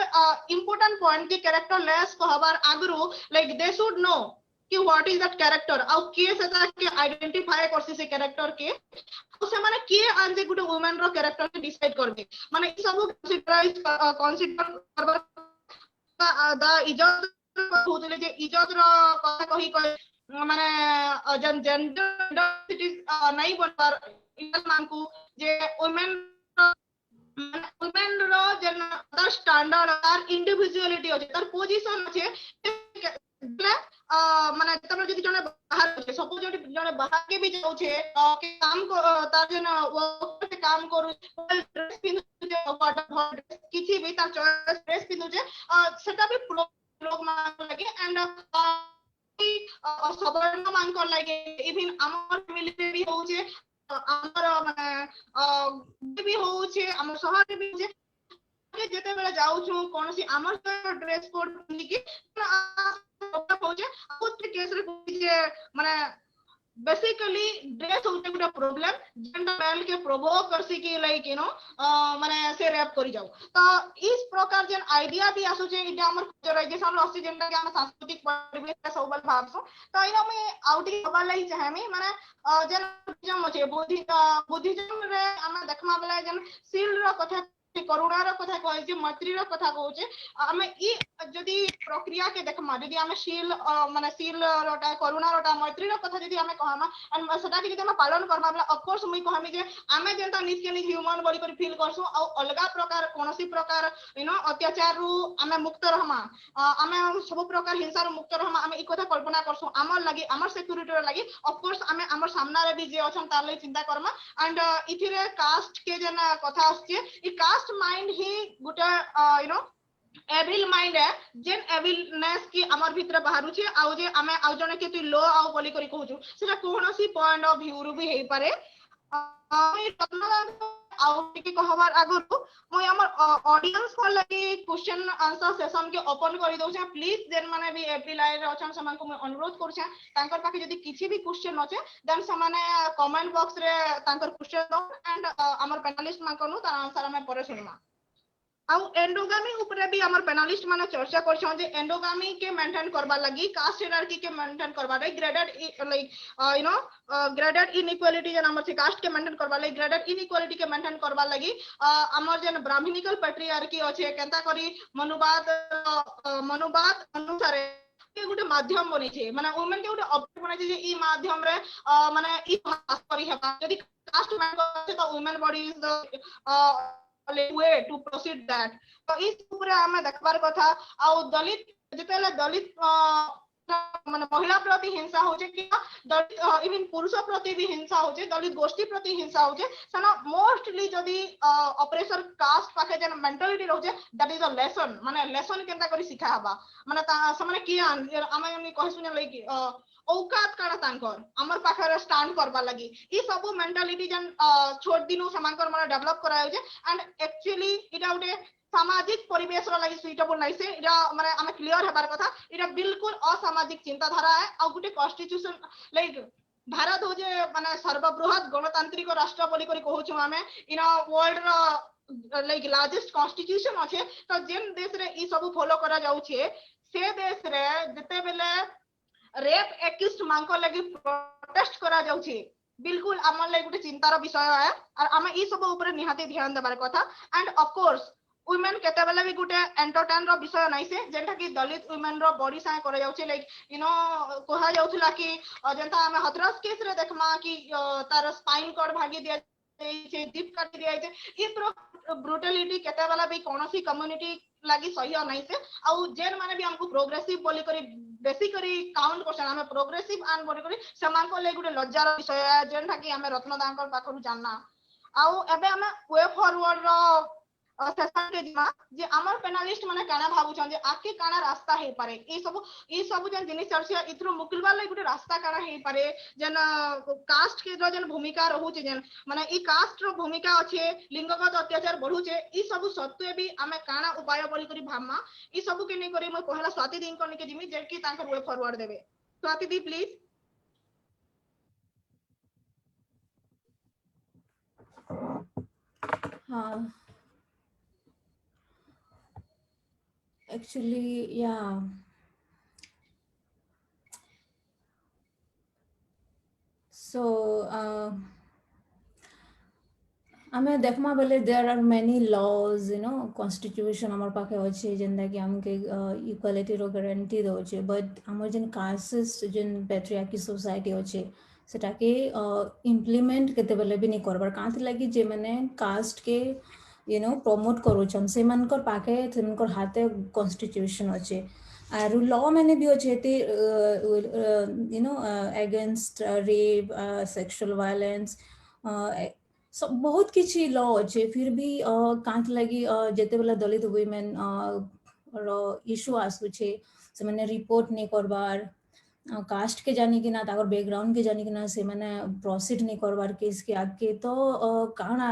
इंपोर्टेंट पॉइंट कि कैरेक्टरलेस कहबार आगरु लाइक दे शुड नो कि व्हाट इज दैट कैरेक्टर आउ के से के आइडेंटिफाई करसी से कैरेक्टर के से माने के आंजे गुटे वुमेन रो कैरेक्टर के डिसाइड करबे माने ई सब कंसीडर करबा द इज्जत होतले जे इज्जत रो कथा कहि माने जन जेंडर आइडेंटिटी नाही बनबार इनल मानकू जे वुमेन रो जन अदर स्टैंडर्ड आर इंडिविजुअलिटी होचे तार पोजीशन होचे माने तमरे जदि जने बाहर होचे सपोज जने बाहर के भी जाउ छे के काम को तार जन वर्क से काम करू ड्रेस पिनु जे ड्रेस किछि भी तार चॉइस ड्रेस पिनु जे सेटा भी लोग मान लगे एंड सवर्ण मान को लगे इवन हमर फैमिली भी होचे हमर माने भी होचे हमर शहर भी होचे जेते बेला जाउ छु कोनसी हमर ड्रेस कोड पिनिकी होचे ओते केस रे जे माने बेसिकली ड्रेस होते गुटा प्रॉब्लम जेंडर मेल के प्रोवोक करसी कि लाइक यू नो माने से रैप करि जाऊ तो इस प्रकार जेन आइडिया भी आसु जे इटा हमर कल्चराइजेशन रसी जेंडर के हम सांस्कृतिक परिवेश सबल भावसु तो इना में आउटिंग हबा लई चाहे माने जेन बुद्धिज्म छै बुद्धिज्म रे हम देखमा बला जेन सील रो कथा करुणा रो कथा कहै छै मैत्री रो कथा कहै छै हमें ई जदी प्रक्रिया के देखमा जदी हमें शील माने शील रोटा करुणा रोटा मैत्री रो कथा जदी हमें कहमा एंड सदा के जदी हम पालन करबा बला ऑफ कोर्स मुई कहमी जे हमें जेंता निज के निज ह्यूमन बॉडी पर फील करसु आ अलगा प्रकार कोनोसी प्रकार यू नो अत्याचार रु हमें मुक्त रहमा हमें सब प्रकार हिंसा रु मुक्त रहमा हमें ई कथा कल्पना करसु हमर लागि हमर सिक्योरिटी रो लागि ऑफ कोर्स हमें हमर सामना रे भी जे अछन तार लागि चिंता करमा एंड इथिरे कास्ट के जेन कथा आछे ई कास्ट माइंड ही गुटा यू नो एविल माइंड है जेन एविलनेस की हमर भीतर बाहरु छे आउ जे हमें आउ जने के तु लो आउ बोली करी कहू सेटा कोनोसी पॉइंट ऑफ व्यू रु भी हेई पारे आउ टिके कहबार आगु मु हमर ऑडियंस को लागि क्वेश्चन आंसर सेशन के ओपन करी दउ छै प्लीज जेन माने भी एप्रिल आइ रे अछन समान को मैं अनुरोध करू छै तांकर पाखे जदी किछि भी क्वेश्चन अछि देन समाने कमेंट बॉक्स रे तांकर क्वेश्चन दो एंड हमर पैनलिस्ट मान कोनु तार आंसर हमें परे सुनमा आउ एंडोगामी ऊपर भी हमर पैनलिस्ट माने चर्चा करछौ जे एंडोगामी के मेंटेन करबा लागि कास्ट हायरार्की के मेंटेन करबा लागि graded like you no graded inequality जन हमर कास्ट के मेंटेन करबा लागि ग्रेडेड इनइक्वालिटी के मेंटेन करबा लागि हमर जन ब्राह्मणिकल पैट्रियार्की अछि केनता करी मनुवाद अनुसार के गुटे माध्यम बनी छे माने वुमेन के गुटे ऑब्जेक्ट बनै छे जे ई माध्यम रे माने ई भास करी हेबा यदि कास्ट मेंटेन करछे त women body is the way to proceed that तो इस पूरे हमें देखबार कथा आउ दलित जेतेले दलित माने महिला प्रति हिंसा होचे कि दलित इवन पुरुष प्रति भी हिंसा होचे दलित गोष्ठी प्रति हिंसा होचे सना मोस्टली जदी ऑपरेशन कास्ट पाखे जन मेंटालिटी रहउचे दैट इज अ लेसन माने लेसन केनता करी सिखा हबा माने समने कि आमे हमनी कहसुने लाइक औकात काना तांकर हमर पाखरे स्टैंड करबा लागि ई सब मेंटालिटी जन छोट दिनु समांकर माने डेवलप कराय जे एंड एक्चुअली इटा उटे सामाजिक परिवेश रो लागि सुइटेबल नै से इटा माने हमें क्लियर हेबार कथा इटा बिल्कुल असामाजिक चिंताधारा है आ गुटे कॉन्स्टिट्यूशन लाइक भारत हो जे माने सर्वबृहत गणतांत्रिक राष्ट्र बोली करी कहू छु हमें इन वर्ल्ड रो लाइक लार्जेस्ट कॉन्स्टिट्यूशन अछि तो जेन देश रे ई सब फॉलो करा जाउ छे से देश रे जते बेले रेप एक्यूज्ड मांको लगी प्रोटेस्ट करा जाउ छी बिल्कुल हमर लागि गुटे चिंतार विषय है और हमें ई सब ऊपर निहाती ध्यान देबार कथा एंड ऑफ कोर्स वुमेन केते बेले भी गुटे एंटरटेन रो विषय नै से जेंटा कि दलित वुमेन रो बॉडी साय करा जाउ छी लाइक यू नो कोहा जाउथला कि जेंता हमें हथरस केस रे देखमा कि तार स्पाइन कॉर्ड भागी दिया छे दीप काटी दिया छे ई ब्रूटलिटी केते बेला भी कोनोसी कम्युनिटी लागि सही नै से आ जेन माने भी हमको प्रोग्रेसिव बोली करी बेसिकली काउंट करछन हमें प्रोग्रेसिव आन बोली करी समान को ले गुटे लज्जार विषय है जेंटा कि हमें रत्नदांकर पाखरु जानना आउ एबे हमें वे फॉरवर्ड रो सेशन के जिमा जे हमर पैनलिस्ट माने काना भाबुछन जे आके काना रास्ता हे पारे ई सब जन जिनिस चर्चा इथरो मुकिलबा lai गुटे रास्ता काना हे पारे जन कास्ट के जो जन भूमिका रहू छे जन माने ई कास्ट रो भूमिका अच्छे लिंगगत अत्याचार बढ़ू छे ई सब सत्वे भी हमें काना उपाय बोली करी भामा ई सब के नै करी म पहला स्वाति दिन कोन के जिमी जे कि तांकर वे फॉरवर्ड देबे स्वाति दी प्लीज हाँ actually yeah so हमें देखमा बोले there are many laws constitution हमर पाखे अच्छे जेंदा कि हमके इक्वालिटी रो गारंटी दोचे बट हमर जन कास्ट जन पैट्रियार्की सोसाइटी अच्छे सेटाके इम्प्लीमेंट केते बेले भी नहीं करबार कांति लगी जे माने कास्ट के प्रमोट करूछन से मनकर पाखे सेमनकर हाथे कॉन्स्टिट्यूशन अच्छे आरु लॉ मैंने भी अच्छे अगेंस्ट रेप सेक्सुअल वायलेंस सब बहुत किसी लॉ अच्छे फिर भी कांत लगी जेते बेला दलित वुमेन रो इशू आसुछे से मैंने रिपोर्ट नहीं करबार कास्ट के जानी कि ना ताकर बैकग्राउंड के जानी कि ना से मैंने प्रोसीड नहीं करबार केस के आगे तो काना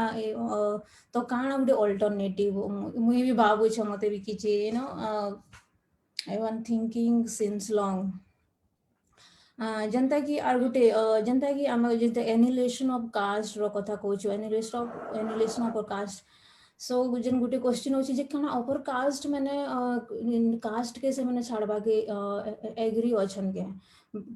तो काना गुटे अल्टरनेटिव मुई भी भाबु छ मते भी किछि आई वान थिंकिंग सिंस लॉन्ग जनता की आर गुटे जनता की आम जनता एनिलेशन ऑफ कास्ट रो कथा कहूँ एनिलेशन ऑफ कास्ट सो जन गुटे क्वेश्चन होची जे कना अपर कास्ट माने कास्ट के से माने छाड़बा के एग्री अछन के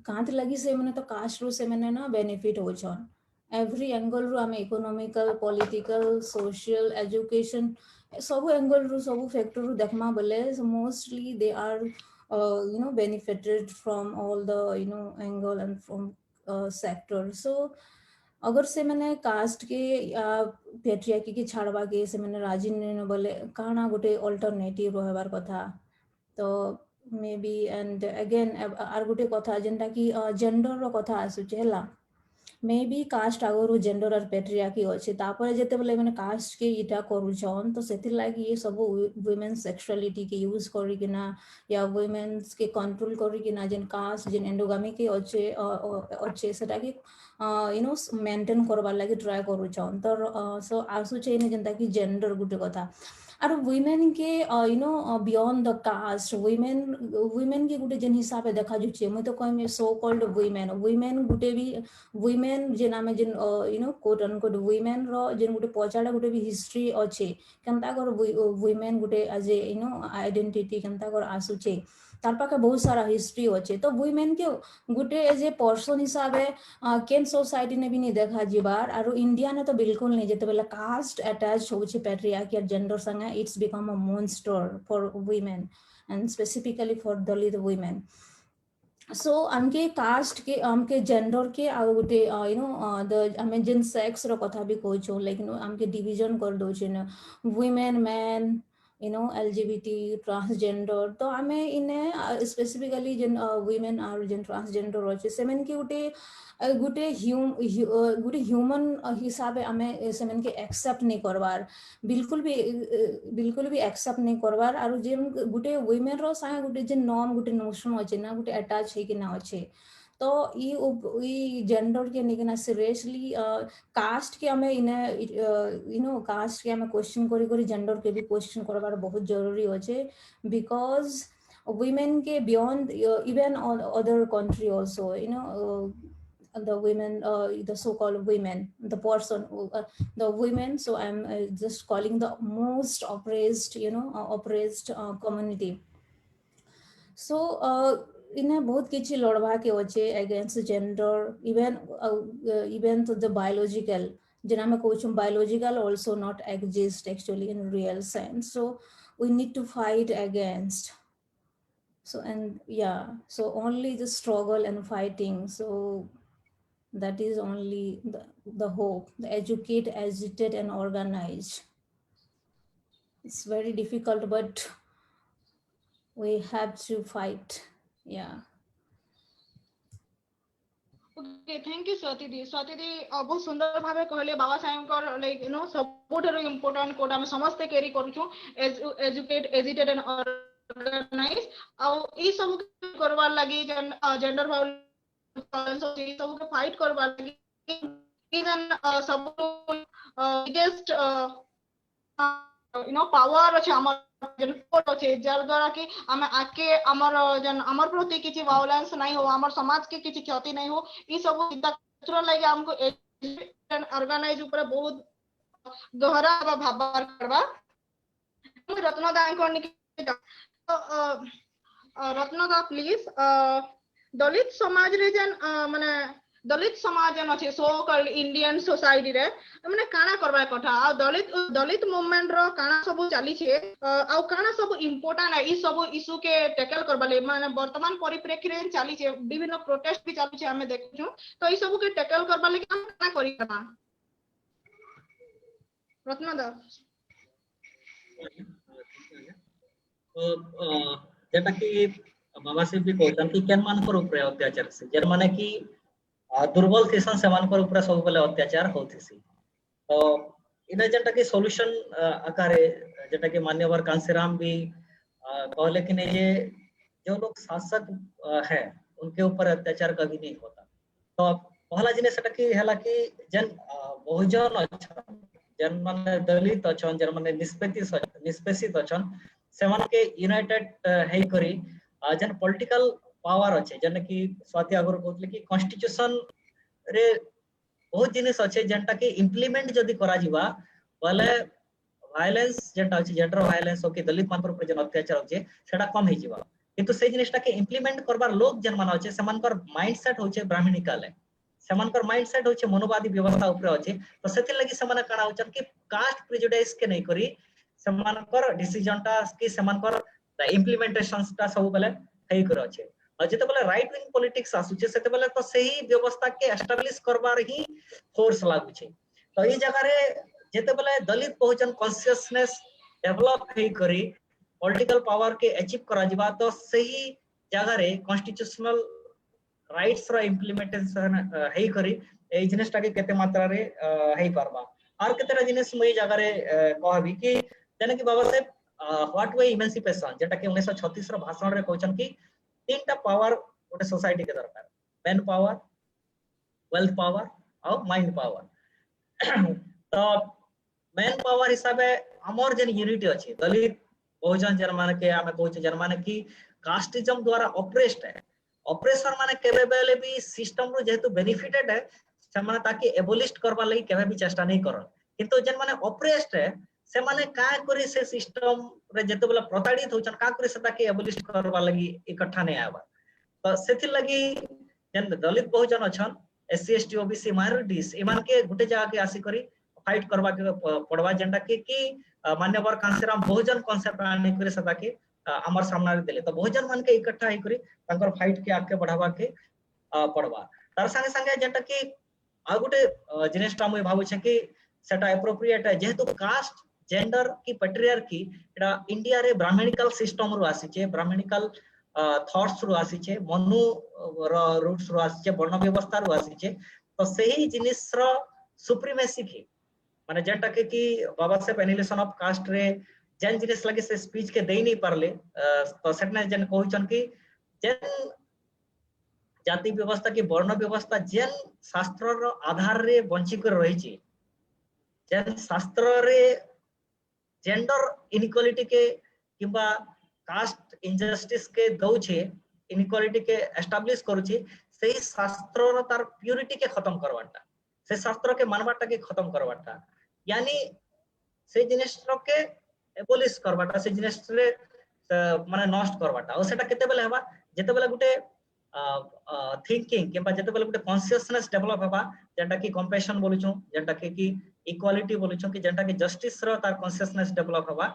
कांत लगी से माने तो कास्ट रो से माने ना बेनिफिट होछन एवरी एंगल रो आम इकोनॉमिकल पॉलिटिकल सोशल एजुकेशन सब एंगल रो सब फैक्टर रो देखमा बोले mostly they are benefited from all the angle and from sector so अगर से मैंने कास्ट के पैट्रियार्की के छाड़वा के से मैंने राजी नहीं बोले काना गोटे अल्टरनेटिव रहबार कथा तो मे बी एंड अगेन आर गोटे कथा जेनटा कि जेंडर रो कथा आसुचे हला मे बी कास्ट आगरू जेंडर और पैट्रियार्की अच्छे तापर जेते बोले मैंने कास्ट के इटा करूछन तो सेतिर लागी ये सब वुमेन सेक्सुअलिटी के यूज करी किना या वुमेन्स के कंट्रोल करी किना जेन कास्ट जेन एंडोगामी के अच्छे अच्छे सेटा कि मेंटेन करबार लागि ट्राई करूछन तो सो आसुचे ने जेनता कि जेंडर गुटे कथा आरो वुमेन के बियॉन्ड द कास्ट वुमेन के गुटे जेन हिसाब देखा जुचे मैं तो कहमे सो कॉल्ड वुमेन गुटे भी वुमेन जेन आमे जेन कोट अनकोट वुमेन रो जेन गुटे पछाडा गुटे भी हिस्ट्री अच्छे केनता कर women Gute as a identity केनता कर आसुचे तार पाखे बहुत सारा हिस्ट्री अच्छे तो वुमेन के गुटे एज ए पर्सन हिसाब केन सोसाइटी ने भी नहीं देखा जीवार आरो इंडिया ने तो बिल्कुल नहीं जेते बेला कास्ट अटैच होचे पैट्रियार्की और जेंडर संगे it's become a monster for women and specifically for Dalit women so हमके कास्ट के हमके जेंडर के आउ गोटे द हमें जेन सेक्स रो कथा भी कहछो लेकिन हमके डिवीजन कर दोछे न वुमेन मैन एलजीबीटी ट्रांसजेंडर तो हमें इने स्पेसिफिकली जेन वुमेन आर जेन ट्रांसजेंडर अच्छे सेमेन के गुटे ह्यूमन हिसाबे हमें सेमेन के एक्सेप्ट नहीं करवार बिल्कुल भी एक्सेप्ट नहीं करवार आरो जेन गुटे वुमेन रो संगे गुटे जेन नॉर्म गुटे नोशन अच्छे ना गुटे अटैच है कि ना अच्छे तो ई जेंडर के निकना सीरियसली कास्ट के हमें इने कास्ट के हमें क्वेश्चन करी जेंडर के भी क्वेश्चन करवार बहुत जरूरी अच्छे बिकॉज women के beyond even other country also the women the so-called women the person the women so I'm just calling the most oppressed oppressed community so इन्हें बहुत किसी लड़वा के अच्छे against gender even to the biological जेना मैं कहूँ biological also not exist actually in real sense so we need to fight against so and yeah so only the struggle and fighting so that is only the hope the educate agitate and organize it's very difficult but we have to fight yeah okay thank you Swati di बहुत सुंदर भावे कहले बाबा साहेब को like you know सबुठार important code हम समस्त carry करूछु educate agitate and organise आ ई सब करवार लागि जेंडर वायलेंस ई सब के फाइट करवार लागि इवन सब बिगेस्ट यू नो पावर अछि हमर जन फोट अछि जार द्वारा कि हम आके हमर जन हमर प्रति किछि वायलेंस नहीं हो हमर समाज के किछि क्षति नहीं हो ई सब चिंता करला लागि हमको एजुकेशन ऑर्गेनाइज ऊपर बहुत गहरा भाबार करबा रत्नदा को रत्नदा प्लीज दलित समाज रे जन माने दलित समाज जन अछि सो कॉल्ड इंडियन सोसाइटी रे माने काना करबा कथा आ दलित मूवमेंट रो काना सब चली छे आ काना सब इम्पोर्टेंट है ई सब इशू के टैकल करबा ले माने वर्तमान परिप्रेक्षी रे चली छे विभिन्न प्रोटेस्ट भी चली छे हमें देखछु तो ई सब के टैकल करबा ले काना करी करबा रत्नदा तो जेटा कि बाबा से भी कहतन कि केन मान पर ऊपर अत्याचार से जर माने कि दुर्बल थिसन से मान पर ऊपर सब बेले अत्याचार होथिसी तो इने जेटा कि सॉल्यूशन आकारे जेटा कि मान्यवर कांसीराम भी कहले कि नहीं ये जो लोग शासक है उनके ऊपर अत्याचार कभी नहीं होता तो पहला जिनिस सेटा कि हला कि जन बहुजन अछन जन माने दलित अछन जन माने निष्पेषित अछन से मान के यूनाइटेड हे करी जन पॉलिटिकल पावर अच्छे जन कि स्वाति आगर कहतले कि कॉन्स्टिट्यूशन रे बहुत जिनिस अच्छे जेंटा कि इंप्लीमेंट जदी करा जिबा वाले वायलेंस जेंटा अछि जेंडर वायलेंस हो कि दलित मान पर जन अत्याचार होचे सेटा कम हे जिबा किंतु से जिनिसटा के इंप्लीमेंट करबार लोग जन मान अच्छे समानकर माइंडसेट होचे ब्राह्मणिकल है समानकर माइंडसेट होचे मनोवादी व्यवस्था ऊपर अच्छे तो सेति लागि समान काना होचन कि कास्ट प्रेजुडाइज के नहीं करी समानकर डिसीजन टा कि समानकर इम्प्लीमेंटेशन टा सब बेले हेई कर अच्छे और जेते बेले राइट विंग पॉलिटिक्स आसुचे सेते बेले तो सही व्यवस्था के एस्टैब्लिश करबार ही फोर्स लागु छे तो ई जगह रे जेते बेले दलित बहुजन कॉन्शियसनेस डेवलप हेई करी पॉलिटिकल पावर के अचीव करा जिबा तो सही जगह रे कॉन्स्टिट्यूशनल राइट्स रो इम्प्लीमेंटेशन हेई करी ए जिनिसटा के केते मात्रा रे हेई परबा आर केतेरा जिनिस मई जगह रे कहबी कि जने कि Baba Saheb what way emancipation जेटा कि 1936 रो भाषण रे कहचन कि तीनटा पावर गोटे सोसाइटी के दरकार मैन पावर वेल्थ पावर और माइंड पावर तो मैन पावर हिसाब हमर जन यूनिटी अछि दलित बहुजन जन माने के हमें कहछ जन माने कि कास्टिज्म द्वारा ऑपरेस्ड है ऑपरेशन माने केबे बेले भी सिस्टम रो जेतु बेनिफिटेड है से माने ताकि एबोलिश करबा लई केबे भी चेष्टा नहीं करन किंतु जन माने ऑपरेस्ड है से माने का करी से सिस्टम रे जेतो बेला प्रताड़ित होचन का करी से ताकि एबोलिश करबा लगी इकट्ठा नहीं आबा तो सेति लगी जन दलित बहुजन अछन एससी एसटी ओबीसी माइनॉरिटीज इमान के गुटे जगह के आसी करी फाइट करबा के पड़वा जेंटा कि मान्यवर कांसीराम बहुजन कांसेप्ट आने करे से ताकि हमर सामना रे देले तो बहुजन मान के इकट्ठा हे करी तांकर फाइट के आके बढ़ावा के पड़वा तार संगे संगे जेंटा कि आ गुटे जिनिसटा मुई भाबु छै कि सेटा एप्रोप्रिएट है जेहेतु कास्ट जेंडर की पैट्रियार्की एटा इंडिया रे ब्राह्मणिकल सिस्टम रो आसी छे ब्राह्मणिकल थॉट्स रो आसी छे मनु रूट्स रो आसी छे वर्ण व्यवस्था रो आसी छे तो सही जिनिस रो सुप्रीमेसी की माने जेंटा के कि Baba Saheb annihilation of cast रे जेन जिनिस लगे से स्पीच के देई नहीं पारले तो सेटने जेन कहउचन कि जेन जाति व्यवस्था की वर्ण व्यवस्था जेन शास्त्र रो आधार रे बंची कर रही छी जेन शास्त्र रे जेंडर इनइक्वालिटी के किबा कास्ट इनजस्टिस के दउ छे इनइक्वालिटी के एस्टैब्लिश करू छी सही शास्त्र रो तार प्यूरिटी के खत्म करवाटा से शास्त्र के मानवाटा के खत्म करवाटा यानी से जिनिस के एबोलिश करवाटा से जिनिस रे माने नष्ट करवाटा और सेटा केते बेले हेबा जेते बेले गुटे थिंकिंग केबा जेते बेले गुटे कॉन्शियसनेस डेवलप हेबा जेंटा कि कंपैशन बोलुछु जेंटा कि इक्वालिटी बोलुछु कि जेंटा कि जस्टिस रो तार कॉन्शियसनेस डेवलप हेबा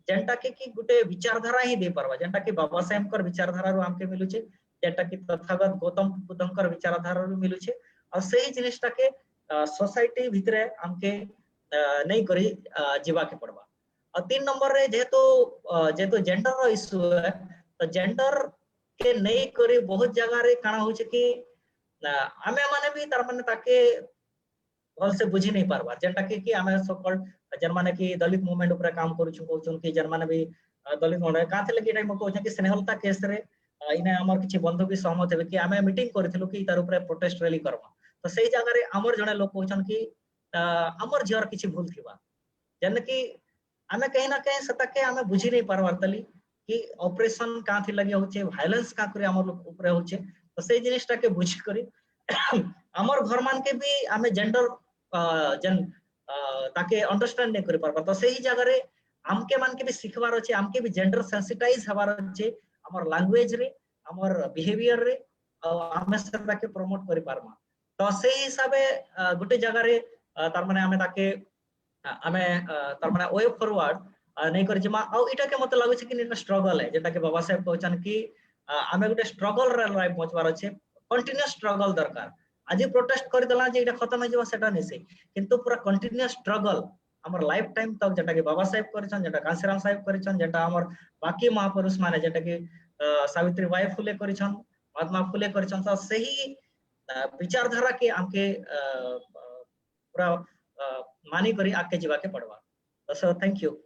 जेंटा कि गुटे विचारधारा ही दे परबा जेंटा कि बाबा साहेब कर विचारधारा रो हमके मिलु छे जेंटा कि तथागत गौतम बुद्धंकर विचारधारा रो मिलु छे और सही जिनिसटा के सोसाइटी भितरे हमके नहीं करी जीवा के पड़वा और 3 नंबर रे जेहेतु जेंडर रो इशू है तो जेंडर के नहीं करी बहुत जगह रे काना होचे कि आमे माने भी तार माने ताके भल से बुझी नहीं पारबा जेटा कि आमे सकल जन माने कि दलित मूवमेंट ऊपर काम करू छु कहउछन कि जन माने भी दलित मूवमेंट का थले कि टाइम कहउछन कि स्नेहलता केस रे इने हमर किछि बंधु भी सहमत हेबे कि आमे मीटिंग करथिलु कि तार ऊपर प्रोटेस्ट रैली करबा तो सेही जगह रे हमर जने लोग कहउछन कि हमर जियर किछि भूल थिबा जन कि आमे कहीं ना कहीं सता के आमे बुझी नहीं पारबार तली कि ऑपरेशन का थी लगे होचे वायलेंस का करे हमर लोग ऊपर होचे तो सेही जिनिसटा के बुझी करी हमर घर मान के भी आमे जेंडर जन ताके अंडरस्टैंड नहीं करि पारबा तो सेही जगह रे हमके मान के भी सिखबार अछि हमके भी जेंडर सेंसिटाइज हबार अछि हमर लैंग्वेज रे हमर बिहेवियर रे हमें सेटा के प्रमोट करि पारमा तो सेही हिसाबे गुटे जगह रे तार माने हमें ताके हमें तार माने वे फॉरवर्ड नहीं करि जमा आ इटा के मत लागै छै कि इटा स्ट्रगल है जेटा के बाबा साहेब कहछन कि हमें गुटे स्ट्रगल रे लाइफ पहुंचबार अछि कंटीन्यूअस स्ट्रगल दरकार आज प्रोटेस्ट कर देला जे इटा खत्म हो जबा सेटा नहीं से किंतु पूरा कंटीन्यूअस स्ट्रगल हमर लाइफ टाइम तक जेटा के बाबा साहेब करछन जेटा कांसीराम साहेब करछन जेटा हमर बाकी महापुरुष माने जेटा के सावित्री बाई फुले करछन महात्मा फुले करछन तो सही विचारधारा के हमके पूरा मानी करी आके जीवा के पड़वा तो सर थैंक यू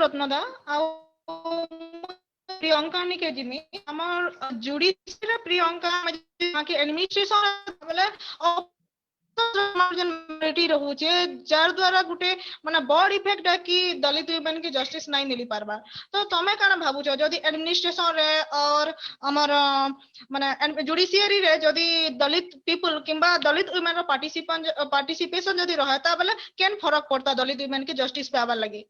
रत्नदा प्रियंका नि के जिमी हमर जुड़ी से प्रियंका के एडमिनिस्ट्रेशन बोले मार्जिनलिटी रहू छे जार द्वारा गुटे माने बड़ इफेक्ट है कि दलित वुमेन के जस्टिस नहीं मिली पारबा तो तमे काना भाबु छ जदी एडमिनिस्ट्रेशन रे और हमर माने जुडिशियरी रे जदी दलित पीपल किंबा दलित वुमेन रो पार्टिसिपेशन जदी रहता बोले केन फरक पड़ता दलित वुमेन के जस्टिस पावा लगी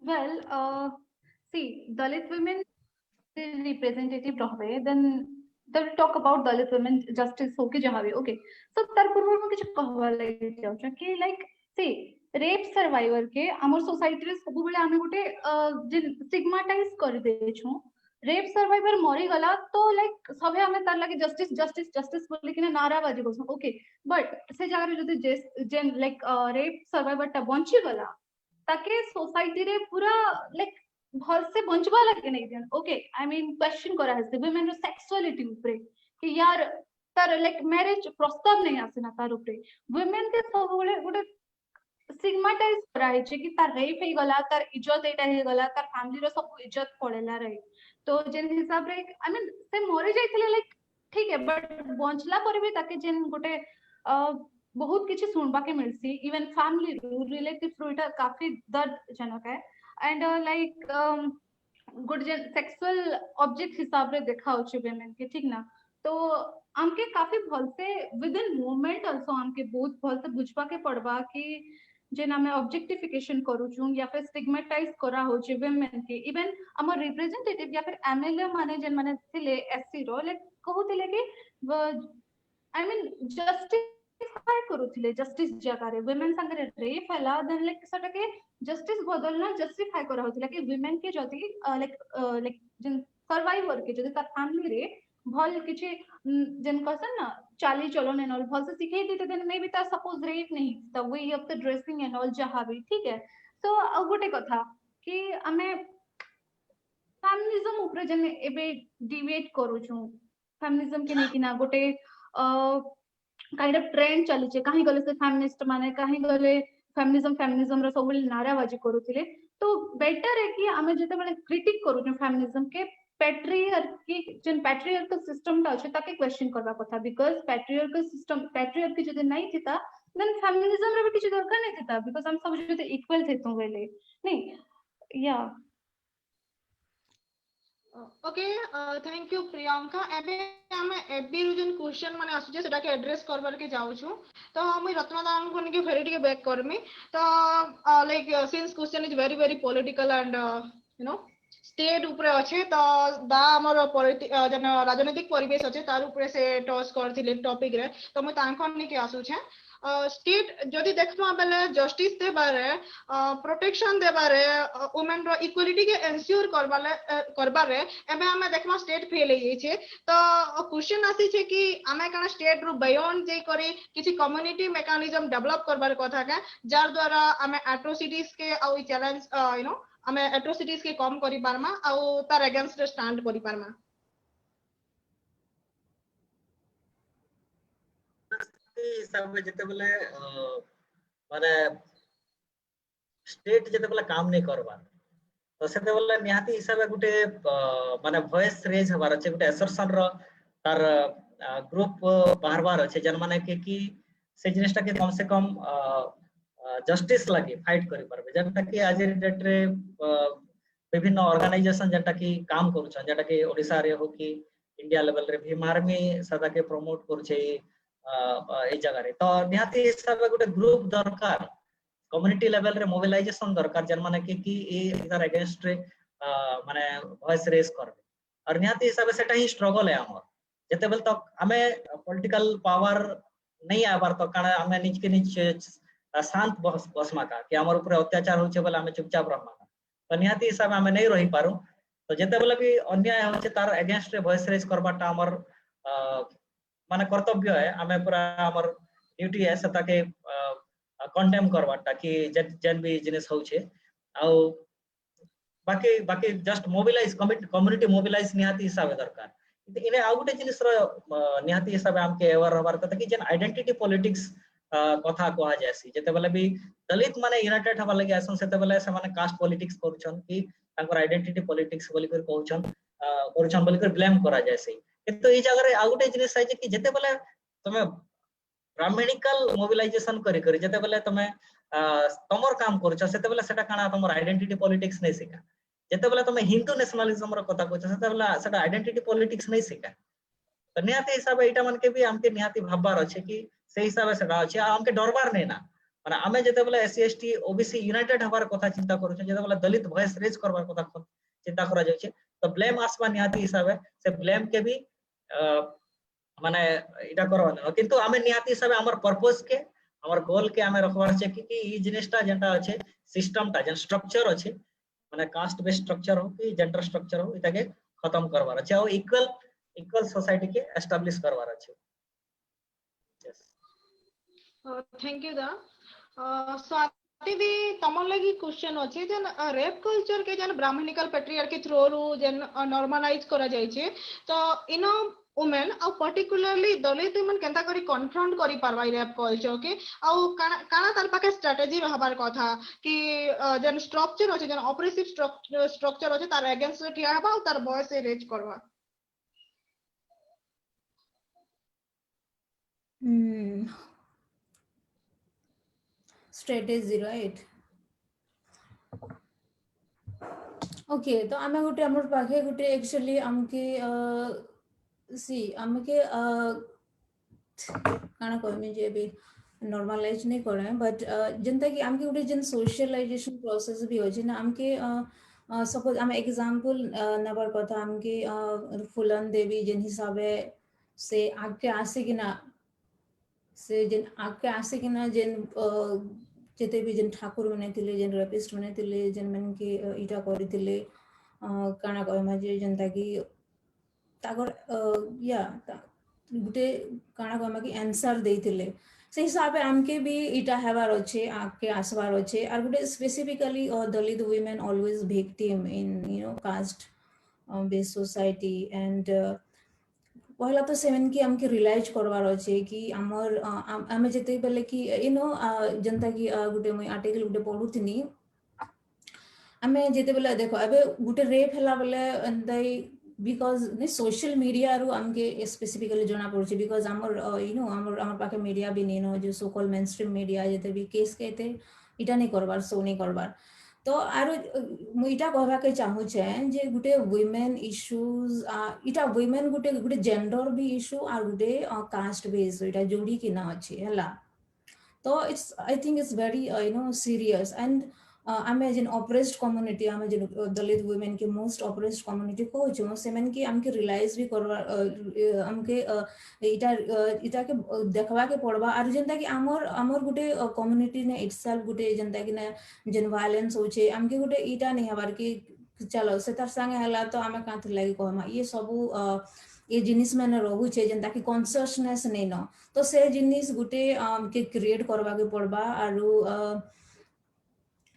Well, see, Dalit women representative रहबे, then they will talk about Dalit women justice होके जहावे, okay. So तार पूर्व में किछ कहवा लगे जाउछ कि like see rape survivor के हमर सोसाइटी रे सब बेले हमें गुटे जे स्टिग्माटाइज कर दे छु रेप सर्वाइवर मरी गला तो लाइक सबे हमें तार लगे जस्टिस जस्टिस जस्टिस बोले कि नाराबाजी करछ ओके बट से जगह रे जदी जे लाइक रेप सर्वाइवर ता बंची गला ताके सोसाइटी रे पूरा लाइक भल से बंचबा लगे नहीं then okay I mean question करा है वुमेन रो सेक्सुअलिटी ऊपर कि यार तार लाइक मैरिज प्रस्ताव नहीं आसेना तार ऊपर वुमेन के सब बोले गुटे स्टिग्माटाइज करा है कि तार रेप हे गला तार इज्जत एटा हे गला तार फैमिली रो सब इज्जत पड़ेला रे तो जेन हिसाब रे आई मीन से मरि जाइथिले लाइक ठीक है बट बंचला पर भी ताके जेन गुटे बहुत किसी सुनबा के मिलसी इवन फैमिली रिलेटिव थ्रू इटा काफी दर्दजनक है and like good J sexual object हिसाब रे देखा होची वुमेन के ठीक ना तो हमके काफी भल से विद इन मूवमेंट आल्सो हमके बहुत भल से बुझबा के पड़बा कि जेना में ऑब्जेक्टिफिकेशन करू छु या फिर स्टिग्मेटाइज करा होची वुमेन के इवन हमर रिप्रेजेंटेटिव या फिर एमएलए माने जेन माने थिले एससी रो लाइक कहूतिले कि आई मीन जस्टिफाई करूथिले जस्टिस जगह रे वुमेन संगे रेप हला देन लाइक सटा के जस्टिस बदलना जस्टिफाई करा होतिला कि वुमेन के जदी लाइक जेन सर्वाइवर के जदी तार फैमिली रे भल किछि जेन कहसन ना चाली चलन एंड ऑल भल से सिखाई देते देन मे बी तार सपोज रेप नहीं the way of the dressing and all जहां भी ठीक है सो गोटे कथा कि हमें फेमिनिज्म ऊपर जेन एबे डिबेट करू छु फेमिनिज्म के नहीं कि ना गोटे काइंड ऑफ ट्रेंड चली छे कहीं गले से फेमिनिस्ट माने कहीं गले फेमिनिज्म रो सब नाराबाजी करूथिले तो बेटर है कि हमें जते बेले क्रिटिक करू छु फेमिनिज्म के पैट्रियार्की जेन पैट्रियार्कल सिस्टम ता अछि ताके क्वेश्चन करबा कथा बिकॉज़ पैट्रियार्कल सिस्टम पैट्रियार्की जदि नहीं थिता देन फेमिनिज्म रे भी किछ दरकार नहीं थिता बिकॉज़ हम सब जते इक्वल थेतु बेले नहीं या ओके थैंक यू प्रियंका एबे हम एबी रीजन क्वेश्चन माने आसु जे सेटा के एड्रेस करबार के जाउ छु तो हम रत्नदान को निके फेरी के बैक करमी तो like since question is very very political and you know state ऊपर अच्छे तो दा हमर जन राजनीतिक परिवेश अच्छे तार ऊपर से टॉस करथिले टॉपिक रे तो मैं तांखन निके आसु छे स्टेट जदि देखमा बेले जस्टिस दे बारे प्रोटेक्शन दे बारे वुमेन रो इक्वालिटी के एंश्योर करबारे एबे हमें देखमा स्टेट फेल हे छे तो क्वेश्चन आसी छे कि हमें कना स्टेट रो बियॉन्ड जे करे किछि कम्युनिटी मैकेनिज्म डेवलप करबार कथा के जार द्वारा हमें एट्रोसिटीज के आ चैलेंज यू नो हमें एट्रोसिटीज के कम करि पारमा आउ तार अगेंस्ट स्टैंड करि पारमा। हिसाब जेते बेले माने स्टेट जेते बेले काम नहीं करबा तो सेते बेले निहाती हिसाब गुटे माने वॉइस रेज हबार अछि गुटे असर्शन रो तार ग्रुप बाहरबार अछि जन माने कि से जिनिसटा के कम से कम जस्टिस लागि फाइट करि परबे जनता कि आज डेट रे विभिन्न ऑर्गेनाइजेशन जनता कि काम करूछन जेटा कि ओडिसा रे हो कि इंडिया लेवल रे भीम आर्मी सदा के प्रमोट करूछे ए जगह रे तो निहाती हिसाब गुटे ग्रुप दरकार कम्युनिटी लेवल रे मोबिलाइजेशन दरकार जन माने कि ए इधर अगेंस्ट रे माने वॉइस रेज करबे और निहाती हिसाब सेटा ही स्ट्रगल है हमर जते बेल तक हमें पॉलिटिकल पावर नहीं आबार तो काना हमें निज के निज शांत बसमा का कि हमर ऊपर अत्याचार होचे बोले हमें चुपचाप रहमा तो निहाती हिसाब हमें नहीं रही पारू तो जते बेले भी अन्याय होचे तार अगेंस्ट रे वॉइस रेज करबाटा हमर माने कर्तव्य है हमें पूरा हमर ड्यूटी है सता के कंडेम करवाटा कि जेन भी जिनिस होचे आउ बाकी बाकी जस्ट मोबिलाइज कम्युनिटी मोबिलाइज निहाती हिसाब दरकार इने आ गुटे जिनिस रो निहाती हिसाब हमके अवेयर रहबार कथा कि जेन आइडेंटिटी पॉलिटिक्स कथा कहा जायसी जते बेले भी दलित माने यूनाइटेड हबा लागि आसन सेते बेले से माने कास्ट पॉलिटिक्स करूछन कि तांकर आइडेंटिटी पॉलिटिक्स बोली कर कहउछन करूछन बोली कर ब्लेम करा जायसी किंतु ई जगह रे आ गुटे जिनिस है कि जते बेले तमे ब्राह्मणिकल मोबिलाइजेशन करी करी जते बेले तमे तमर काम करूछ सेते बेले सेटा काना तमर आइडेंटिटी पॉलिटिक्स नहीं सिका जते बेले तमे हिंदू नेशनलिज्म रो कथा कहछ सेते बेले सेटा आइडेंटिटी पॉलिटिक्स नहीं सिका तो निहाती हिसाब एटा मन के भी हमके निहाती भाबबार अछि कि से हिसाब से सेटा अछि आ हमके डरबार नहीं ना माने हमें जते बेले एससी एसटी ओबीसी यूनाइटेड हबार कथा चिंता करूछ जते बेले दलित वॉइस रेज करबार कथा चिंता करा जाय छै तो ब्लेम आसबा निहाती हिसाब से ब्लेम के भी माने इटा करबा किंतु हमें निहाती हिसाब हमर पर्पस के हमर गोल के हमें रखबार छै कि ई जिनिसटा जेंटा अछि सिस्टमटा जेन स्ट्रक्चर अछि माने कास्ट बेस्ड स्ट्रक्चर हो कि जेंडर स्ट्रक्चर हो इटा के खत्म करबार छै और इक्वल सोसाइटी के एस्टैब्लिश करबार छै। यस थैंक यू दा स्वाति दी तमन लगी क्वेश्चन अछि जन रेप कल्चर के जन ब्राह्मणिकल पैट्रियार्की थ्रू रु जन नॉर्मलाइज करा जाय छै तो इन वुमेन और पर्टिकुलरली दलित वुमेन केंता करी कन्फ्रंट करी पारबा रेप कल्चर के आउ काना तार पाके स्ट्रेटजी रहबार कथा कि जन स्ट्रक्चर अछि जन ऑपरेसिव स्ट्रक्चर अछि तार अगेंस्ट ठिया हबा और तार वॉइस रेज करबा। strategy right ओके तो आमे गुटे हमर पाखे गुटे एक्चुअली हमके सी हमके काना कहमे जे भी नॉर्मलाइज नहीं करे बट जनता कि हमके गुटे जन सोशलाइजेशन प्रोसेस भी होचे ना हमके सपोज हम एग्जांपल नबर कथा हमके फुलन देवी जन हिसाबे से आके आसे कि ना से जन आके आसे कि ना जन जेते भी जन ठाकुर मने थिले जन रेपिस्ट मने थिले जन मन के इटा करि थिले काना कहमा जे जनता कि तागर या गुटे काना कहमा कि आंसर देथिले से हिसाब से हमके भी इटा हेबार अच्छे आके आसबार अच्छे और गुटे specifically Dalit women always victim in caste based society and पहला तो सेवन की हमके रियलाइज करवार अच्छे कि हमर हमें जेते बेले कि जनता की गुटे मुई आर्टिकल गुटे पढुथिनी हमें जेते बेले देखो अबे गुटे रेप हला बेले एंदाई बिकॉज ने सोशल मीडिया रु हमके स्पेसिफिकली जना पड़छे बिकॉज हमर हमर पाखे मीडिया भी नहीं जो सो कॉल्ड मेनस्ट्रीम मीडिया जेते भी केस कहते इटा नहीं करबार शो नहीं करबार तो आरो इटा कहबा के चाहू छे जे गुटे वुमेन इश्यूज इटा वुमेन गुटे गुटे जेंडर भी इश्यू और गुटे कास्ट भी इश्यू इटा जोड़ी कि ना अछि हला तो it's I think it's very serious and आमे जिन ऑपरेस्ड कम्युनिटी आमे जिन दलित वुमेन के मोस्ट ऑपरेस्ड कम्युनिटी को जो सेमन की हमके रियलाइज भी करवा हमके इटा इटा के देखवा के पड़बा और जनता कि हमर गुटे कम्युनिटी ने इटसेल्फ गुटे जनता कि ने जन वायलेंस होचे हमके गुटे इटा नहीं हबार कि चलो से तार संगे हला तो आमे कांथ लागि कहमा ये सब ये जिनिस मैंने रहू छे जनता कि कॉन्शियसनेस नहीं न तो से जिनिस गुटे के क्रिएट करवा के पड़बा और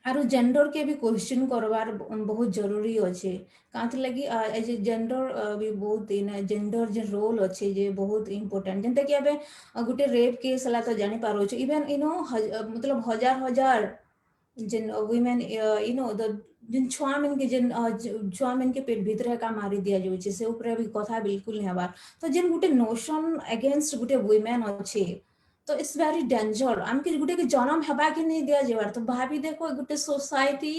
आरो जेंडर के भी क्वेश्चन करवार बहुत जरूरी अच्छे कांथ लगी एज ए जेंडर भी बहुत इन जेंडर जे रोल अच्छे जे बहुत इंपोर्टेंट जेंता कि अबे गुटे रेप केस हला तो जानि पारो छ इवन मतलब हजार हजार जिन वुमेन द जिन छुआ मन के जिन छुआ मन के पेट भीतर का मारी दिया जाउ छै से ऊपर भी कथा बिल्कुल नहीं हबार तो जिन गुटे नोशन अगेंस्ट गुटे वुमेन अच्छे तो इट्स वेरी डेंजर आमके गुटे के जन्म हेबा के नहीं दिया जेबार तो भाभी देखो गुटे सोसाइटी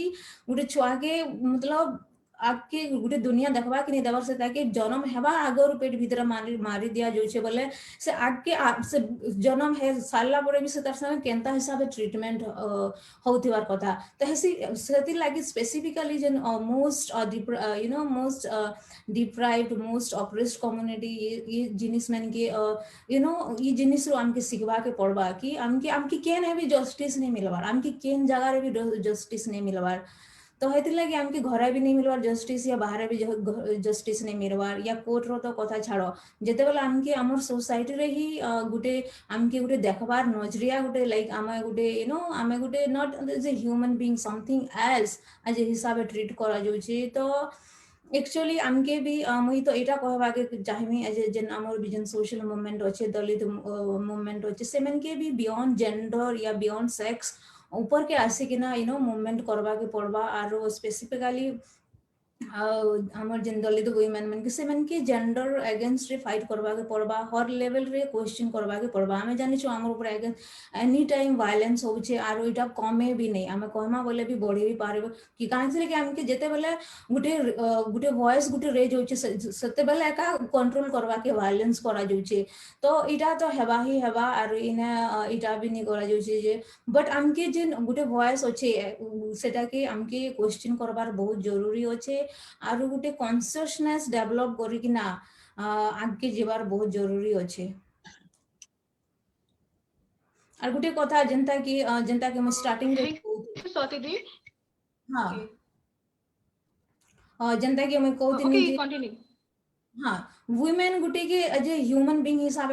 गुटे छुआ के मतलब आगे गुटे दुनिया देखबा के नहीं देबार से ताकि जन्म हेबा आगर पेट भीतर मारी मारी दिया जाउ छै बोले से आगे से जन्म है सारला परे भी से तार संगे केनता हिसाब ट्रीटमेंट होथिबार कथा तो हेसी सेति लागि स्पेसिफिकली जेन most most deprived most oppressed community ये जिनिस मन के ये जिनिस रो हमके सिखबा के पड़बा कि हमके हमके केन है भी जस्टिस नहीं मिलबार हमके केन जगह रे भी जस्टिस नहीं मिलबार तो हेति लगे हमके घरे भी नहीं मिलबार जस्टिस या बाहर भी जस्टिस नहीं मिलबार या कोर्ट रो तो कथा छाड़ो जेते बेला हमके हमर सोसाइटी रे ही गुटे हमके गुटे देखबार नजरिया गुटे लाइक आमे गुटे आमे गुटे not as a human being something else as a हिसाब ट्रीट करा जाउ छी तो एक्चुअली हमके भी मुई तो एटा कहबा के चाहिए एज जेन हमर भी जेन सोशल मूवमेंट अच्छे दलित मूवमेंट अच्छे से मन के भी बियॉन्ड जेंडर या बियॉन्ड सेक्स ऊपर के आसिकिना मूवमेंट करबा के पड़बा आरो स्पेसिफिकली हमर जेन दलित वुमेन मन के से मन के जेंडर अगेंस्ट रे फाइट करबा के पड़बा हर लेवल रे क्वेश्चन करबा के पड़बा हमें जानि छु हमर ऊपर एनी टाइम वायलेंस हो छे आरो इटा कमे भी नहीं हमें कहमा बोले भी बढ़ी भी पारे कि काहे से कि हमके जेते बेले गुटे गुटे वॉइस गुटे रेज हो छे सते बेले का कंट्रोल करबा के वायलेंस करा जाउ छे तो इटा तो हेबा ही हेबा आरो इने इटा भी नहीं करा जाउ छे जे बट हमके जेन गुटे वॉइस अच्छे सेटा के हमके क्वेश्चन करबार बहुत जरूरी अच्छे आरो गुटे कॉन्शियसनेस डेवलप करिकिना आगे जेबार बहुत जरूरी अच्छे आर गुटे कथा जनता कि हम स्टार्टिंग रे स्वाति दी हां जनता कि हम कहती ओके नहीं कंटिन्यू हाँ वुमेन गुटे के एज ए ह्यूमन बीइंग हिसाब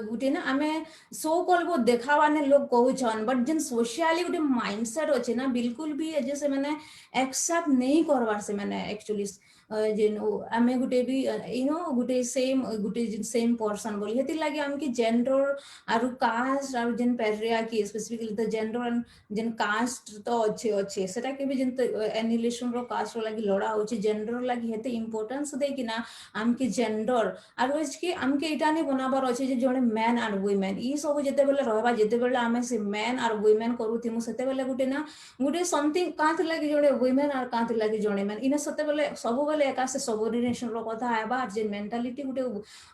गुटे ना आमे सो कॉल को देखावाने लोग कहू छन but gen socially Gute mindset अछि ना बिल्कुल भी एज से माने एक्सेप्ट नहीं करवार से माने एक्चुअली जेन आमे गुटे भी गुटे सेम पर्सन बोली हेति लागि हमके जेंडर आरु कास्ट आरु जेन patriarchy specifically the gender and जेन कास्ट तो अच्छे सेटा के भी जेन एनिलेशन रो कास्ट रो लागि लड़ा होछि जेंडर लागि हेते इंपोर्टेंस दे कि ना हमके जेंडर आरो इसके हमके इटा नहीं बनाबार अछि जे जने मैन आर वुमेन ई सब जेते बेले रहबा जेते बेले आमे से मैन आर वुमेन करूथिमु सेते बेले गुटे ना गुटे समथिंग कांत लागि जने वुमेन आर कांत लागि जने मैन इने सेते बेले सब बेले एका से सबऑर्डिनेशन रो कथा आबा जे मेंटालिटी गुटे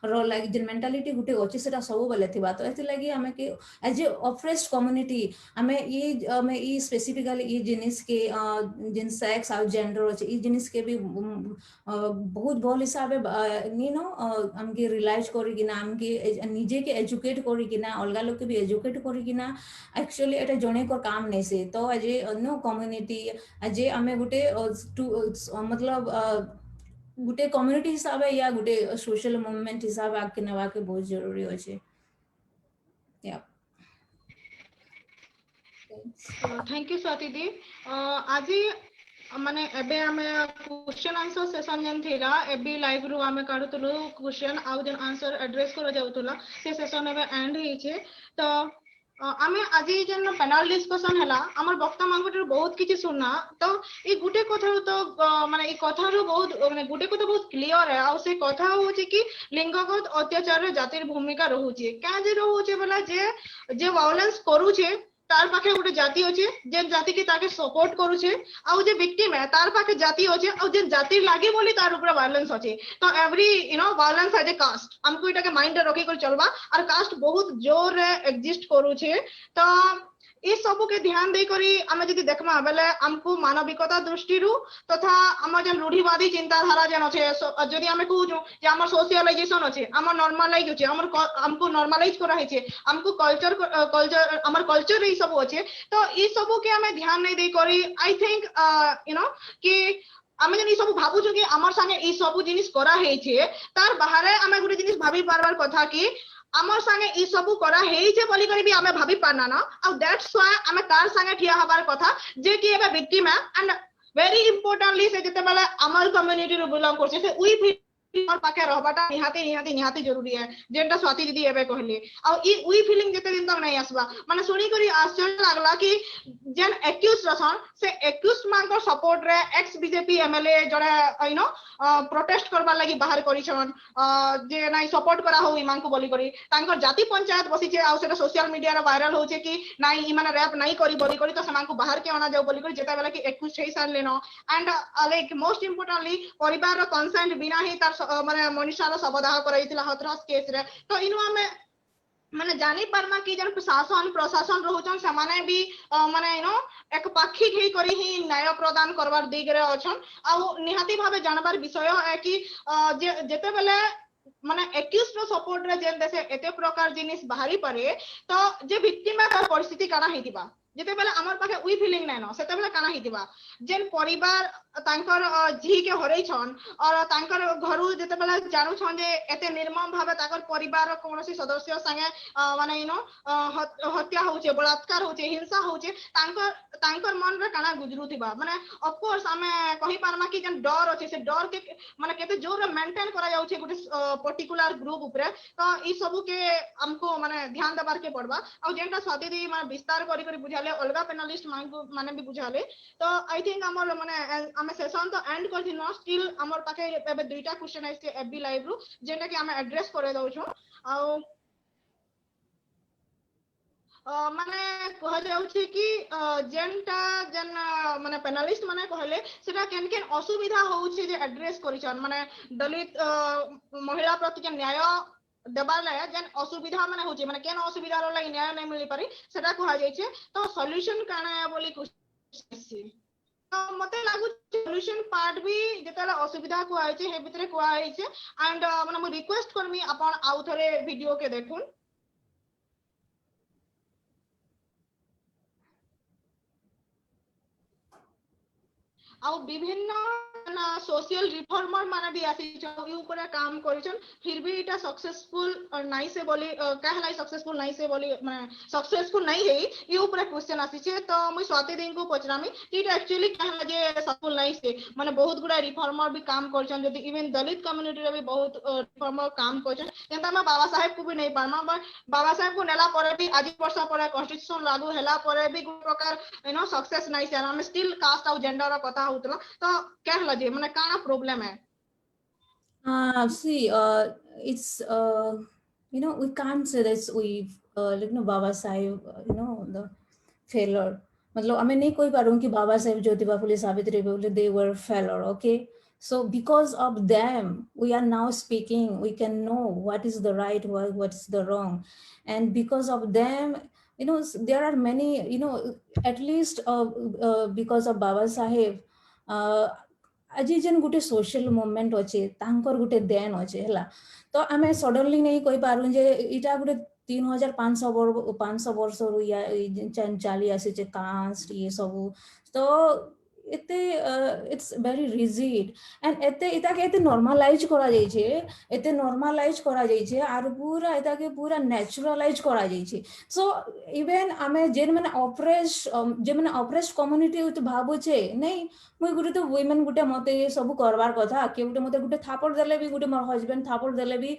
रो लागि जे मेंटालिटी गुटे अछि सेटा सब बेले थिबा तो एति लागि हमें के एज ए ऑपरेस्ड कम्युनिटी हमें ई स्पेसिफिकली ई जिनिस के जिन सेक्स और जेंडर अछि ई जिनिस के भी बहुत भल हिसाब हमके रियलाइज करिकिना हमके निजे के एजुकेट करिकिना अलगा लोग के भी एजुकेट करिकिना एक्चुअली एटा जणे को काम नहीं से तो as a community as a हमें गुटे मतलब गुटे कम्युनिटी हिसाब या गुटे सोशल मूवमेंट हिसाब आके नवा के बहुत जरूरी होचे या थैंक यू स्वाति दी आज माने एबे हमें क्वेश्चन आंसर सेशन जन थिला एबी लाइव रु हमें काढुतलु क्वेश्चन आउ जन आंसर एड्रेस करा जाउतला से सेशन एबे एंड हिचे तो आमे आज जन पैनल डिस्कशन हला हमर वक्ता मानगुटर बहुत किछि सुनना तो ए गुटे कथा तो माने ए कथा रो बहुत माने गुटे कथा बहुत क्लियर है आ से कथा होचे कि लिंगगत अत्याचार रे जातिर भूमिका रहउचे का जे रहउचे बोला जे वायलेंस करूचे तार पाखे गोटे जाति अच्छे जे जाति के ताके सपोर्ट करूचे आउ जे विक्टिम है तार पाखे जाति अच्छे आउ जे जाति लागे बोली तार ऊपर वायलेंस अच्छे तो every violence as a caste हमको इटा के माइंड रखी कर चलबा और कास्ट बहुत जोर रे एग्जिस्ट करूचे तो ये सब के ध्यान दे करी आमे जदी देखमा बेले हमको मानविकता दृष्टि रु तथा हमर जे रूढ़िवादी चिंताधारा जन अछि जदी हमें कहू जे हमर सोशलाइजेशन अछि हमर नॉर्मलाइज अछि हमको नॉर्मलाइज करा है हमको कल्चर हमर कल्चर ई सब अछि तो ई सब के हमें ध्यान नहीं दे करी आई थिंक कि आमे जनी सब भाबु छु कि हमर संगे ई सब जिनिस करा है छे तार बाहर आमे गुटे जिनिस भाबी पारबार कथा कि आमर संगे ई सब करा हेई जे बोली करी भी हमें भाभी पाना ना और दैट्स व्हाई हमें तार संगे ठिया हबार कथा जे कि एबे विक्टिम है एंड वेरी इंपोर्टेंटली से जते बेला अमर कम्युनिटी रो बिलोंग करछे से उई और पाके रहबाटा निहाती जरूरी है जेंटा स्वाति दीदी एबे कहली आ ई उई फीलिंग जते दिन तक नहीं आसबा माने सुनी करी आश्चर्य लागला कि जेन एक्यूज रसन से एक्यूज मान को सपोर्ट रे एक्स बीजेपी एमएलए जड़े यू नो प्रोटेस्ट करबा लागि बाहर करिछन जे नाही सपोर्ट करा हो इमान को बोली करी तांकर जाति पंचायत बसी छे आ सेटा सोशल मीडिया रे वायरल होचे कि नाही इमान रैप नाही करी बोली करी तो समान को बाहर के आना जाऊ बोली करी जेता बेला कि एक्यूज छै साल लेनो एंड लाइक मोस्ट इंपोर्टेंटली परिवार रो कंसेंट बिना ही तार माने मनीषा रो शबदाह कराइतिला हथरास केस रे तो इनु हमें माने जानी परमा कि जन शासन प्रशासन रहउछन समाने भी माने यू नो एक पाखी घई करी ही न्याय प्रदान करबार दिग रे अछन आ निहाती भाबे जानबार विषय है कि जेते बेले माने एक्यूज रो सपोर्ट रे जेन देसे एते प्रकार जिनिस बाहरी पारे तो जे विक्टिम है परिस्थिति काना हितिबा जेते बेले हमर पाखे उई फीलिंग नै न सेते बेले काना हितिबा जेन परिवार तांकर झी के हरई छन और तांकर घरु जेते बेले जानु छन जे एते निर्मम भाबे ताकर परिवार कोनोसी सदस्य संगे माने यू नो हत्या होचे बलात्कार होचे हिंसा होचे तांकर मन रे काना गुजरुतिबा माने ऑफ कोर्स हमें कहि पारमा कि जेन डर अछि से डर के माने केते जोर मेंटेन करा जाउछे गुटे पर्टिकुलर ग्रुप ऊपर तो ई सब के हमको माने ध्यान देबार के पड़बा और जेनटा स्वाति दी माने विस्तार करी करी बुझाले अलगा पैनलिस्ट माने भी बुझाले तो आई थिंक हमर माने हमें सेशन तो एंड कर दिनो स्टिल हमर पाके एबे दुईटा क्वेश्चन आइसे एफबी लाइव रु जेटा कि हमें एड्रेस करे दउ छु आ माने कह जाउछि कि जेनटा जेन माने पैनलिस्ट माने कहले सेटा केन केन असुविधा होउछि जे एड्रेस करिछन माने दलित महिला प्रति के न्याय देबार लाया जेन असुविधा माने होछि माने केन असुविधा रो लागि न्याय नै मिलि पारि सेटा कहा जाय छै तो सॉल्यूशन काना बोली क्वेश्चन तो मते लागु सॉल्यूशन पार्ट भी जेतला असुविधा को आइ छै हे भितरे को आइ छै एंड माने म रिक्वेस्ट करमी अपन आउ थरे वीडियो के देखुन आ विभिन्न सोशल रिफॉर्मर माने भी आसी छ ऊपर काम करिछन फिर भी इटा सक्सेसफुल नाही से बोली कहलाई सक्सेसफुल नाही से बोली माने सक्सेसफुल नाही है ई ऊपर क्वेश्चन आसी छै तो मुई स्वाति दिन को पचरामी इटा एक्चुअली कहला जे सक्सेसफुल नाही से माने बहुत गुडा रिफॉर्मर भी काम करिछन जदी इवन दलित कम्युनिटी रे भी बहुत रिफॉर्मर काम करिछन जेंता में बाबा साहेब को भी नहीं पारमा बाबा साहेब को नेला परे भी आज वर्ष परे कॉन्स्टिट्यूशन लागू हैला परे भी गुड प्रकार यू नो सक्सेस नाही से हम स्टिल कास्ट और जेंडर रो कथा होतला तो कहला जे माने काना प्रॉब्लम है see it's you know we can't say this we like no Baba Sahib you know the failure मतलब हमें नहीं कोई पारूं कि Baba Saheb Jyotiba Phule Savitri Phule they were failure okay so because of them we are now speaking we can know what is the right what is the wrong and because of them you know there are many you know at least because of Baba Sahib আজি जेन गुटे social movement अच्छे तांकर गुटे then अच्छे है तो आम suddenly नहीं कही पारू जे इटा गुटे 3500 वर्ष रु या चली आसी कास्ट ये सब तो एते इट्स वेरी रिजिड एंड एते इता के एते नॉर्मलाइज करा जाय छे एते नॉर्मलाइज करा जाय छे आर पूरा इता के पूरा नेचुरलाइज करा जाय छे सो इवन आमे जेन माने ऑप्रेस्ड कम्युनिटी उत भाबो छे नहीं मुई गुटे तो वुमेन गुटे मते सब करबार कथा के गुटे मते गुटे थापड़ देले भी गुटे मोर हस्बैंड थापड़ देले भी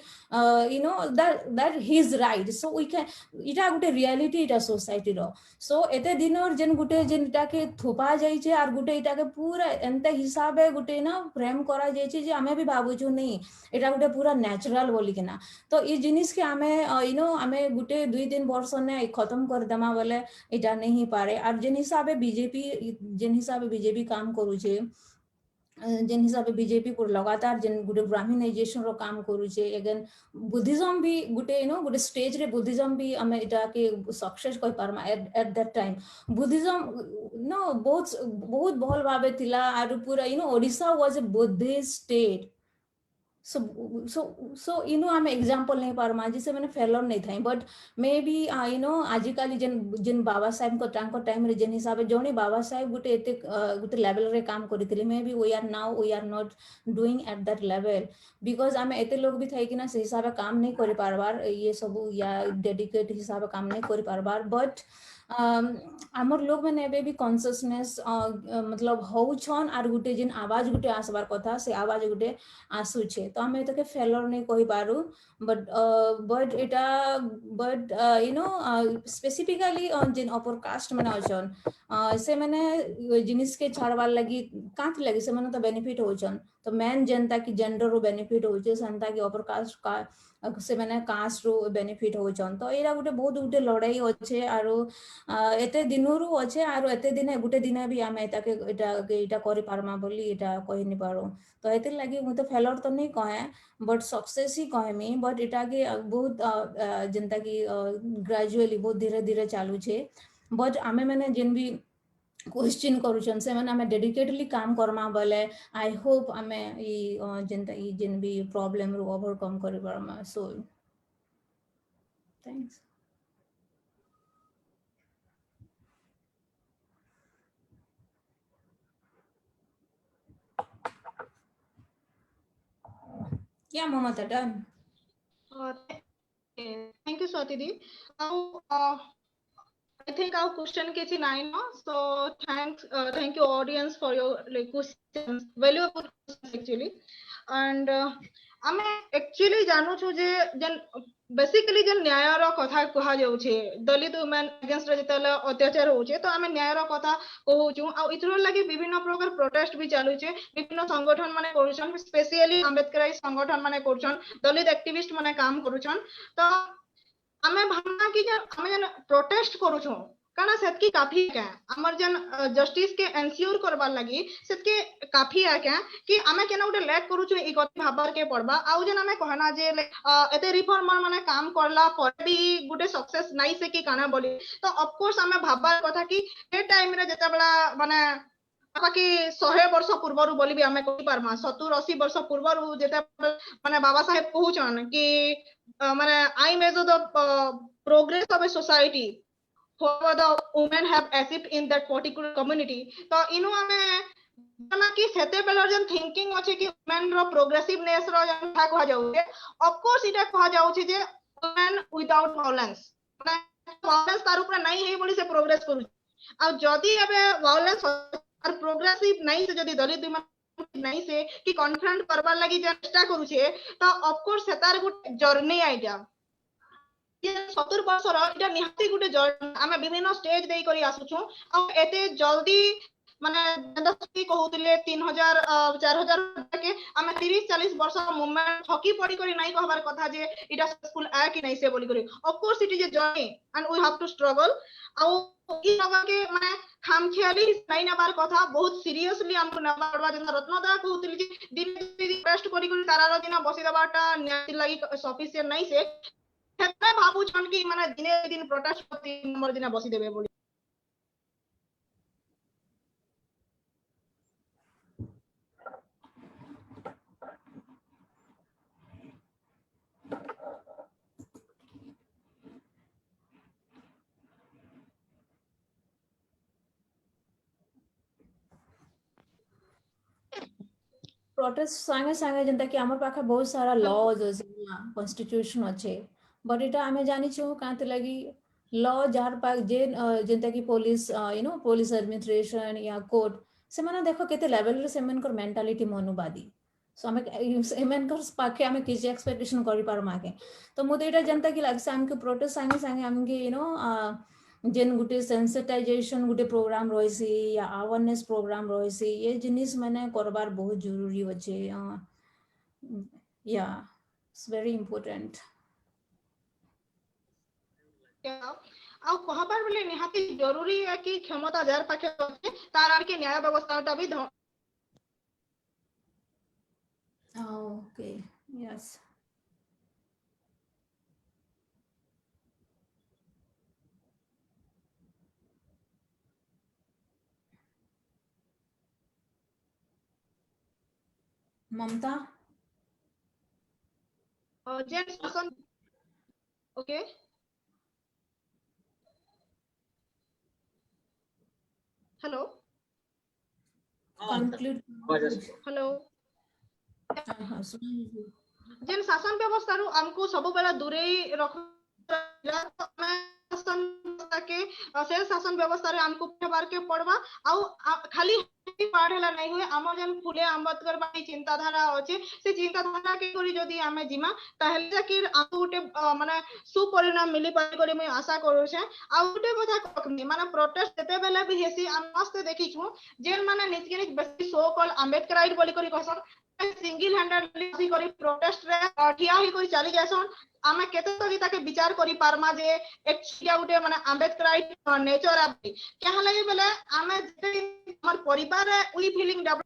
you know that his right so we can इटा गुटे रियलिटी इटा सोसाइटी रो सो एते दिनर जेन गुटे जेन इटा के थोपा जाय छे आर गुटे इटा के पूरा एंते हिसाबे गुटे ना फ्रेम करा जाय छे जे हमें भी भाबु छु नहीं एटा गुटे पूरा नेचुरल बोली के ना तो ई जिनिस के हमें यू नो हमें गुटे 2-3 वर्ष ने खत्म कर देमा बोले इटा नहीं पारे आर जेन हिसाबे बीजेपी काम करूछे जेन हिसाबे बीजेपी को लगातार जेन गुटे ब्राह्मणाइजेशन रो काम करूछे अगेन बुद्धिज्म भी गुटे यू नो गुटे स्टेज रे बुद्धिज्म भी हमें इटा के सक्सेस कहि पारमा एट दैट टाइम बुद्धिज्म नो बहुत बहुत भल भाबे थिला आर पूरा you know Odisha was a Buddhist state so आम एग्जांपल नहीं पारमा जिसे मैंने फेलर नहीं था बट मे बी आजिकल जेन जेन बाबा साहेब को टाइम रे जेन हिसाब जोनी बाबा साहेब गुटे एते गुटे लेवल रे काम करथिले maybe we are not doing at that level because आम एते लोग भी थाई कि ना से हिसाब काम नहीं करि पारबार ये सब या डेडिकेट हिसाब काम नहीं करि पारबार बट आमर लोग मैंने एबे भी कॉन्शियसनेस मतलब होउछन आर गुटे जिन आवाज गुटे आसबार कथा से आवाज गुटे आसुछे तो आम एतके फेलर नहीं कहि पारू बट एटा बट स्पेसिफिकली जिन अपर कास्ट माने अछन से माने जिनिस के छाड़वार लगी काथ लगी से माने तो बेनिफिट होछन तो मेन जनता की जेंडर रो बेनिफिट होछे संता की अपर कास्ट का से माने कास्ट रो बेनिफिट होछन तो एरा गुटे बहुत गुटे लड़ाई अच्छे आरो एते दिनरू अच्छे आरो एते दिन गुटे दिन भी आम एटाके एटा करि पारमा बोली एटा कहि नि पारो तो एते लगी मु तो फेलर तो नहीं कहे बट सक्सेस ही कहमी बट एटा के बहुत जनता की ग्रेजुअली बहुत धीरे धीरे चालू छे बट आमे मैंने जिन भी क्वेश्चन करूछन से माने आमे डेडिकेटली काम करमा बोले आई होप आमे ई जनता ई जिन भी प्रॉब्लम रो ओवरकम करि पारमा सो थैंक्स क्या ममता done Thank you, Swati Di. Now, I think our question ke chi nine no. So thank you audience for your like questions, valuable questions actually. And ଆମେ actually ଜାନୁ छु ଯେ ଯେନ୍ basically ଯେନ୍ ନ୍ୟାୟର କଥା କୁହା ଯାଉଛେ ଦଲିତ ୱୁମେନ୍ ଏଗେନ୍ଷ୍ଟ ରେ ଯେତେବେଳେ ଅତ୍ୟାଚାର ହଉଛେ ତ ଆମେ ନ୍ୟାୟର କଥା କହୁଛୁ ଆଉ ଇଥର ଲାଗି ବିଭିନ୍ନ ପ୍ରକାର ପ୍ରୋଟେଷ୍ଟ ବି ଚାଲୁଛେ ବିଭିନ୍ନ ସଂଗଠନ ମାନେ କରୁଛନ୍ ସ୍ପେସିଆଲି ଆମ୍ବେଦକରାଇ ସଂଗଠନ ମାନେ କରୁଛନ୍ ଦଲିତ ଆକ୍ଟିଭିଷ୍ଟ ମାନେ କାମ କରୁଛନ୍ ତ ଆମେ ଭାବନା कि ଆମେ ଯେନ୍ ପ୍ରୋଟେଷ୍ଟ କରୁଛୁ କାଣା ସେତକି କାଫି क्या हमर जन जस्टिस के एनश्योर करबार लगी सेतके काफी है क्या कि आमे केना उटे लेट करूछु ई गति भाबर के पड़बा आउ जन आमे कहना जे एते रिफॉर्मर माने काम करला पर भी गुटे सक्सेस नाही से कि काना बोली तो ऑफ कोर्स आमे भाबर कथा कि ए टाइम रे जेता बला माने बाकी 100 वर्ष पूर्वरु बोली भी आमे कहि पारमा 70-80 वर्ष पूर्वरु जेता माने बाबा साहेब कहूछन कि माने I measure the progress of a society however the women have achieved in that particular community तो इनु हमें ना कि सेते बेलर जन थिंकिंग अछि कि वुमेन रो प्रोग्रेसिवनेस रो जन था कहा जाउछे ऑफ कोर्स इटा कहा जाउछे जे वुमेन विदाउट वायलेंस माने वायलेंस तार ऊपर नहीं है बोली से प्रोग्रेस करू आ जदी एबे वायलेंस और प्रोग्रेसिव नहीं से जदी दलित वुमेन नहीं से कि कॉन्फ्रंट करबार लागि चेष्टा करूछे तो ऑफ कोर्स सेतार गुट जर्नी आइजा 70 वर्षर इटा निहाती गुटे आमे विभिन्न स्टेज देई करी आसुछु आ एते जल्दी माने जेंदा सकी कहउतिले 3000 4000 के आमे 30-40 वर्ष मूवमेंट थकी पड़ी करी नहीं कहबार कथा जे इटा सक्सेसफुल आ कि नहीं से बोली करी of course it is a journey and we have to struggle आ ई लगा के माने खामखियाली नहीं नबार कथा बहुत सीरियसली हमको नबार पड़बा जेंदा रत्नदा कहउतिले जे दिन रेस्ट करी करी तारार दिन बसी दबाटा न्याय लागि सफिशिएंट नहीं से हेतना भाबु छन कि माने दिने दिन प्रोटेस्ट करती नंबर दिन बसी देबे बोली प्रोटेस्ट संगे संगे जनता कि हमर पाखे बहुत सारा लॉज अछि कॉन्स्टिट्यूशन अच्छे बट एटा हमें जानी छु कांते लगी लॉ जार पाक जे जनता की पुलिस पुलिस एडमिनिस्ट्रेशन या कोर्ट से माने देखो केते लेवल रे सेमन कर मेंटालिटी मनुवादी सो हमें सेमन कर पाखे हमें किसी एक्सपेक्टेशन करि पार माके तो मुदे एटा जनता की लागसे हमके प्रोटेस्ट संगे संगे हमके जेन गुटे सेंसिटाइजेशन गुटे प्रोग्राम रहिसी या अवेयरनेस प्रोग्राम रहिसी ये जिनिस माने करबार बहुत जरूरी होचे या इट्स वेरी इंपोर्टेंट आ कहबार बोले निहाती जरूरी है कि क्षमता जार पाखे अछि तार आर के न्याय व्यवस्थाटा भी ओके यस ममता जेन शासन ओके हेलो कंक्लूड हेलो हाँ सुना जेन शासन व्यवस्था रु हमको सब बेला दूरे रख से शासन व्यवस्था रे हमको पढ़बार के पड़वा आउ खाली पढ़ेला नहीं हुए हमर जेन फुले अम्बेडकर बाई चिंताधारा अछि से चिंताधारा के करी जदी हमें जिमा ताहले जाके हमको गुटे माने सुपरिणाम मिली पाई करी मैं आशा करू छे आ गुटे कथा कहनी माने प्रोटेस्ट तेते बेला भी हेसी हम मस्त देखि छु जेन माने निज के निज बेसी सो कॉल अम्बेडकराइट बोली करी कहसन सिंगल हैंडेडली करी प्रोटेस्ट रे ठिया ही कोई चली जासन आमे केते तो ताके विचार करी पारमा जे एक छिया गुटे माने अम्बेडकराइट नेचर आबी क्या लगे बेले आमे हमर परिवार उई फीलिंग डेवलप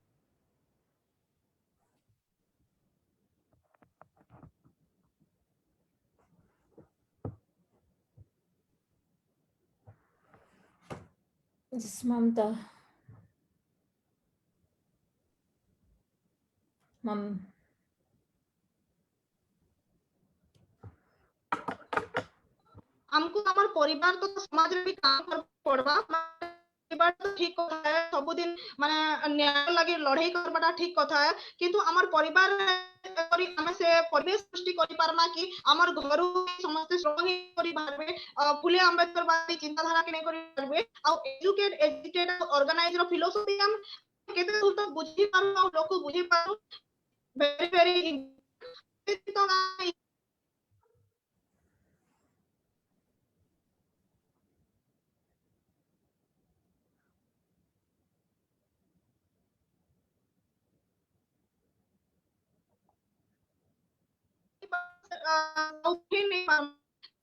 ममता मम हमको हमार परिवार तो समाज रे भी काम कर पड़वा परिवार तो ठीक कथा है सब दिन माने न्याय लगे लड़ाई करबाटा ठीक कथा है किंतु हमार परिवार करी हमें से परिवेश सृष्टि करि पारमा कि हमार घरु समस्त स्ट्रांग करि पारबे फुले अंबेडकर वादी चिंताधारा के नहीं करि पारबे आ एजुकेटेड ऑर्गेनाइज रो फिलोसफी हम केते दूर तक बुझी पारू आ लोक बुझी पारू वेरी वेरी तो नहीं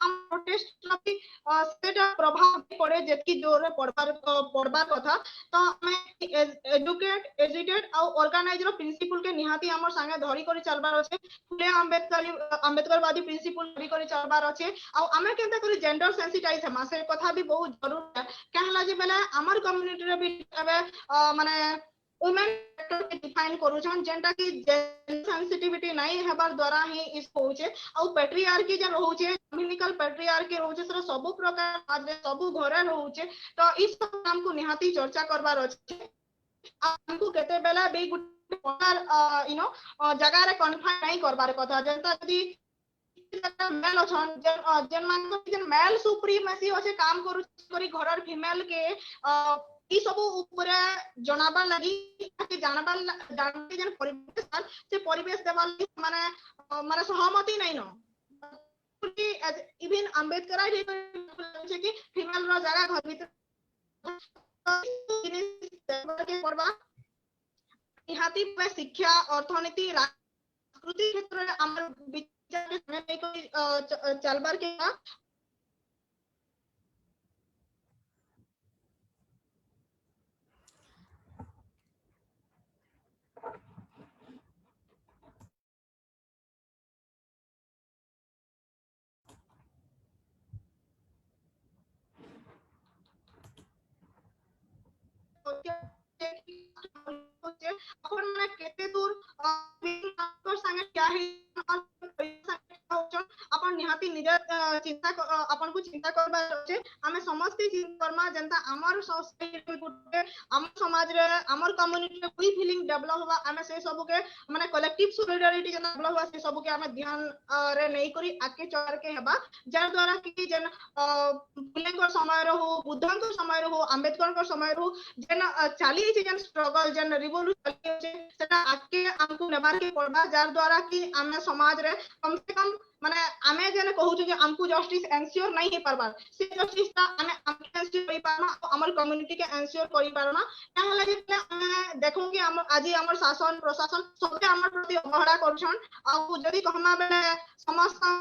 हम प्रोटेस्ट भी सेटा प्रभाव पड़े जेतकी जोर रे पड़बार कथा तो हमें एजुकेट आ ऑर्गेनाइज रो प्रिंसिपल के निहाती हमर संगे धरी करी चलबार अछि फुले अम्बेडकरवादी प्रिंसिपल धरी करी चलबार अछि आ हमें केनता करी जेंडर सेंसिटाइज है मासे कथा भी बहुत जरूरी है कहला जे बेला हमर कम्युनिटी रे भी माने वुमेन के डिफाइन करूछन जेंटा की सेंसिटिविटी नहीं हेबार द्वारा ही इस होचे आ पैट्रियार्की जे रहउचे डोमिनिकल पैट्रियार्की रहउचे से सब प्रकार आज सब घरे रहउचे तो इस सब काम को निहाती चर्चा करबार अछि हमको केते बेला बे गुटे यू नो जगह रे कन्फाइन नहीं करबार कथा जेंता यदि मेल अछन जेन मान जेन मेल सुप्रीमेसी अछि काम करू करी घरर फीमेल के ई सब ऊपर जनाबा लगी कि जानबा जानते जेन परिवेश से परिवेश देवा माने माने सहमति नहीं न इवन अंबेडकर आई छै कि फीमेल रो जगह घर भीतर के करबा निहाती पे शिक्षा अर्थनीति राजनीति क्षेत्र रे हमर विचार के चलबार के अपन माने केते दूर संगे क्या है अपन निहाती निज चिंता अपन को चिंता करबा छै हमें समस्त चिंता करमा जनता हमर सोसाइटी गुटे हमर समाज रे हमर कम्युनिटी रे कोई फीलिंग डेवलप होबा हमें से सब के माने कलेक्टिव सॉलिडारिटी जना डेवलप होबा से सब के हमें ध्यान रे नहीं करी आके चढ़ के हेबा जार द्वारा कि जन फुलेंकर समय रो बुद्धंकर समय रो अंबेडकर समय रो जन चाली छै जन स्ट्रगल जन रिवोल्यूशन चाली छै सेटा आके हमको नेबार के पड़बा जार द्वारा कि हमें समाज रे कम से कम माने हमें जने कहू जे हमको जस्टिस एंश्योर नहीं हे परबा से जस्टिस ता हमें हमके एंश्योर करि पाना हमर कम्युनिटी के एंश्योर करि पाना ताहले जे हमें देखो कि हम आज हमर शासन प्रशासन सबके हमर प्रति अवहेला करछन आ जदी कहमा बेले समस्त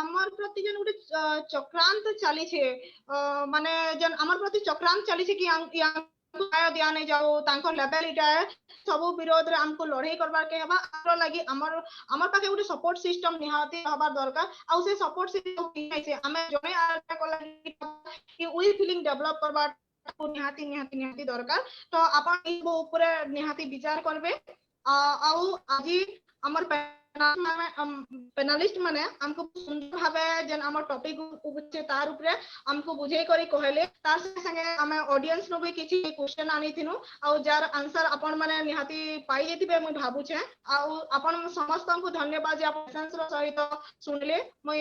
আমার প্রতি যেন গোটে চক্রান্ত চালিছে মানে যেন আমার প্রতি চক্রান্ত চালিছে কি न्याय दिया नहीं जाओ तांको लेवल इटा है सब विरोध रे हमको लड़ाई करबार के हबा आरो लागि हमर पाखे गुटे सपोर्ट सिस्टम निहाती हबा दरकार आ से सपोर्ट सिस्टम नै से हमें जने आटा को लागि कि वी फीलिंग डेवलप करबा निहाती निहाती निहाती दरकार तो आपण इ ऊपर निहाती विचार करबे आउ आज हमर पैनलिस्ट माने हमको सुंदर भाबे जन हमर टॉपिक उबचे तार ऊपर हमको बुझे करी कहले तार संगे हमें ऑडियंस नो भी किछि क्वेश्चन आनी थिनु आ जार आंसर अपन माने निहाती पाई जेतिबे मैं भाबु छे आ अपन समस्त को धन्यवाद जे अपन पेशेंस रो सहित सुनले मैं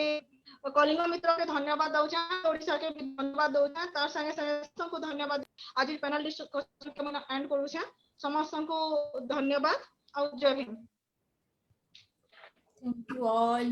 कलिंग मित्र के धन्यवाद दउ छे ओडिसा के भी धन्यवाद दउ छे तार संगे संगे को धन्यवाद आज पैनलिस्ट को मैं एंड करू छे समस्त को धन्यवाद और जय हिंद। Thank you all.